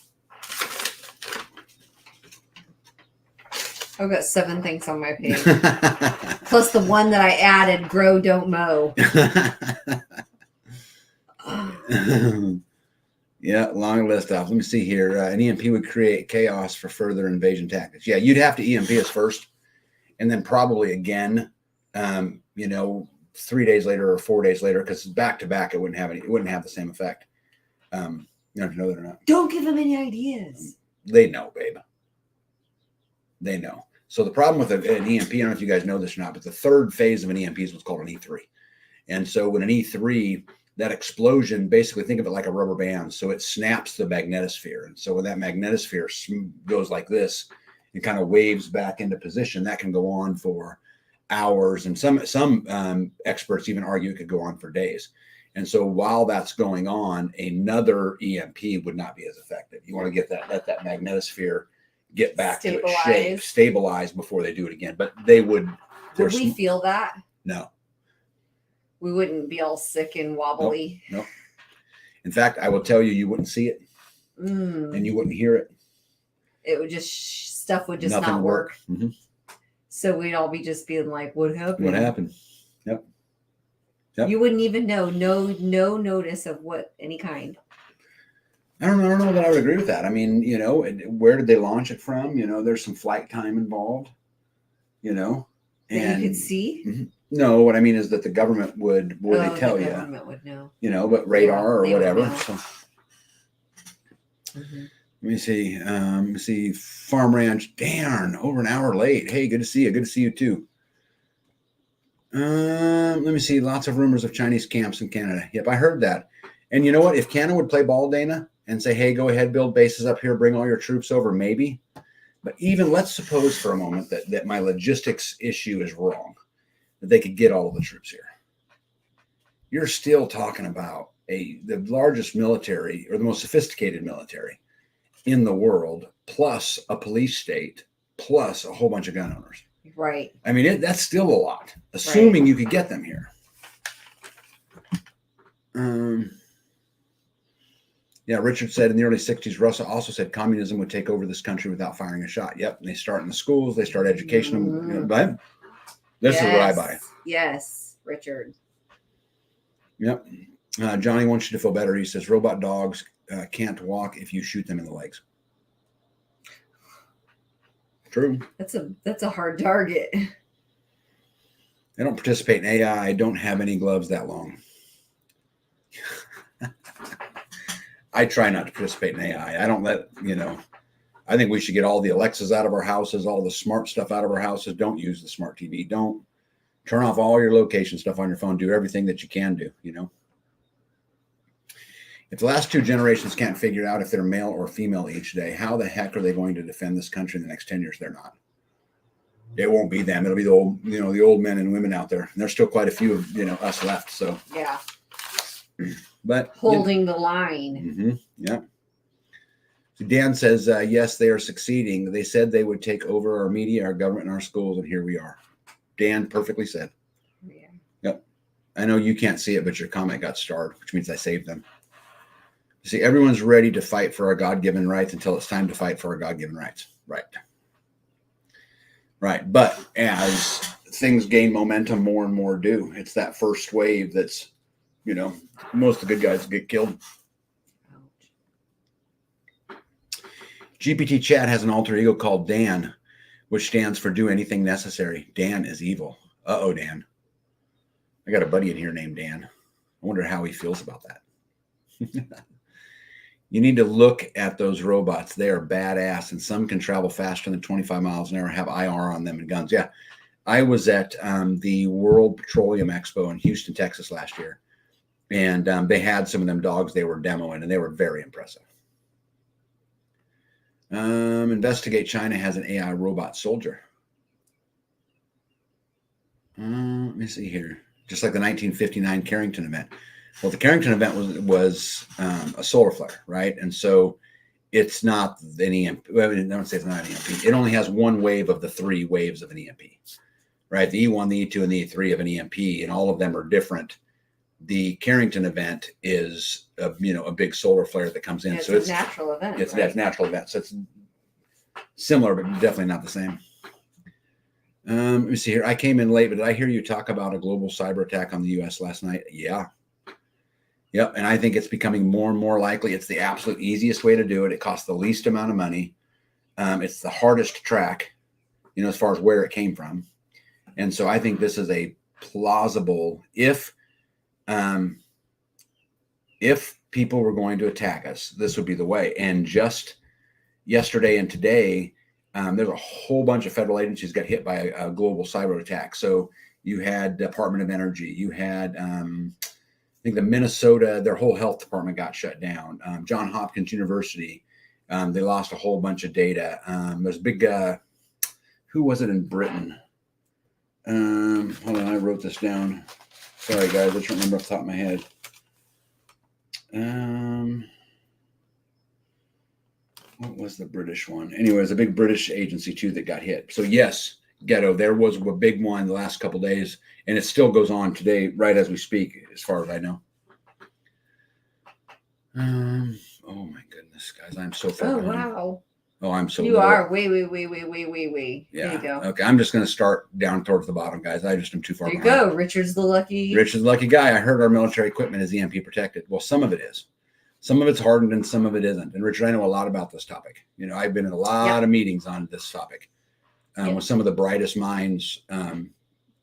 I've got 7 things on my page. Plus the one that I added, grow, don't mow. Yeah, long list off. Let me see here. An EMP would create chaos for further invasion tactics. Yeah, you'd have to EMP us first, and then probably again, 3 days later or 4 days later, because back to back, it wouldn't have the same effect. You don't know that or not. Don't give them any ideas. They know, babe. They know. So the problem with an EMP, I don't know if you guys know this or not, but the third phase of an EMP is what's called an E3. And so when an E3, that explosion, basically think of it like a rubber band. So it snaps the magnetosphere. And so when that magnetosphere goes like this and kind of waves back into position, that can go on for hours. And some experts even argue it could go on for days. And so while that's going on, another EMP would not be as effective. You want to let that magnetosphere get back to its shape, stabilize before they do it again. But they would. Would we feel that? No. We wouldn't be all sick and wobbly. Nope. In fact, I will tell you, you wouldn't see it, and you wouldn't hear it. It would just stuff would just Nothing not work. Mm-hmm. So we'd all be just being like, "What happened? What happened?" Yep. You wouldn't even know. No notice of what any kind. I don't know that I would agree with that. I mean, where did they launch it from? There's some flight time involved. And that you could see. Mm-hmm. No, what I mean is that the government would they tell you. The government would know. But radar or whatever. So. Mm-hmm. Let me see. Farm Ranch. Darn, over an hour late. Hey, good to see you. Good to see you too. Let me see. Lots of rumors of Chinese camps in Canada. Yep, I heard that. And you know what? If Canada would play ball, Dana, and say, hey, go ahead, build bases up here, bring all your troops over, maybe. But even let's suppose for a moment that my logistics issue is wrong, that they could get all of the troops here. You're still talking about the largest military or the most sophisticated military in the world, plus a police state, plus a whole bunch of gun owners. Right. I mean, that's still a lot, assuming you could get them here. Yeah, Richard said in the early 60s, Russell also said communism would take over this country without firing a shot. Yep. And they start in the schools, they start education. But this is what I buy. Yes, Richard. Yep. Johnny wants you to feel better. He says robot dogs can't walk if you shoot them in the legs. True. That's a hard target. They don't participate in AI. Don't have any gloves that long. I try not to participate in AI. I don't I think we should get all the Alexas out of our houses, all the smart stuff out of our houses. Don't use the smart TV. Don't turn off all your location stuff on your phone. Do everything that you can do, If the last two generations can't figure out if they're male or female each day, how the heck are they going to defend this country in the next 10 years? They're not. It won't be them. It'll be the old men and women out there. And there's still quite a few of, us left. So, yeah. But holding the line. Mm-hmm, yeah. So Dan says, yes, they are succeeding. They said they would take over our media, our government, and our schools. And here we are. Dan perfectly said. Yeah. Yep. I know you can't see it, but your comment got starred, which means I saved them. You see, everyone's ready to fight for our God-given rights until it's time to fight for our God-given rights. Right. Right. But as things gain momentum, more and more do. It's that first wave that's, most of the good guys get killed. GPT chat has an alter ego called Dan, which stands for do anything necessary. Dan is evil. Uh-oh, Dan. I got a buddy in here named Dan. I wonder how he feels about that. You need to look at those robots. They are badass, and some can travel faster than 25 miles an hour, have IR on them and guns. Yeah. I was at the World Petroleum Expo in Houston, Texas last year, and they had some of them dogs they were demoing, and they were very impressive. Investigate China has an AI robot soldier. Let me see here. Just like the 1959 Carrington event. Well, the Carrington event was a solar flare, right? And so it's not an EMP. Well, I don't say it's not an EMP. It only has one wave of the three waves of an EMP, right? The E1, the E2, and the E3 of an EMP, and all of them are different. The Carrington event is a big solar flare that comes in. It's a natural event. It's a natural event. So it's similar, but definitely not the same. Let me see here. I came in late, but did I hear you talk about a global cyber attack on the U.S. last night? Yeah. Yep. And I think it's becoming more and more likely. It's the absolute easiest way to do it. It costs the least amount of money. It's the hardest to track, as far as where it came from. And so I think this is a plausible, if people were going to attack us, this would be the way. And just yesterday and today, there's a whole bunch of federal agencies got hit by a global cyber attack. So you had Department of Energy, you had, I think the Minnesota, their whole health department got shut down. Johns Hopkins University, they lost a whole bunch of data. There's a big, who was it in Britain? Hold on, I wrote this down. Sorry, guys, I don't remember off the top of my head. What was the British one? Anyways, a big British agency too that got hit. So yes, Ghetto, there was a big one the last couple of days, and it still goes on today, right as we speak, as far as I know. Oh my goodness, guys, I'm so far behind. Wow. Oh, I'm so You low. are way. Yeah. There you go. Okay, I'm just going to start down towards the bottom, guys. I just am too far There you behind. go. Richard's the lucky. Richard's the lucky guy. I heard our military equipment is EMP protected. Well, some of it is. Some of it's hardened and some of it isn't. And Richard, I know a lot about this topic. I've been in a lot of meetings on this topic with some of the brightest minds,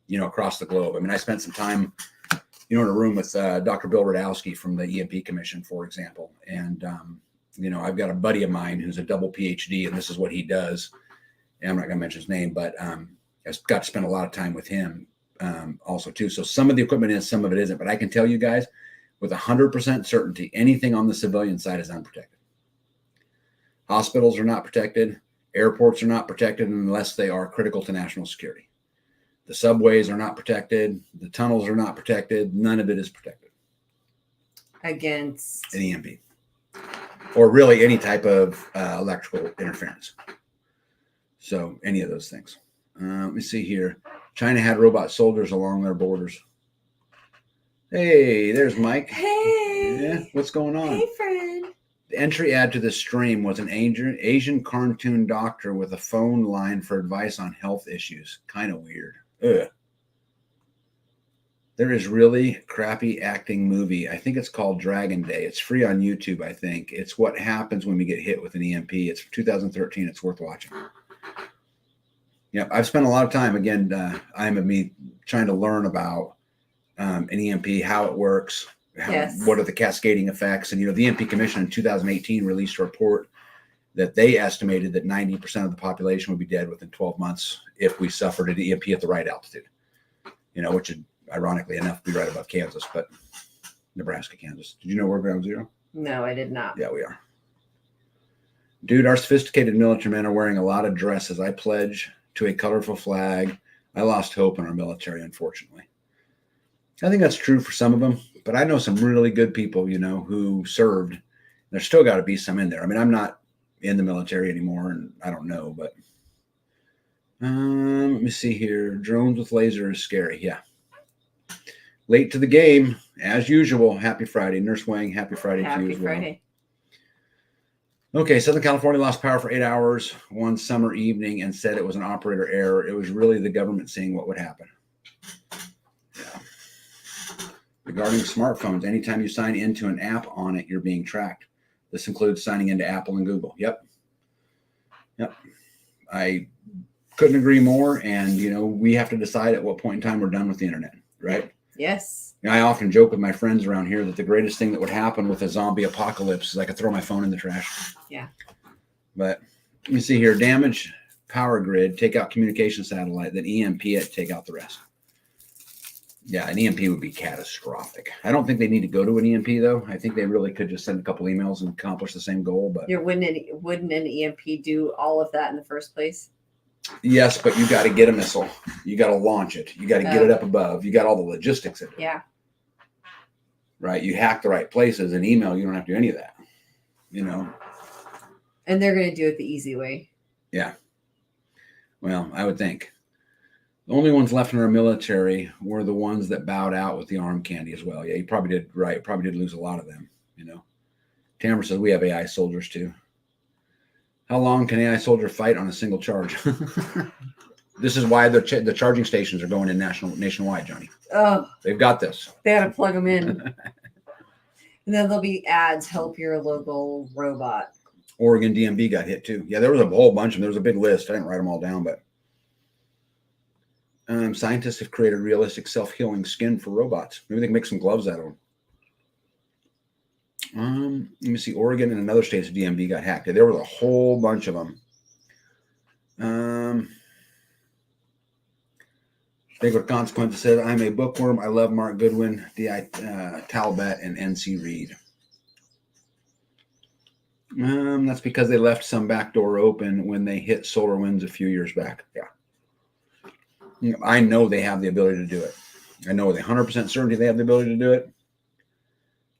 across the globe. I mean, I spent some time, in a room with Dr. Bill Radowski from the EMP Commission, for example. And, I've got a buddy of mine who's a double PhD, and this is what he does. And I'm not going to mention his name, but I got to spend a lot of time with him also, too. So some of the equipment is, some of it isn't. But I can tell you guys, with 100% certainty, anything on the civilian side is unprotected. Hospitals are not protected. Airports are not protected unless they are critical to national security. The subways are not protected. The tunnels are not protected. None of it is protected Against an EMP, or really any type of electrical interference. So any of those things. Let me see here. China had robot soldiers along their borders. Hey, there's Mike. Hey. Yeah, what's going on? Hey, friend. The entry ad to this stream was an Asian cartoon doctor with a phone line for advice on health issues. Kind of weird. Ugh. There is really crappy acting movie. I think it's called Dragon Day. It's free on YouTube, I think. It's what happens when we get hit with an EMP. It's from 2013. It's worth watching. Yeah, I've spent a lot of time, again, me trying to learn about an EMP, how it works, what are the cascading effects. And, the EMP Commission in 2018 released a report that they estimated that 90% of the population would be dead within 12 months if we suffered an EMP at the right altitude, which would, ironically enough, be right above Kansas, but Nebraska, Kansas. Did you know we're ground zero? No, I did not. Yeah, we are. Dude, our sophisticated military men are wearing a lot of dresses. I pledge to a colorful flag. I lost hope in our military, unfortunately. I think that's true for some of them, but I know some really good people, who served. There's still got to be some in there. I mean, I'm not in the military anymore, and I don't know, but let me see here. Drones with laser is scary. Yeah. Late to the game, as usual. Happy Friday. Nurse Wang, happy Friday to you as well. Friday. Okay, Southern California lost power for 8 hours one summer evening and said it was an operator error. It was really the government seeing what would happen. Yeah. Regarding smartphones, anytime you sign into an app on it, you're being tracked. This includes signing into Apple and Google. Yep. I couldn't agree more. And, we have to decide at what point in time we're done with the internet, right? Yes. I often joke with my friends around here that the greatest thing that would happen with a zombie apocalypse is I could throw my phone in the trash. Yeah. But you see here, damage power grid, take out communication satellite, then EMP it, take out the rest. Yeah, an EMP would be catastrophic. I don't think they need to go to an EMP, though. I think they really could just send a couple emails and accomplish the same goal. But wouldn't an EMP do all of that in the first place? Yes, but you got to get a missile. You got to launch it. You got to get it up above. You got all the logistics of it. Yeah. Right. You hack the right places. And email, you don't have to do any of that. And they're going to do it the easy way. Yeah. Well, I would think. The only ones left in our military were the ones that bowed out with the arm candy as well. Yeah, you probably did right. Probably did lose a lot of them, Tamara says we have AI soldiers too. How long can AI soldier fight on a single charge? This is why the charging stations are going in nationwide, Johnny. Oh, They've got this. they had to plug them in. And then there'll be ads, help your local robot. Oregon DMV got hit too. Yeah, there was a whole bunch of them. There was a big list. I didn't write them all down, but scientists have created realistic self-healing skin for robots. Maybe they can make some gloves out of them. Let me see. Oregon and another state's DMV got hacked. There was a whole bunch of them. Big with Consequences said, I'm a bookworm. I love Mark Goodwin, D.I. Talbot, and N.C. Reed. That's because they left some back door open when they hit SolarWinds a few years back. Yeah. I know they have the ability to do it. I know with 100% certainty they have the ability to do it.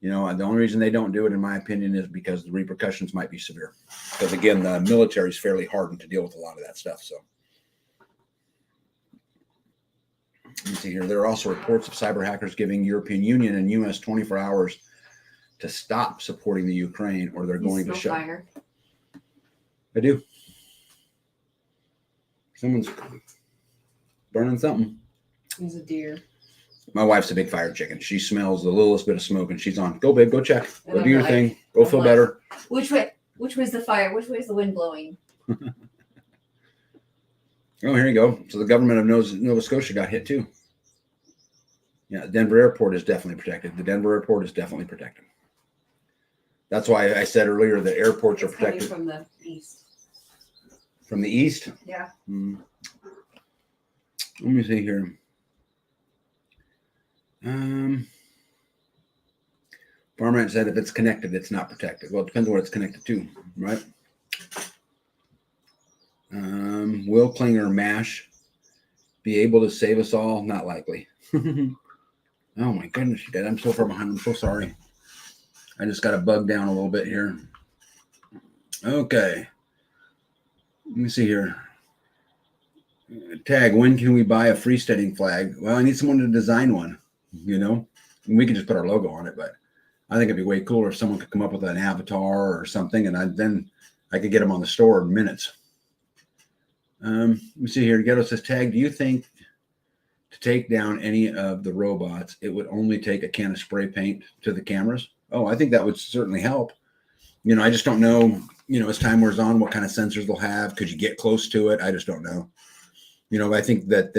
The only reason they don't do it, in my opinion, is because the repercussions might be severe. Because, again, the military is fairly hardened to deal with a lot of that stuff. So, let's see here. There are also reports of cyber hackers giving European Union and U.S. 24 hours to stop supporting the Ukraine, or they're going to shut. Fire. I do. Someone's burning something. There's a deer. My wife's a big fire chicken. She smells the littlest bit of smoke and she's on. Go, babe, go check. Go do your thing. Go feel better. Which way? Which way's the fire? Which way's the wind blowing? Oh, here you go. So the government of Nova Scotia got hit too. Yeah, Denver Airport is definitely protected. The Denver Airport is definitely protected. That's why I said earlier that airports are protected. From the east. From the east? Yeah. Let me see here. Farmland said if it's connected, it's not protected. Well, it depends on what it's connected to, right? Will Klinger MASH be able to save us all? Not likely. Oh my goodness, you guys, I'm so far behind. I'm so sorry. I just got to bug down a little bit here. Okay. Let me see here. Tag, when can we buy a freestanding flag? Well, I need someone to design one, we can just put our logo on it, but I think it'd be way cooler if someone could come up with an avatar or something, and then I could get them on the store in minutes. Let me see here. Ghetto says, Tag, do you think to take down any of the robots, it would only take a can of spray paint to the cameras? Oh, I think that would certainly help. I just don't know, as time wears on, what kind of sensors they'll have. Could you get close to it? I just don't know. I think that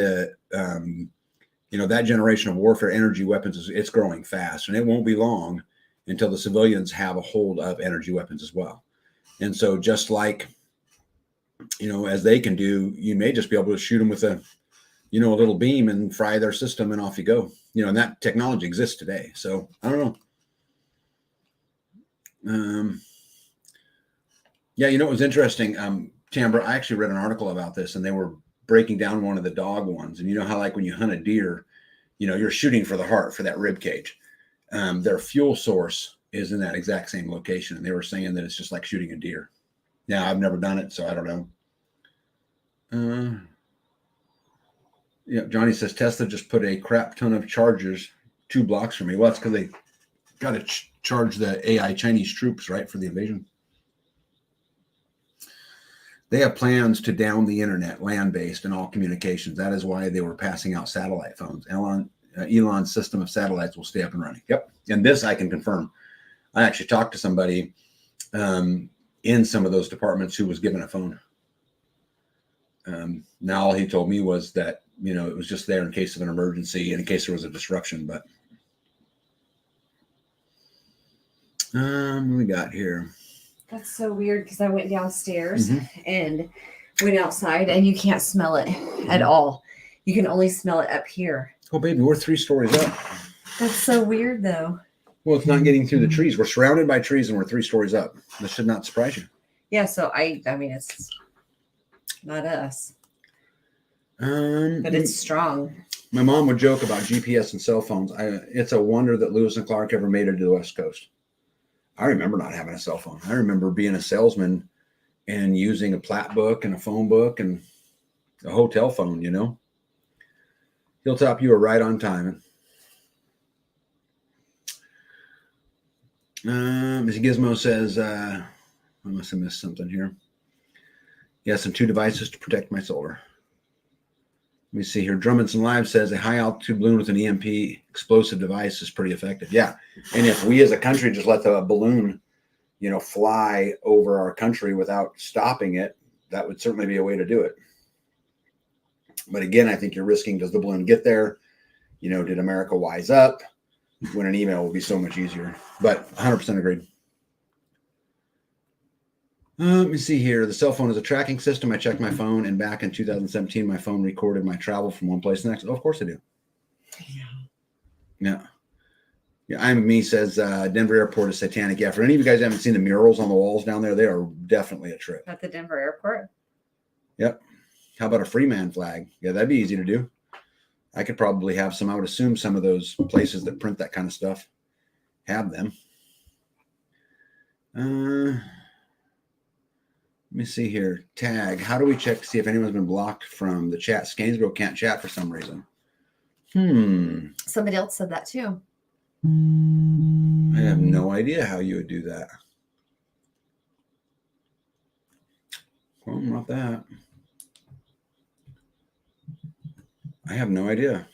that generation of warfare energy weapons it's growing fast, and it won't be long until the civilians have a hold of energy weapons as well. And so just like, as they can do, you may just be able to shoot them with a little beam and fry their system and off you go. And that technology exists today. So I don't know. Yeah, it was interesting. Tambra, I actually read an article about this, and they were breaking down one of the dog ones. And how like when you hunt a deer, you're shooting for the heart, for that rib cage. Their fuel source is in that exact same location. And they were saying that it's just like shooting a deer. Now, I've never done it, so I don't know. Johnny says, Tesla just put a crap ton of chargers 2 blocks from me. Well, that's because they got to charge the AI Chinese troops, right, for the invasion. They have plans to down the internet, land-based, and all communications. That is why they were passing out satellite phones. Elon's system of satellites will stay up and running. Yep. And this I can confirm. I actually talked to somebody in some of those departments who was given a phone. Now all he told me was that, it was just there in case of an emergency and in case there was a disruption. But what we got here? That's so weird because I went downstairs and went outside, and you can't smell it at all. You can only smell it up here. Oh, baby, we're 3 stories up. That's so weird, though. Well, it's not getting through the trees. We're surrounded by trees, and we're 3 stories up. This should not surprise you. Yeah, so I mean, it's not us. But it's strong. My mom would joke about GPS and cell phones. It's a wonder that Lewis and Clark ever made it to the West Coast. I remember not having a cell phone. I remember being a salesman and using a plat book and a phone book and a hotel phone, Hilltop, you were right on time. Mr. Gizmo says, I must have missed something here. Yes, and 2 devices to protect my solar. me see here. Drummondson Live says a high altitude balloon with an EMP explosive device is pretty effective. Yeah. And if we as a country just let the balloon, fly over our country without stopping it, that would certainly be a way to do it. But again, I think you're risking, does the balloon get there? Did America wise up? When an email will be so much easier. But 100% agreed. Let me see here. The cell phone is a tracking system. I checked my phone, and back in 2017, my phone recorded my travel from one place to the next. Oh, of course I do. Yeah. I'm me says Denver Airport is satanic. Yeah, for any of you guys who haven't seen the murals on the walls down there, they are definitely a trip. At the Denver Airport? Yep. How about a Freeman flag? Yeah, that'd be easy to do. I could probably have some. I would assume some of those places that print that kind of stuff have them. Let me see here. Tag. How do we check to see if anyone's been blocked from the chat? Scainsborough can't chat for some reason. Somebody else said that too. I have no idea how you would do that. Well, not that. I have no idea.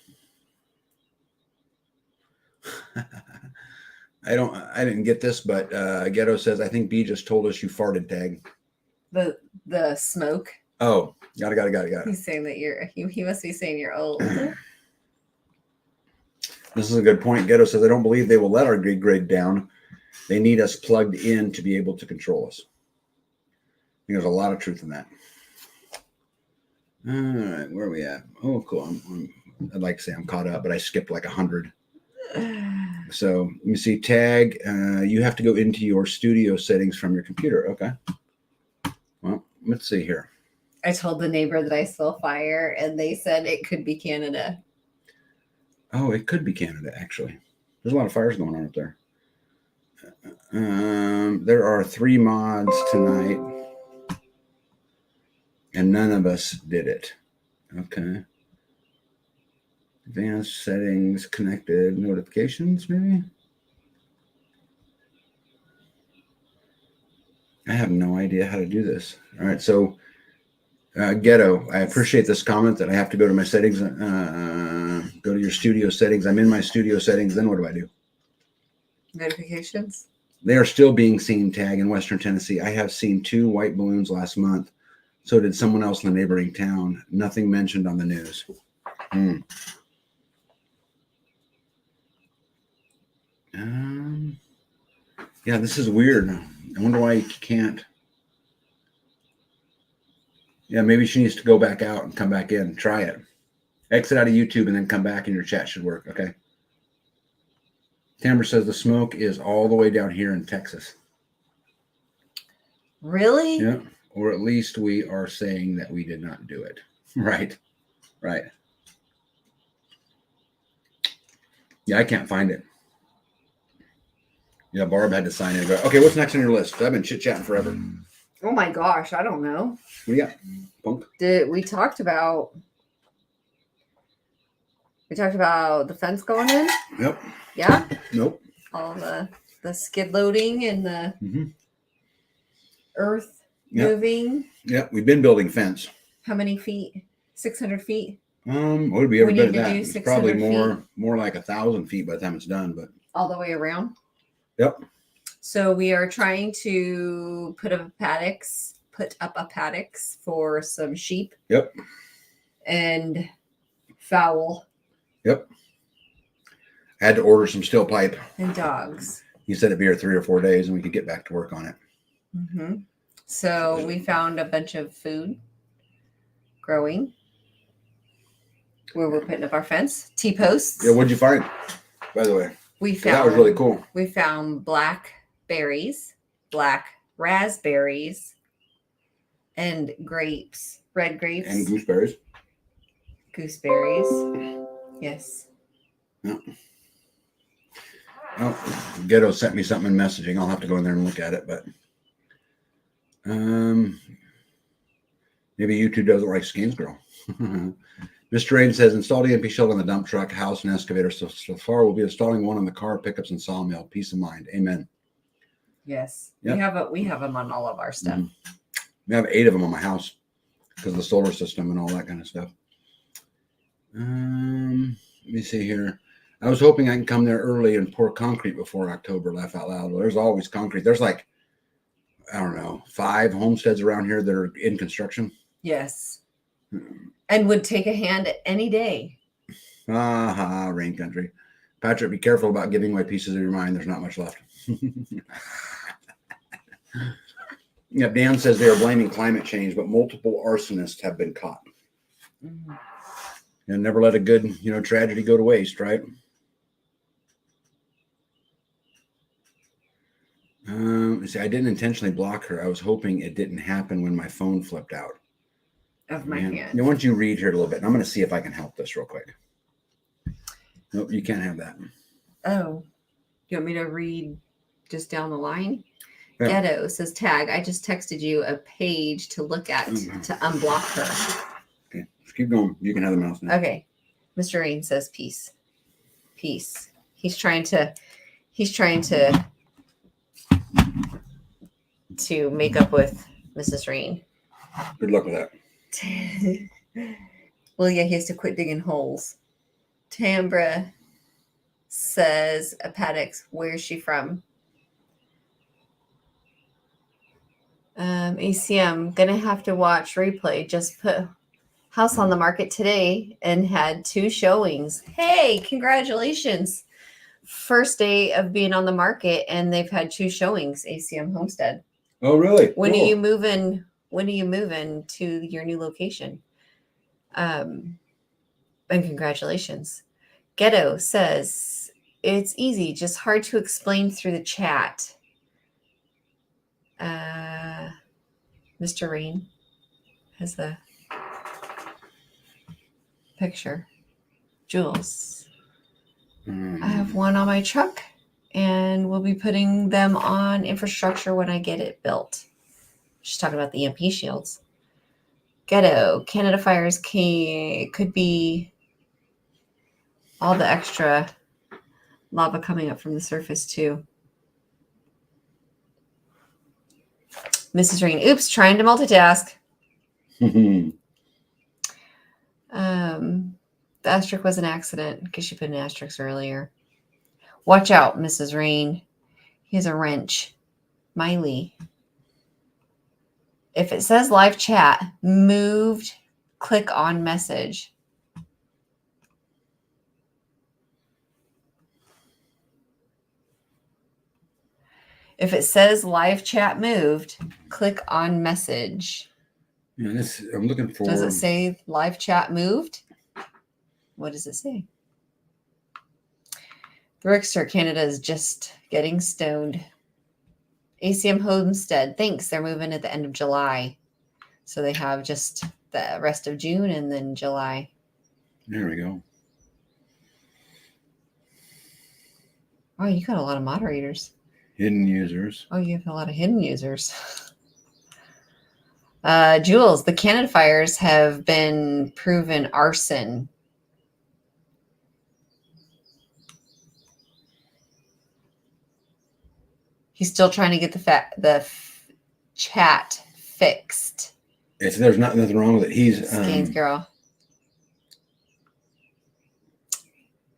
I didn't get this, but Ghetto says, I think B just told us you farted, Tag. The smoke. Oh, got it. He's saying that he must be saying you're old. This is a good point. Ghetto says, I don't believe they will let our grade down. They need us plugged in to be able to control us. I think there's a lot of truth in that. All right, where are we at? Oh, cool. I'd like to say I'm caught up, but I skipped like 100. So let me see. Tag, you have to go into your studio settings from your computer. Okay. Well, let's see here. I told the neighbor that I saw fire, and they said it could be Canada. Oh, it could be Canada, actually. There's a lot of fires going on up there. There are 3 mods tonight, and none of us did it. Okay. Advanced settings, connected notifications, maybe? I have no idea how to do this. All right, so Ghetto, I appreciate this comment that I have to go to my settings, go to your studio settings. I'm in my studio settings. Then what do I do? Notifications? They are still being seen, Tag, in Western Tennessee. I have seen 2 white balloons last month. So did someone else in the neighboring town. Nothing mentioned on the news. Yeah, this is weird. I wonder why you can't. Yeah, maybe she needs to go back out and come back in. Try it. Exit out of YouTube and then come back and your chat should work. Okay. Tamara says the smoke is all the way down here in Texas. Really? Yeah. Or at least we are saying that we did not do it. Right. Yeah, I can't find it. Yeah, Barb had to sign in and go, okay, what's next on your list? I've been chit-chatting forever. Oh my gosh, I don't know. What do you got, Punk? We talked about the fence going in? Yep. Yeah? Nope. All the skid loading and the earth moving. Yeah, we've been building fence. How many feet? 600 feet? Would we ever We better need to that? do It's 600 probably feet. more like 1,000 feet by the time it's done, but All the way around? yep. So we are trying to put up a paddocks for some sheep. Yep. And fowl. Yep. I had to order some steel pipe. And dogs. He said it'd be here 3 or 4 days and we could get back to work on it. Mm-hmm. So we found a bunch of food growing where we're putting up our fence. T-posts. Yeah, what'd you find, by the way? That was really cool. We found black berries, black raspberries, and grapes, red grapes. And gooseberries. Gooseberries. Yes. Yeah. Oh, Ghetto sent me something in messaging. I'll have to go in there and look at it, but maybe YouTube doesn't like Scainsborough. Mr. Rain says, installed EMP shield on the dump truck, house, and excavator. So far, we'll be installing one on the car, pickups, and sawmill. Peace of mind. Amen. Yes. Yep. We have them on all of our stuff. We have 8 of them on my house because of the solar system and all that kind of stuff. Let me see here. I was hoping I can come there early and pour concrete before October. Laugh out loud. Well, there's always concrete. There's like, I don't know, 5 homesteads around here that are in construction. Yes. And would take a hand any day. Rain country. Patrick, be careful about giving away pieces of your mind. There's not much left. Yeah, Dan says they are blaming climate change, but multiple arsonists have been caught. Mhm. And never let a good, tragedy go to waste, right? See, I didn't intentionally block her. I was hoping it didn't happen when my phone flipped out. Of my Man. hand. Why don't you read here a little bit? And I'm going to see if I can help this real quick. Nope, you can't have that. Oh, you want me to read just down the line? Yeah. Ghetto says, tag, I just texted you a page to look at to unblock her. Okay, just keep going. You can have the mouse now. Okay. Mr. Rain says, peace. Peace. He's trying to make up with Mrs. Rain. Good luck with that. Well, yeah, he has to quit digging holes. Tambra says, Apatix, where's she from? ACM, gonna have to watch replay. Just put house on the market today and had 2 showings. Hey, congratulations. First day of being on the market and they've had 2 showings, ACM Homestead. Oh, really? When Cool. are you moving to your new location? And congratulations. Ghetto says, it's easy, just hard to explain through the chat. Mr. Rain has the picture. Jules. I have 1 on my truck and we'll be putting them on infrastructure when I get it built. She's talking about the EMP shields. Ghetto. Canada fires could be all the extra lava coming up from the surface too. Mrs. Rain. Oops, trying to multitask. The asterisk was an accident because she put an asterisk earlier. Watch out, Mrs. Rain. He has a wrench. Miley. If it says live chat, moved, click on message. If it says live chat moved, click on message. Yeah, I'm looking for. Does it say live chat moved? What does it say? Rickster, Canada is just getting stoned. ACM Homestead, thanks. They're moving at the end of July. So they have just the rest of June and then July. There we go. Oh, you got a lot of moderators. Hidden users. Oh, you have a lot of hidden users. Jules, the Canada fires have been proven arson. He's still trying to get the chat fixed. There's nothing wrong with it. He's Skane's girl.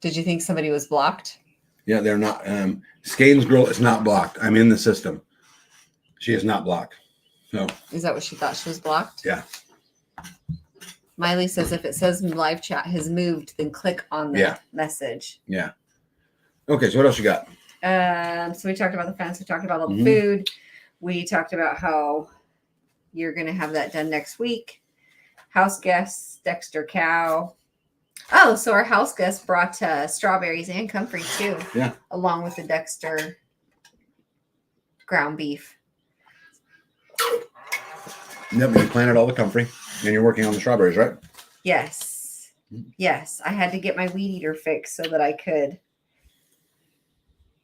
Did you think somebody was blocked? Yeah, they're not. Skane's girl is not blocked. I'm in the system. She is not blocked. So is that what she thought? She was blocked? Yeah. Miley says if it says live chat has moved, then click on the message. Yeah. Okay, so what else you got? So we talked about the fence. We talked about all the food. We talked about how you're going to have that done next week. House guests, Dexter cow. Oh, so our house guest brought strawberries and comfrey too. Yeah. Along with the Dexter ground beef. Yep, you planted all the comfrey and you're working on the strawberries, right? Yes. Yes. I had to get my weed eater fixed so that I could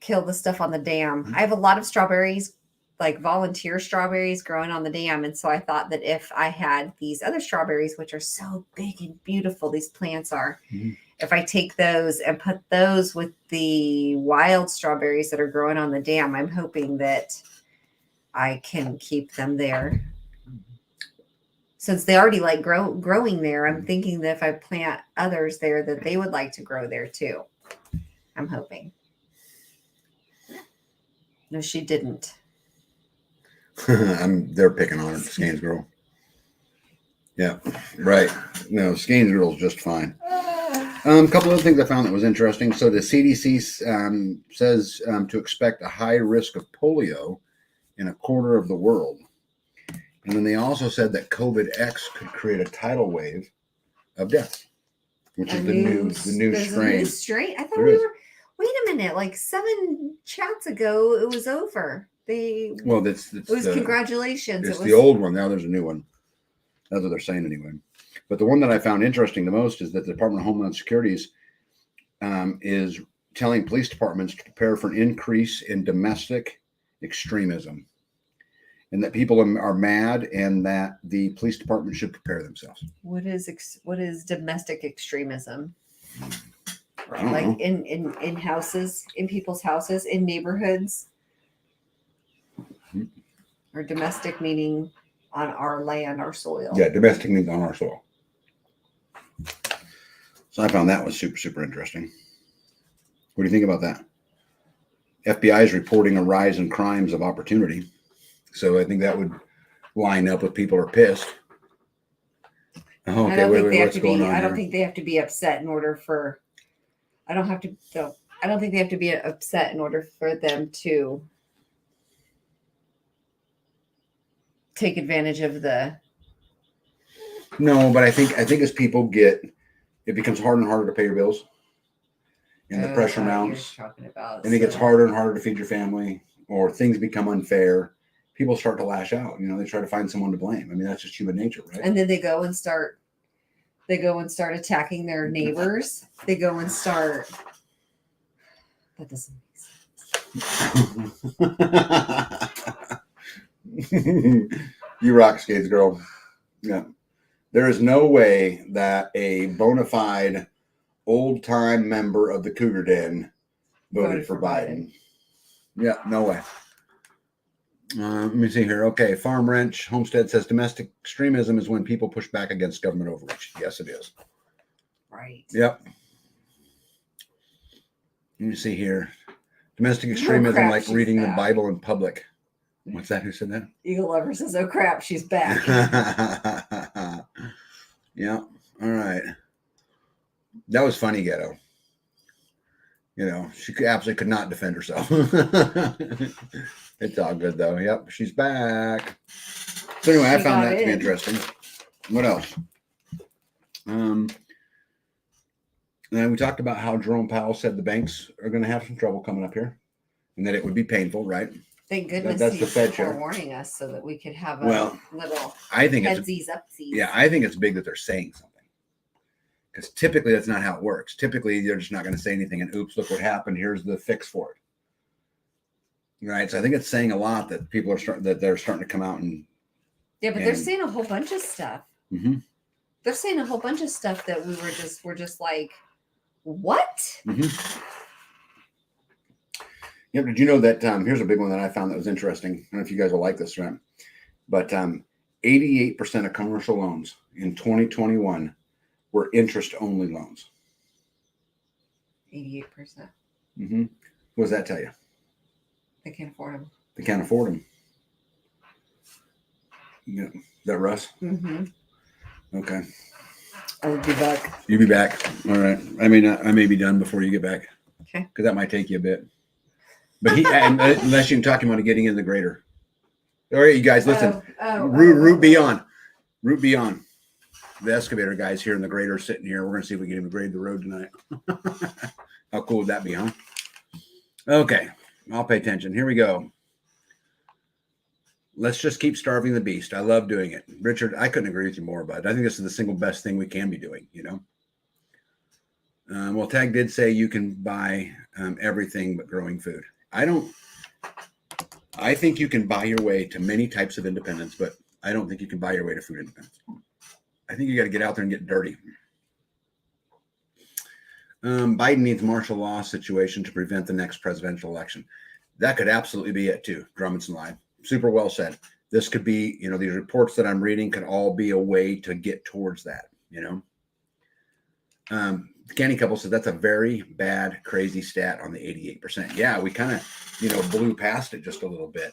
kill the stuff on the dam. I have a lot of strawberries, like volunteer strawberries growing on the dam. And so I thought that if I had these other strawberries, which are so big and beautiful, these plants are, if I take those and put those with the wild strawberries that are growing on the dam, I'm hoping that I can keep them there. since they already like growing there, I'm thinking that if I plant others there, that they would like to grow there too. I'm hoping. No, she didn't. They're picking on her, Skanes girl. Yeah, right. No, Skanes girl's just fine. A couple of things I found that was interesting. So the CDC says to expect a high risk of polio in a quarter of the world. And then they also said that COVID X could create a tidal wave of deaths, which is the new strain. A new strain. I thought There we is. were. Wait a minute! Like 7 chats ago, it was over. Well, it was congratulations. It's the old one. Now there's a new one. That's what they're saying anyway. But the one that I found interesting the most is that the Department of Homeland Security is telling police departments to prepare for an increase in domestic extremism, and that people are mad, and that the police department should prepare themselves. What is domestic extremism? I don't like know. in houses, in people's houses, in neighborhoods, or domestic meaning on our land, our soil. Yeah, domestic means on our soil. So I found that was super interesting. What do you think about that? FBI is reporting a rise in crimes of opportunity. So I think that would line up with people are pissed. Oh, okay, wait, what's going on? I don't think they have to be upset in order for. I don't think they have to be upset in order for them to take advantage of the. No, but I think as people it becomes harder and harder to pay your bills, and the pressure mounts, and it gets harder and harder to feed your family, or things become unfair. People start to lash out. They try to find someone to blame. I mean, that's just human nature, right? And then they go and start attacking their neighbors. They go and start. That doesn't make sense. You rock, Skates girl. Yeah. There is no way that a bona fide old-time member of the Cougar Den voted for Biden. Yeah, no way. Let me see here. Okay, Farm Wrench Homestead says domestic extremism is when people push back against government overreach. Yes, it is. Right. Yep. Let me see here. Domestic extremism, like reading the Bible in public. What's that? Who said that? Eagle Lover says, "Oh crap, she's back." Yeah. All right. That was funny, Ghetto. She absolutely could not defend herself. It's all good though. Yep, she's back. So anyway, I found that to be interesting. What else? And we talked about how Jerome Powell said the banks are going to have some trouble coming up here, and that it would be painful, right? Thank goodness that's the Fed warning us so that we could have a little. I think headsies upsies. Yeah, I think it's big that they're saying something, because typically that's not how it works. Typically, they're just not going to say anything, and oops, look what happened. Here's the fix for it. Right. So I think it's saying a lot that people are starting to come out and. Yeah, but they're saying a whole bunch of stuff. Mm-hmm. They're saying a whole bunch of stuff that we're just like, what? Mm-hmm. Yep. Did you know that? Here's a big one that I found that was interesting. I don't know if you guys will like this, right? But 88% of commercial loans in 2021 were interest-only loans. 88%. Mm-hmm. What does that tell you? They can't afford them. They can't afford them. Yeah. Is that Russ? Mm-hmm. Okay. I'll be back. You'll be back. All right. I may be done before you get back. Okay. Because that might take you a bit. But unless you can talk him into getting in the grader. All right, you guys, listen. Root beyond. Root beyond. The excavator guys here in the grader sitting here. We're going to see if we can even grade the road tonight. How cool would that be, huh? Okay. I'll pay attention. Here we go. Let's just keep starving the beast. I love doing it. Richard, I couldn't agree with you more, bud. I think this is the single best thing we can be doing, Well, Tag did say you can buy everything but growing food. I think you can buy your way to many types of independence, but I don't think you can buy your way to food independence. I think you got to get out there and get dirty. Biden needs martial law situation to prevent the next presidential election. That could absolutely be it too. Drummondson live. Super well said. this could be, these reports that I'm reading could all be a way to get towards that, The Canny Couple said that's a very bad, crazy stat on the 88%. Yeah, we kind of, blew past it just a little bit.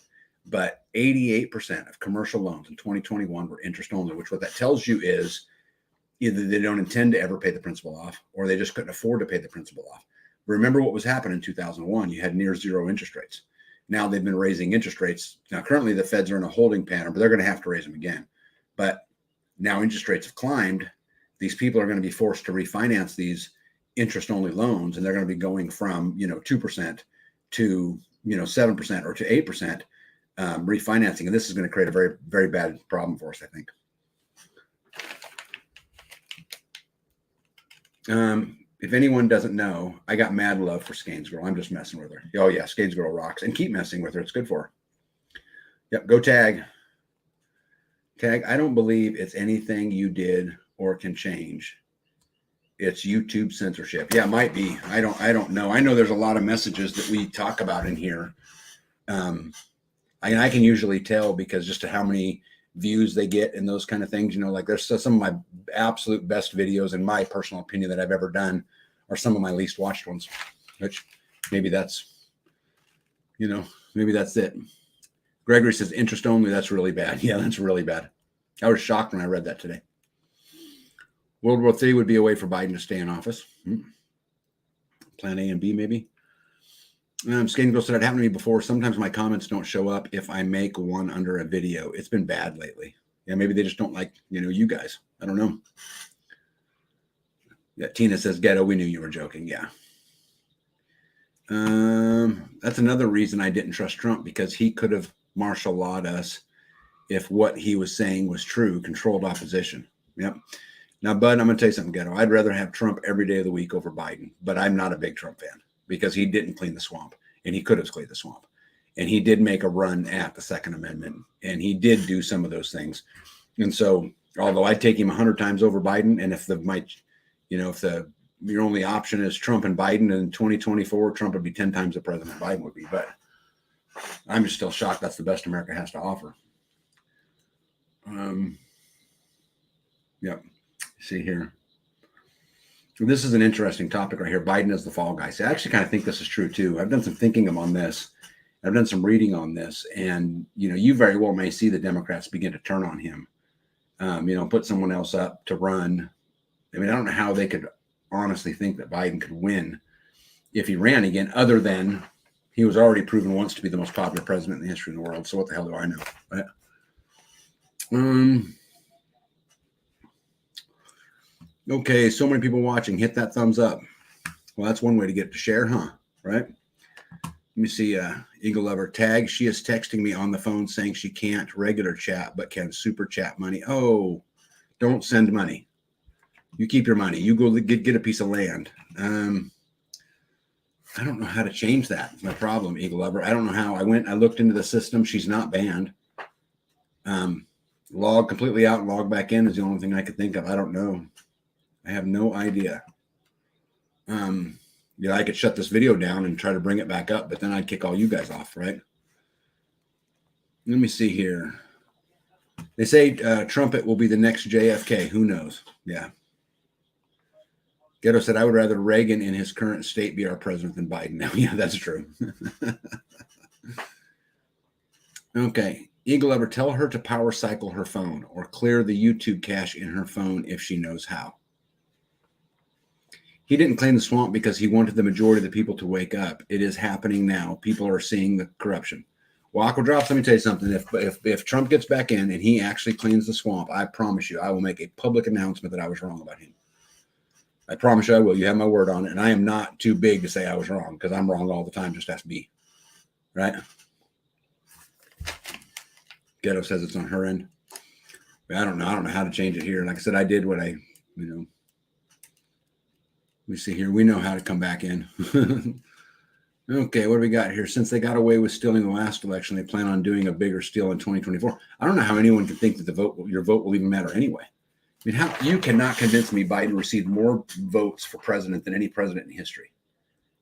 But 88% of commercial loans in 2021 were interest only, which what that tells you is either they don't intend to ever pay the principal off or they just couldn't afford to pay the principal off. Remember what was happening in 2001? You had near zero interest rates. Now they've been raising interest rates. Now, currently the Feds are in a holding pattern, but they're going to have to raise them again. But now interest rates have climbed. These people are going to be forced to refinance these interest-only loans, and they're going to be going from 2% to 7% or to 8% refinancing, and this is going to create a very, very bad problem for us, I think. If anyone doesn't know, I got mad love for Skanes Girl. I'm just messing with her. Oh yeah, Skanes Girl rocks, and keep messing with her. It's good for her. Yep, go tag. Tag. I don't believe it's anything you did or can change. It's YouTube censorship. Yeah, it might be. I don't know. I know there's a lot of messages that we talk about in here. I can usually tell because just to how many views they get and those kind of things, like there's some of my absolute best videos, in my personal opinion, that I've ever done are some of my least watched ones, which maybe that's it. Gregory says interest only. That's really bad. Yeah, that's really bad. I was shocked when I read that today. World War III would be a way for Biden to stay in office. Plan A and B, maybe. Skin Girl said it happened to me before. Sometimes my comments don't show up if I make one under a video. It's been bad lately. Yeah, maybe they just don't like, you guys. I don't know. Yeah, Tina says, Ghetto, we knew you were joking. Yeah. That's another reason I didn't trust Trump, because he could have martial lawed us if what he was saying was true, controlled opposition. Yep. Now, Bud, I'm going to tell you something, Ghetto. I'd rather have Trump every day of the week over Biden, but I'm not a big Trump fan because he didn't clean the swamp, and he could have cleaned the swamp. And he did make a run at the Second Amendment, and he did do some of those things. And so, although I'd take him 100 times over Biden, and if your only option is Trump and Biden in 2024, Trump would be 10 times the president Biden would be. But I'm just still shocked that's the best America has to offer. Yep. See here. This is an interesting topic right here. Biden is the fall guy. So I actually kind of think this is true too. I've done some thinking on this. I've done some reading on this, and you very well may see the Democrats begin to turn on him. Put someone else up to run. I mean, I don't know how they could honestly think that Biden could win if he ran again, other than he was already proven once to be the most popular president in the history of the world. So what the hell do I know? Right? Okay, so many people watching. Hit that thumbs up. Well, that's one way to get to share, huh? Right? Let me see. Eagle Lover tag. She is texting me on the phone saying she can't regular chat, but can super chat money. Oh, don't send money. You keep your money. You go get a piece of land. I don't know how to change that. It's my problem, Eagle Lover. I don't know how. I looked into the system. She's not banned. Log completely out and log back in is the only thing I could think of. I don't know. I have no idea. I could shut this video down and try to bring it back up, but then I'd kick all you guys off, right? Let me see here. They say Trumpet will be the next JFK. Who knows? Yeah. Ghetto said, I would rather Reagan in his current state be our president than Biden now. Yeah, that's true. Okay. Eagle Ever, tell her to power cycle her phone or clear the YouTube cache in her phone if she knows how. He didn't clean the swamp because he wanted the majority of the people to wake up. It is happening now. People are seeing the corruption. Well, Aqua Drops, let me tell you something. If Trump gets back in and he actually cleans the swamp, I promise you, I will make a public announcement that I was wrong about him. I promise you I will. You have my word on it. And I am not too big to say I was wrong, because I'm wrong all the time. Just ask me. Right? Ghetto says it's on her end. But I don't know. I don't know how to change it here. Like I said, I did what I. We see here. We know how to come back in. Okay, what do we got here? Since they got away with stealing the last election, they plan on doing a bigger steal in 2024. I don't know how anyone can think that your vote will even matter anyway. I mean, you cannot convince me Biden received more votes for president than any president in history.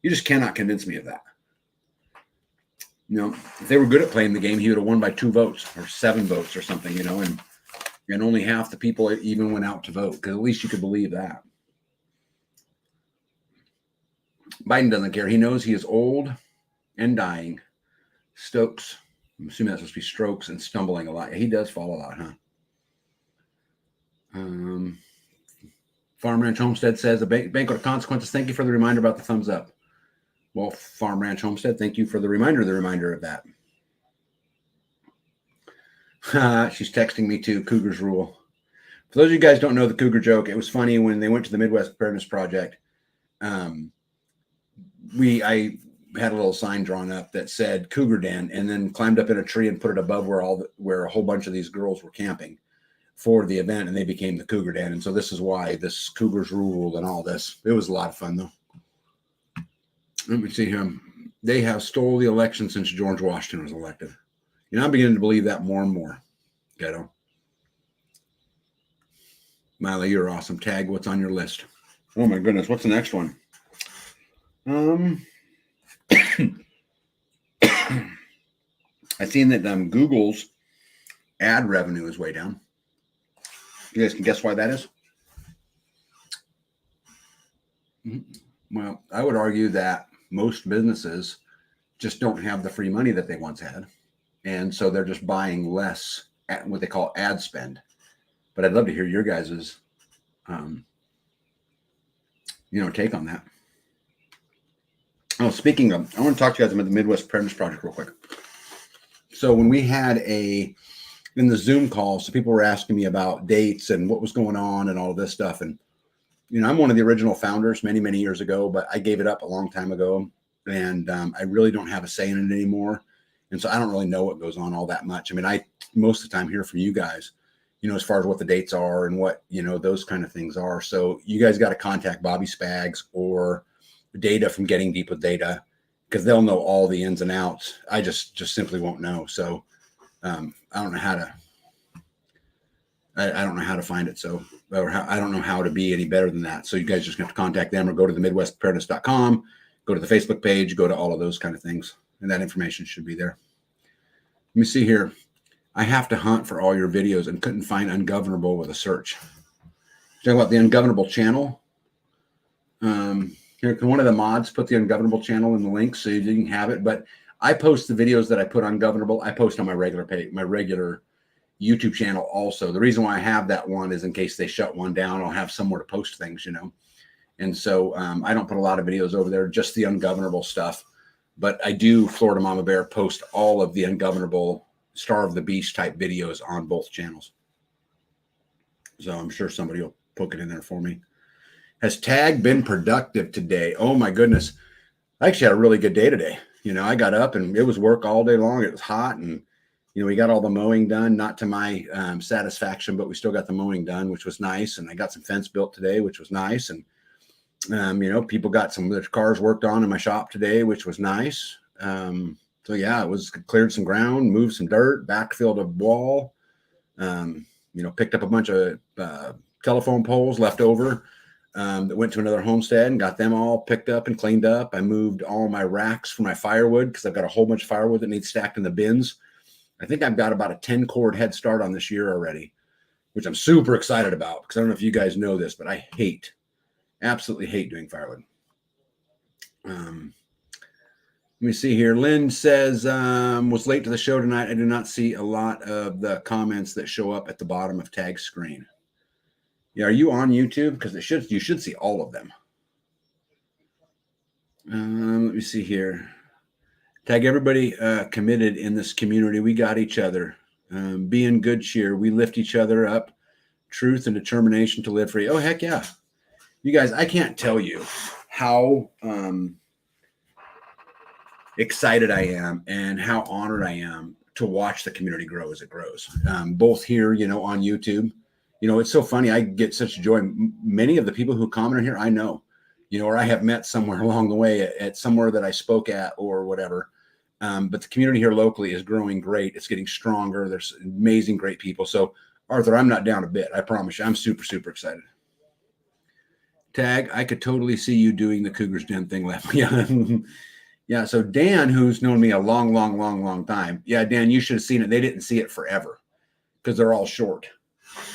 You just cannot convince me of that. You know, if they were good at playing the game, he would have won by 2 votes or 7 votes or something, you know, and only half the people even went out to vote, because at least you could believe that. Biden doesn't care. He knows he is old and dying. Stokes, I'm assuming that's supposed to be strokes, and stumbling a lot. He does fall a lot, huh? Farm Ranch Homestead says, a banquet of consequences. Thank you for the reminder about the thumbs up. Well, Farm Ranch Homestead, thank you for the reminder of that. She's texting me too, Cougar's rule. For those of you guys who don't know the Cougar joke, it was funny when they went to the Midwest Preparedness Project. I had a little sign drawn up that said Cougar Den, and then climbed up in a tree and put it above where a whole bunch of these girls were camping for the event, and they became the Cougar Den. And so this is why this Cougar's rule and all this. It was a lot of fun though. Let me see here. They have stole the election since George Washington was elected. You know, I'm beginning to believe that more and more. Ghetto. Miley, you're awesome. Tag, what's on your list? Oh my goodness, what's the next one? I've seen that Google's ad revenue is way down. You guys can guess why that is? Well, I would argue that most businesses just don't have the free money that they once had. And so they're just buying less at what they call ad spend. But I'd love to hear your guys's, take on that. Oh, speaking of, I want to talk to you guys about the Midwest Preparedness Project real quick. So when we had in the Zoom call, so people were asking me about dates and what was going on and all of this stuff. And, I'm one of the original founders many, many years ago, but I gave it up a long time ago. And I really don't have a say in it anymore. And so I don't really know what goes on all that much. I mean, I most of the time hear from you guys, as far as what the dates are and what, those kind of things are. So you guys got to contact Bobby Spags or Data from Getting Deep with Data, because they'll know all the ins and outs. I just simply won't know. So I don't know how to, I don't know how to find it. So, I don't know how to be any better than that. So you guys just have to contact them or go to the MidwestPreparedness.com, go to the Facebook page, go to all of those kind of things. And that information should be there. Let me see here. I have to hunt for all your videos and couldn't find Ungovernable with a search. Talking about the Ungovernable channel. Here, can one of the mods put the Ungovernable channel in the link so you can have it? But I post the videos that I put on Governable. I post on my regular page, my regular YouTube channel also. The reason why I have that one is in case they shut one down, I'll have somewhere to post things, And so I don't put a lot of videos over there, just the Ungovernable stuff. But I do, Florida Mama Bear, post all of the Ungovernable Star of the Beast type videos on both channels. So I'm sure somebody will poke it in there for me. Has Tag been productive today? Oh my goodness. I actually had a really good day today. I got up and it was work all day long. It was hot and, we got all the mowing done, not to my satisfaction, but we still got the mowing done, which was nice. And I got some fence built today, which was nice. And, people got some of their cars worked on in my shop today, which was nice. So yeah, it was cleared some ground, moved some dirt, backfilled a wall, picked up a bunch of telephone poles left over that went to another homestead and got them all picked up and cleaned up. I moved all my racks for my firewood because I've got a whole bunch of firewood that needs stacked in the bins. I think I've got about a 10 cord head start on this year already, which I'm super excited about because I don't know if you guys know this, but I absolutely hate doing firewood. Let me see here. Lynn says, was late to the show tonight. I do not see a lot of the comments that show up at the bottom of Tag's screen. Yeah, are you on YouTube? Because you should see all of them. Let me see here. Tag, everybody committed in this community. We got each other. Be in good cheer. We lift each other up. Truth and determination to live free. Oh, heck yeah. You guys, I can't tell you how excited I am and how honored I am to watch the community grow as it grows. Both here, on YouTube. It's so funny. I get such joy. Many of the people who comment here, I know, or I have met somewhere along the way at somewhere that I spoke at or whatever. But the community here locally is growing great. It's getting stronger. There's amazing, great people. So Arthur, I'm not down a bit. I promise you. I'm super, super excited. Tag, I could totally see you doing the Cougar's Den thing. Yeah. Yeah. So Dan, who's known me a long time. Yeah, Dan, you should have seen it. They didn't see it forever because they're all short.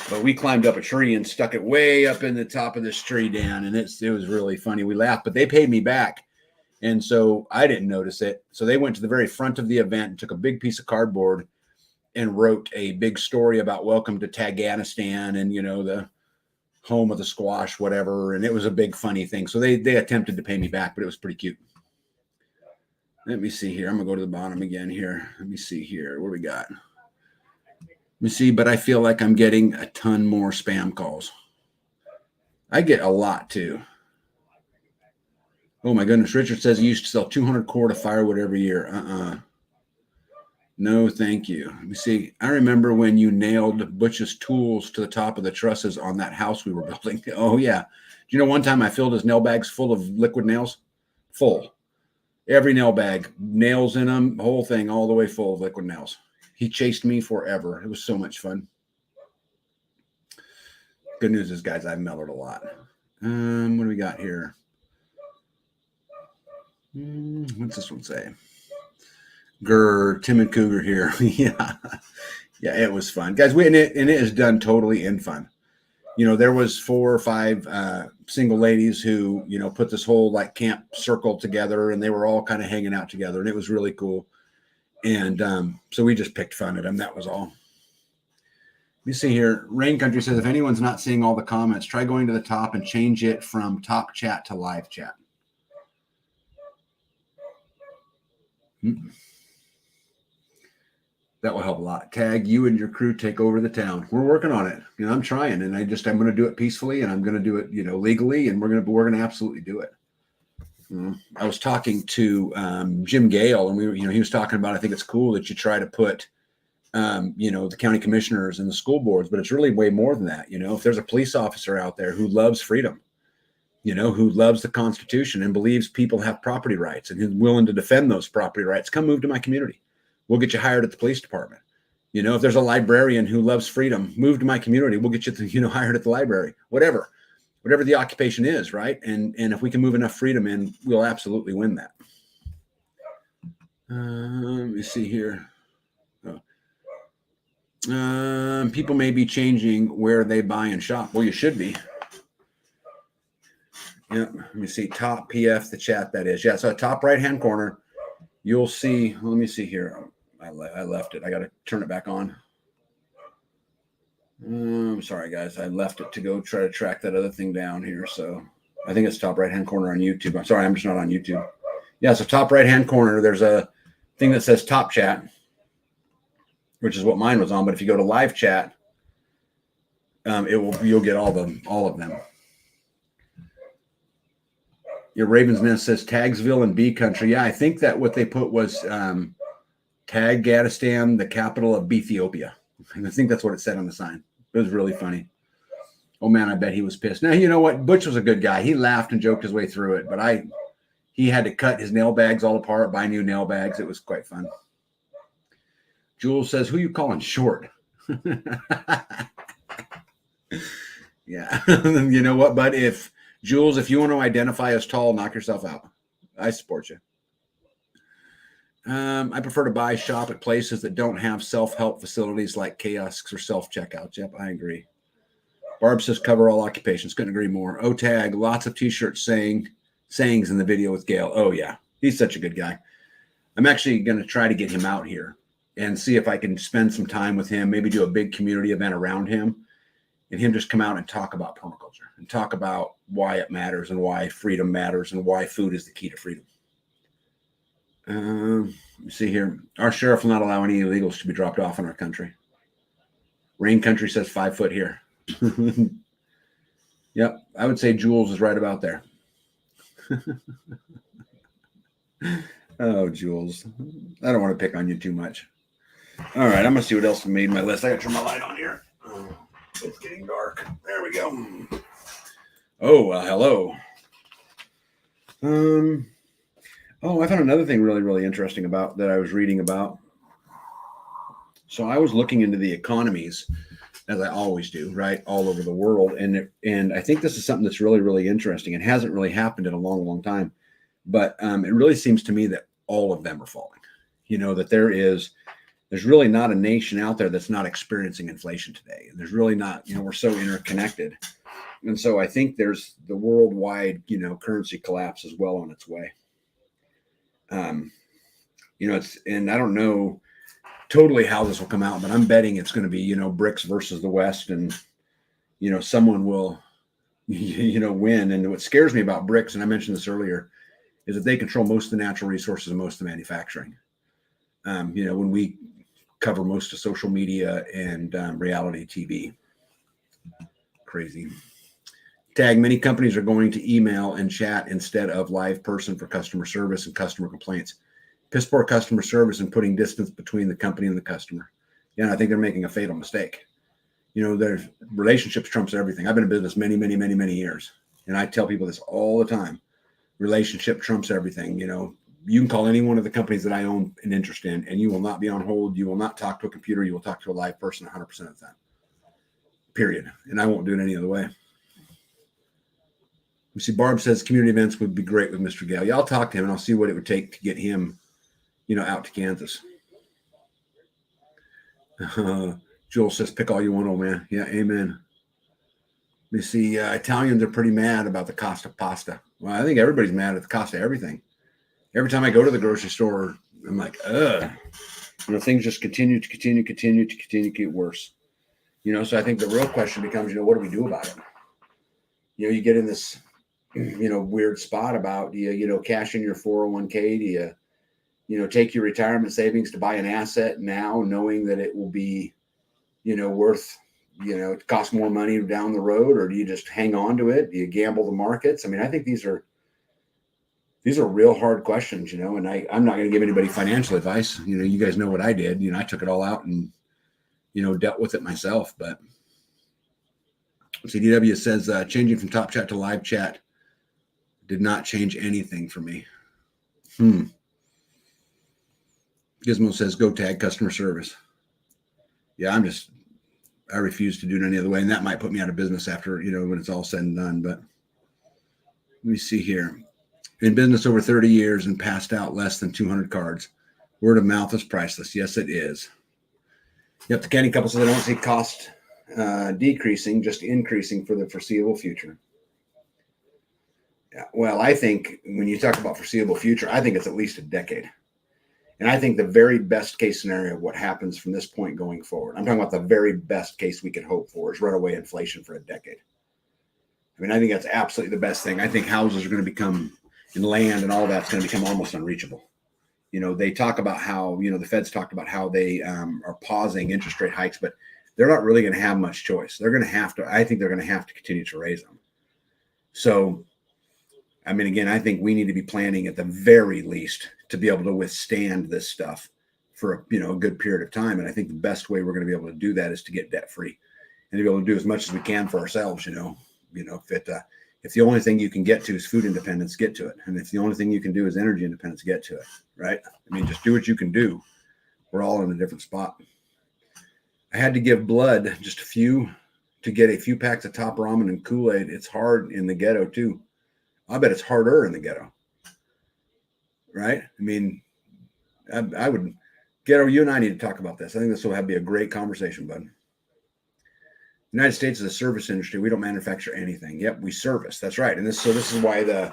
But we climbed up a tree and stuck it way up in the top of this tree, Dan, and it was really funny. We laughed, but they paid me back. And so I didn't notice it. So they went to the very front of the event and took a big piece of cardboard and wrote a big story about welcome to Taganistan and, the home of the squash, whatever. And it was a big funny thing. So they attempted to pay me back, but it was pretty cute. Let me see here. I'm going to go to the bottom again here. Let me see here. What do we got? Let me see, but I feel like I'm getting a ton more spam calls. I get a lot too. Oh my goodness. Richard says he used to sell 200 cord of firewood every year. No, thank you. Let me see. I remember when you nailed Butch's tools to the top of the trusses on that house we were building. Oh yeah. One time I filled his nail bags full of liquid nails? Full. Every nail bag, nails in them, the whole thing, all the way full of liquid nails. He chased me forever. It was so much fun. Good news is, guys, I've mellowed a lot. What do we got here? What's this one say? Timid Cougar here. Yeah, it was fun, guys. And it is done totally in fun. There was 4 or 5 single ladies who put this whole like camp circle together, and they were all kind of hanging out together, and it was really cool. And so we just picked fun at them. That was all. Let me see here. Rain Country says, if anyone's not seeing all the comments, try going to the top and change it from top chat to live chat. That will help a lot. Tag, you and your crew take over the town. We're working on it. I'm trying, and I'm going to do it peacefully, and I'm going to do it, legally, and we're going to absolutely do it. I was talking to Jim Gale, and he was talking about, I think it's cool that you try to put, the county commissioners and the school boards, but it's really way more than that. If there's a police officer out there who loves freedom, who loves the Constitution and believes people have property rights and who's willing to defend those property rights, come move to my community. We'll get you hired at the police department. If there's a librarian who loves freedom, move to my community. We'll get you, hired at the library, whatever the occupation is, right? And if we can move enough freedom in, we'll absolutely win that. Let me see here. People may be changing where they buy and shop. Well, you should be. Yeah, let me see. Top PF, the chat, that is. Yeah, so top right-hand corner, you'll see. Let me see here. I left it. I got to turn it back on. I'm sorry, guys. I left it to go try to track that other thing down here. So I think it's top right-hand corner on YouTube. I'm sorry, I'm just not on YouTube. Yeah, so top right-hand corner, there's a thing that says top chat, which is what mine was on. But if you go to live chat, you'll get all of them. Your Raven's Nest says Tagsville and B Country. Yeah, I think that what they put was Taganistan, the capital of Ethiopia. I think that's what it said on the sign. It was really funny. Oh man, I bet he was pissed. Now, you know what? Butch was a good guy. He laughed and joked his way through it, but he had to cut his nail bags all apart, buy new nail bags. It was quite fun. Jules says, who you calling short? Yeah. You know what, bud? Jules, if you want to identify as tall, knock yourself out. I support you. I prefer to buy shop at places that don't have self-help facilities like kiosks or self-checkouts. Yep, I agree. Barb says cover all occupations. Couldn't agree more. OTAG, lots of t-shirts sayings in the video with Gail. Oh, yeah. He's such a good guy. I'm actually going to try to get him out here and see if I can spend some time with him, maybe do a big community event around him, and him just come out and talk about permaculture and talk about why it matters and why freedom matters and why food is the key to freedom. Let me see here. Our sheriff will not allow any illegals to be dropped off in our country. Rain Country says 5 foot here. Yep, I would say Jules is right about there. Oh, Jules. I don't want to pick on you too much. All right, I'm going to see what else made my list. I got to turn my light on here. It's getting dark. There we go. Oh, hello. I found another thing really, really interesting about that I was reading about. So I was looking into the economies, as I always do, right, all over the world. And I think this is something that's really, really interesting. It hasn't really happened in a long, long time. But it really seems to me that all of them are falling. That there's really not a nation out there that's not experiencing inflation today. There's really not. We're so interconnected, and so I think there's the worldwide currency collapse as well on its way. And I don't know totally how this will come out, but I'm betting it's going to be BRICS versus the West, and someone will win. And what scares me about BRICS, and I mentioned this earlier, is that they control most of the natural resources and most of the manufacturing. When we cover most of social media and reality TV. Crazy. Tag, many companies are going to email and chat instead of live person for customer service and customer complaints. Piss poor customer service and putting distance between the company and the customer. I think they're making a fatal mistake. Their relationships trumps everything. I've been in business many, many, many, many years. And I tell people this all the time. Relationship trumps everything. You can call any one of the companies that I own an interest in, and you will not be on hold. You will not talk to a computer. You will talk to a live person 100% of the time. Period. And I won't do it any other way. You see, Barb says community events would be great with Mr. Gale. Yeah, I'll talk to him and I'll see what it would take to get him, out to Kansas. Joel says, pick all you want, old man. Yeah, amen. Let me see. Italians are pretty mad about the cost of pasta. Well, I think everybody's mad at the cost of everything. Every time I go to the grocery store, I'm like, ugh. Things just continue to get worse. So I think the real question becomes, what do we do about it? You get in this, weird spot about, do you cash in your 401k? Do you take your retirement savings to buy an asset now, knowing that it will be, worth, it costs more money down the road, or do you just hang on to it? Do you gamble the markets? I think these are real hard questions, and I'm not going to give anybody financial advice. You guys know what I did. I took it all out and, dealt with it myself. But CDW says changing from top chat to live chat did not change anything for me. Gizmo says go tag customer service. Yeah, I refuse to do it any other way. And that might put me out of business after, when it's all said and done. But let me see here. In business over 30 years and passed out less than 200 cards. Word of mouth is priceless. Yes, it is. Yep, the candy couple says I don't see cost decreasing, just increasing for the foreseeable future. Yeah, well, I think when you talk about foreseeable future, I think it's at least a decade. And I think the very best case scenario of what happens from this point going forward, I'm talking about the very best case we could hope for, is runaway inflation for a decade. I think that's absolutely the best thing. I think houses are going to become, and land and all that's going to become almost unreachable. They talk about how, the Fed's talked about how they are pausing interest rate hikes, but they're not really going to have much choice. I think they're going to have to continue to raise them. So, again, I think we need to be planning at the very least to be able to withstand this stuff for a good period of time. And I think the best way we're going to be able to do that is to get debt free and to be able to do as much as we can for ourselves. If the only thing you can get to is food independence, get to it. And if the only thing you can do is energy independence, get to it. Right? Just do what you can do. We're all in a different spot. I had to give blood, just a few, to get a few packs of Top Ramen and Kool-Aid. It's hard in the ghetto too. I bet it's harder in the ghetto. Right? I would, Ghetto, you and I need to talk about this. I think this will be a great conversation, bud. The United States is a service industry. We don't manufacture anything. Yep, we service. That's right. And this is why the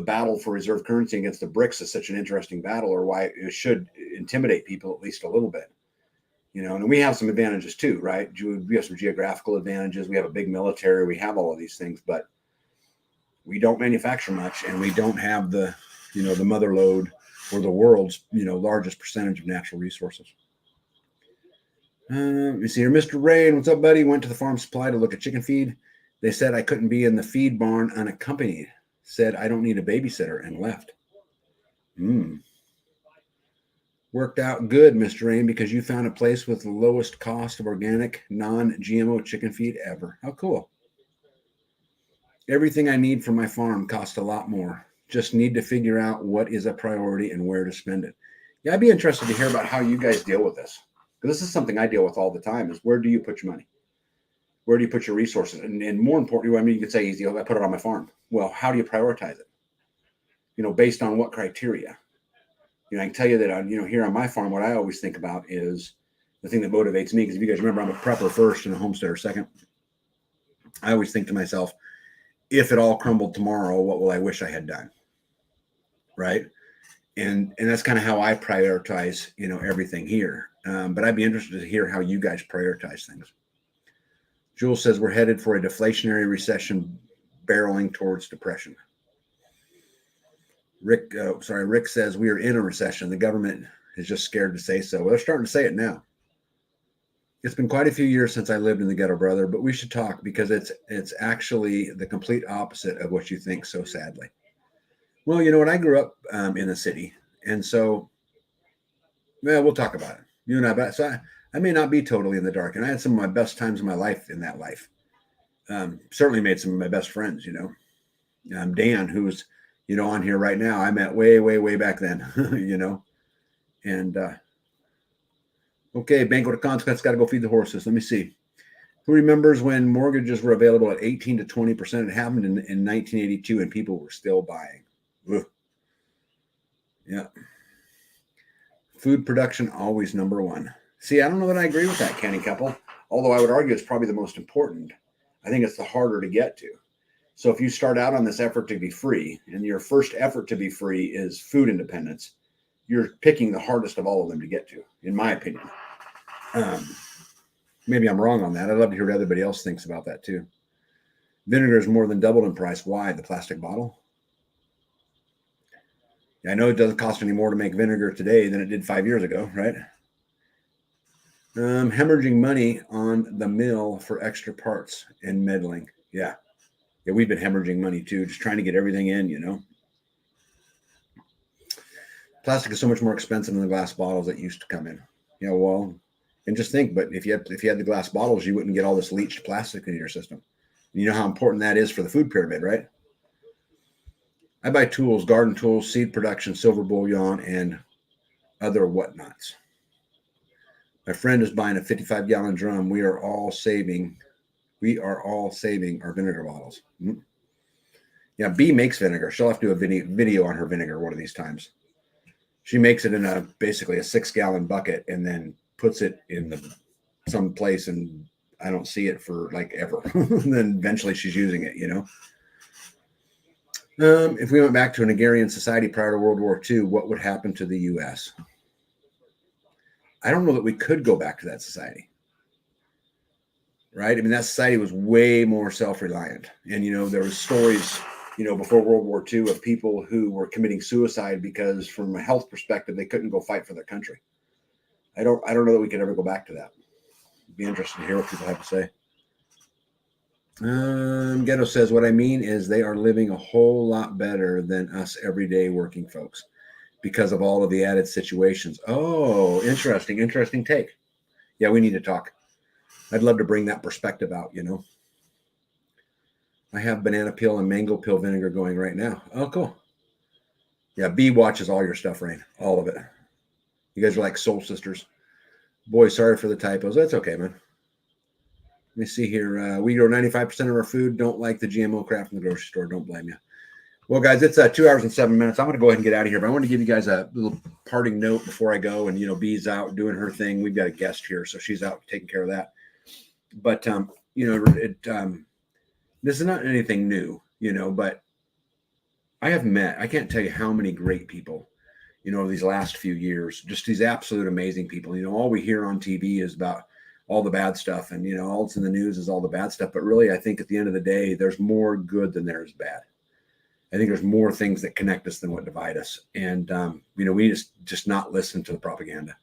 battle for reserve currency against the BRICS is such an interesting battle, or why it should intimidate people at least a little bit. And we have some advantages too, right? We have some geographical advantages. We have a big military. We have all of these things, but we don't manufacture much, and we don't have the mother lode or the world's, largest percentage of natural resources. You see here, Mr. Rain, what's up, buddy? Went to the farm supply to look at chicken feed. They said I couldn't be in the feed barn unaccompanied. Said I don't need a babysitter and left. Worked out good, Mr. Rain, because you found a place with the lowest cost of organic, non-GMO chicken feed ever. How cool. Everything I need for my farm costs a lot more. Just need to figure out what is a priority and where to spend it. Yeah, I'd be interested to hear about how you guys deal with this. Because this is something I deal with all the time, is where do you put your money? Where do you put your resources? And more importantly, you could say, I put it on my farm. Well, how do you prioritize it? based on what criteria? I can tell you that on, here on my farm, what I always think about is the thing that motivates me. Because if you guys remember, I'm a prepper first and a homesteader second. I always think to myself, if it all crumbled tomorrow, what will I wish I had done? Right. And that's kind of how I prioritize, everything here. But I'd be interested to hear how you guys prioritize things. Jules says we're headed for a deflationary recession barreling towards depression. Rick says we are in a recession. The government is just scared to say so. Well, they're starting to say it now. It's been quite a few years since I lived in the ghetto, brother, but we should talk because it's actually the complete opposite of what you think so sadly. Well, you know what? I grew up in the city, and so, we'll talk about it. You and I, but so I may not be totally in the dark, and I had some of my best times in my life in that life. Certainly made some of my best friends. Dan, who's on here right now, I met way, way, way back then. And okay, Banco de Consequence got to go feed the horses. Let me see. Who remembers when mortgages were available at 18 to 20%? It happened in 1982, and people were still buying. Ugh. Yeah. Food production always number one. See, I don't know that I agree with that, Kenny Couple. Although I would argue it's probably the most important. I think it's the harder to get to. So if you start out on this effort to be free, and your first effort to be free is food independence, you're picking the hardest of all of them to get to, in my opinion. Maybe I'm wrong on that. I'd love to hear what everybody else thinks about that too. Vinegar is more than doubled in price. Why? The plastic bottle? I know it doesn't cost any more to make vinegar today than it did 5 years ago, right? Hemorrhaging money on the mill for extra parts and meddling. Yeah, we've been hemorrhaging money too, just trying to get everything in, Plastic is so much more expensive than the glass bottles that used to come in. And just think, but if you had the glass bottles, you wouldn't get all this leached plastic in your system. You know how important that is for the food pyramid, right? I buy tools, garden tools, seed production, silver bullion, and other whatnots. My friend is buying a 55-gallon drum. We are all saving our vinegar bottles. Mm-hmm. Yeah, B makes vinegar. She'll have to do a video on her vinegar one of these times. She makes it in basically a 6-gallon bucket and then puts it in some place, and I don't see it for like ever. Then eventually she's using it, If we went back to an agrarian society prior to World War II, what would happen to the U.S.? I don't know that we could go back to that society, right? I mean, that society was way more self-reliant. And, there was stories, before World War II of people who were committing suicide because from a health perspective, they couldn't go fight for their country. I don't know that we could ever go back to that. It'd be interesting to hear what people have to say. Ghetto says, what I mean is they are living a whole lot better than us everyday working folks because of all of the added situations. Oh, interesting take. Yeah, we need to talk. I'd love to bring that perspective out, I have banana peel and mango peel vinegar going right now. Oh, cool. Yeah, B watches all your stuff, Rain. All of it. You guys are like soul sisters. Boy, sorry for the typos. That's okay, man. Let me see here. We grow 95% of our food. Don't like the GMO crap from the grocery store. Don't blame you. Well, guys, it's 2 hours and 7 minutes. I'm going to go ahead and get out of here, but I want to give you guys a little parting note before I go. And, B's out doing her thing. We've got a guest here, so she's out taking care of that. But, this is not anything new, but I can't tell you how many great people, these last few years, just these absolute amazing people. All we hear on TV is about all the bad stuff, and all that's in the news is all the bad stuff. But really, I think at the end of the day, there's more good than there is bad. I think there's more things that connect us than what divide us. And we need to just not listen to the propaganda.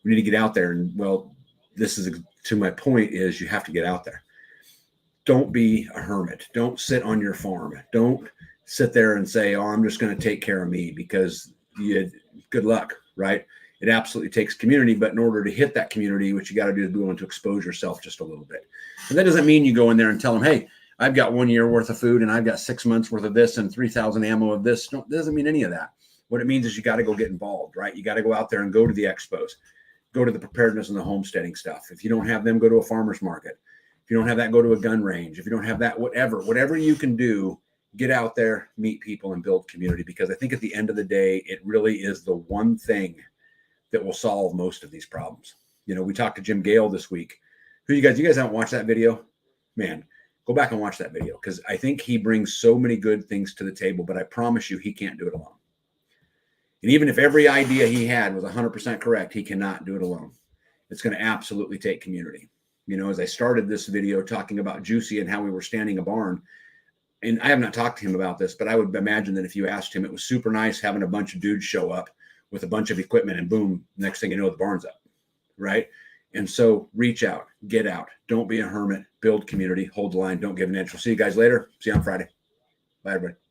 We need to get out there. And this is to my point is you have to get out there. Don't be a hermit. Don't sit on your farm. Don't sit there and say, "Oh, I'm just going to take care of me," because good luck, right? It absolutely takes community, but in order to hit that community, what you got to do is be willing to expose yourself just a little bit. And that doesn't mean you go in there and tell them, "Hey, I've got 1 year worth of food and I've got 6 months worth of this and 3,000 ammo of this." No, it doesn't mean any of that. What it means is you got to go get involved, right? You got to go out there and go to the expos, go to the preparedness and the homesteading stuff. If you don't have them, go to a farmer's market. If you don't have that, go to a gun range. If you don't have that, whatever you can do get out there, meet people, and build community, because I think at the end of the day, it really is the one thing that will solve most of these problems. You know, we talked to Jim Gale this week. You guys haven't watched that video? Man, go back and watch that video, because I think he brings so many good things to the table, but I promise you he can't do it alone. And even if every idea he had was 100% correct, he cannot do it alone. It's going to absolutely take community. You know, as I started this video talking about Juicy and how we were standing a barn, and I have not talked to him about this, but I would imagine that if you asked him, it was super nice having a bunch of dudes show up with a bunch of equipment, and boom, next thing you know, the barn's up, right? And so reach out, get out, don't be a hermit, build community, hold the line, don't give an inch. We'll see you guys later. See you on Friday. Bye, everybody.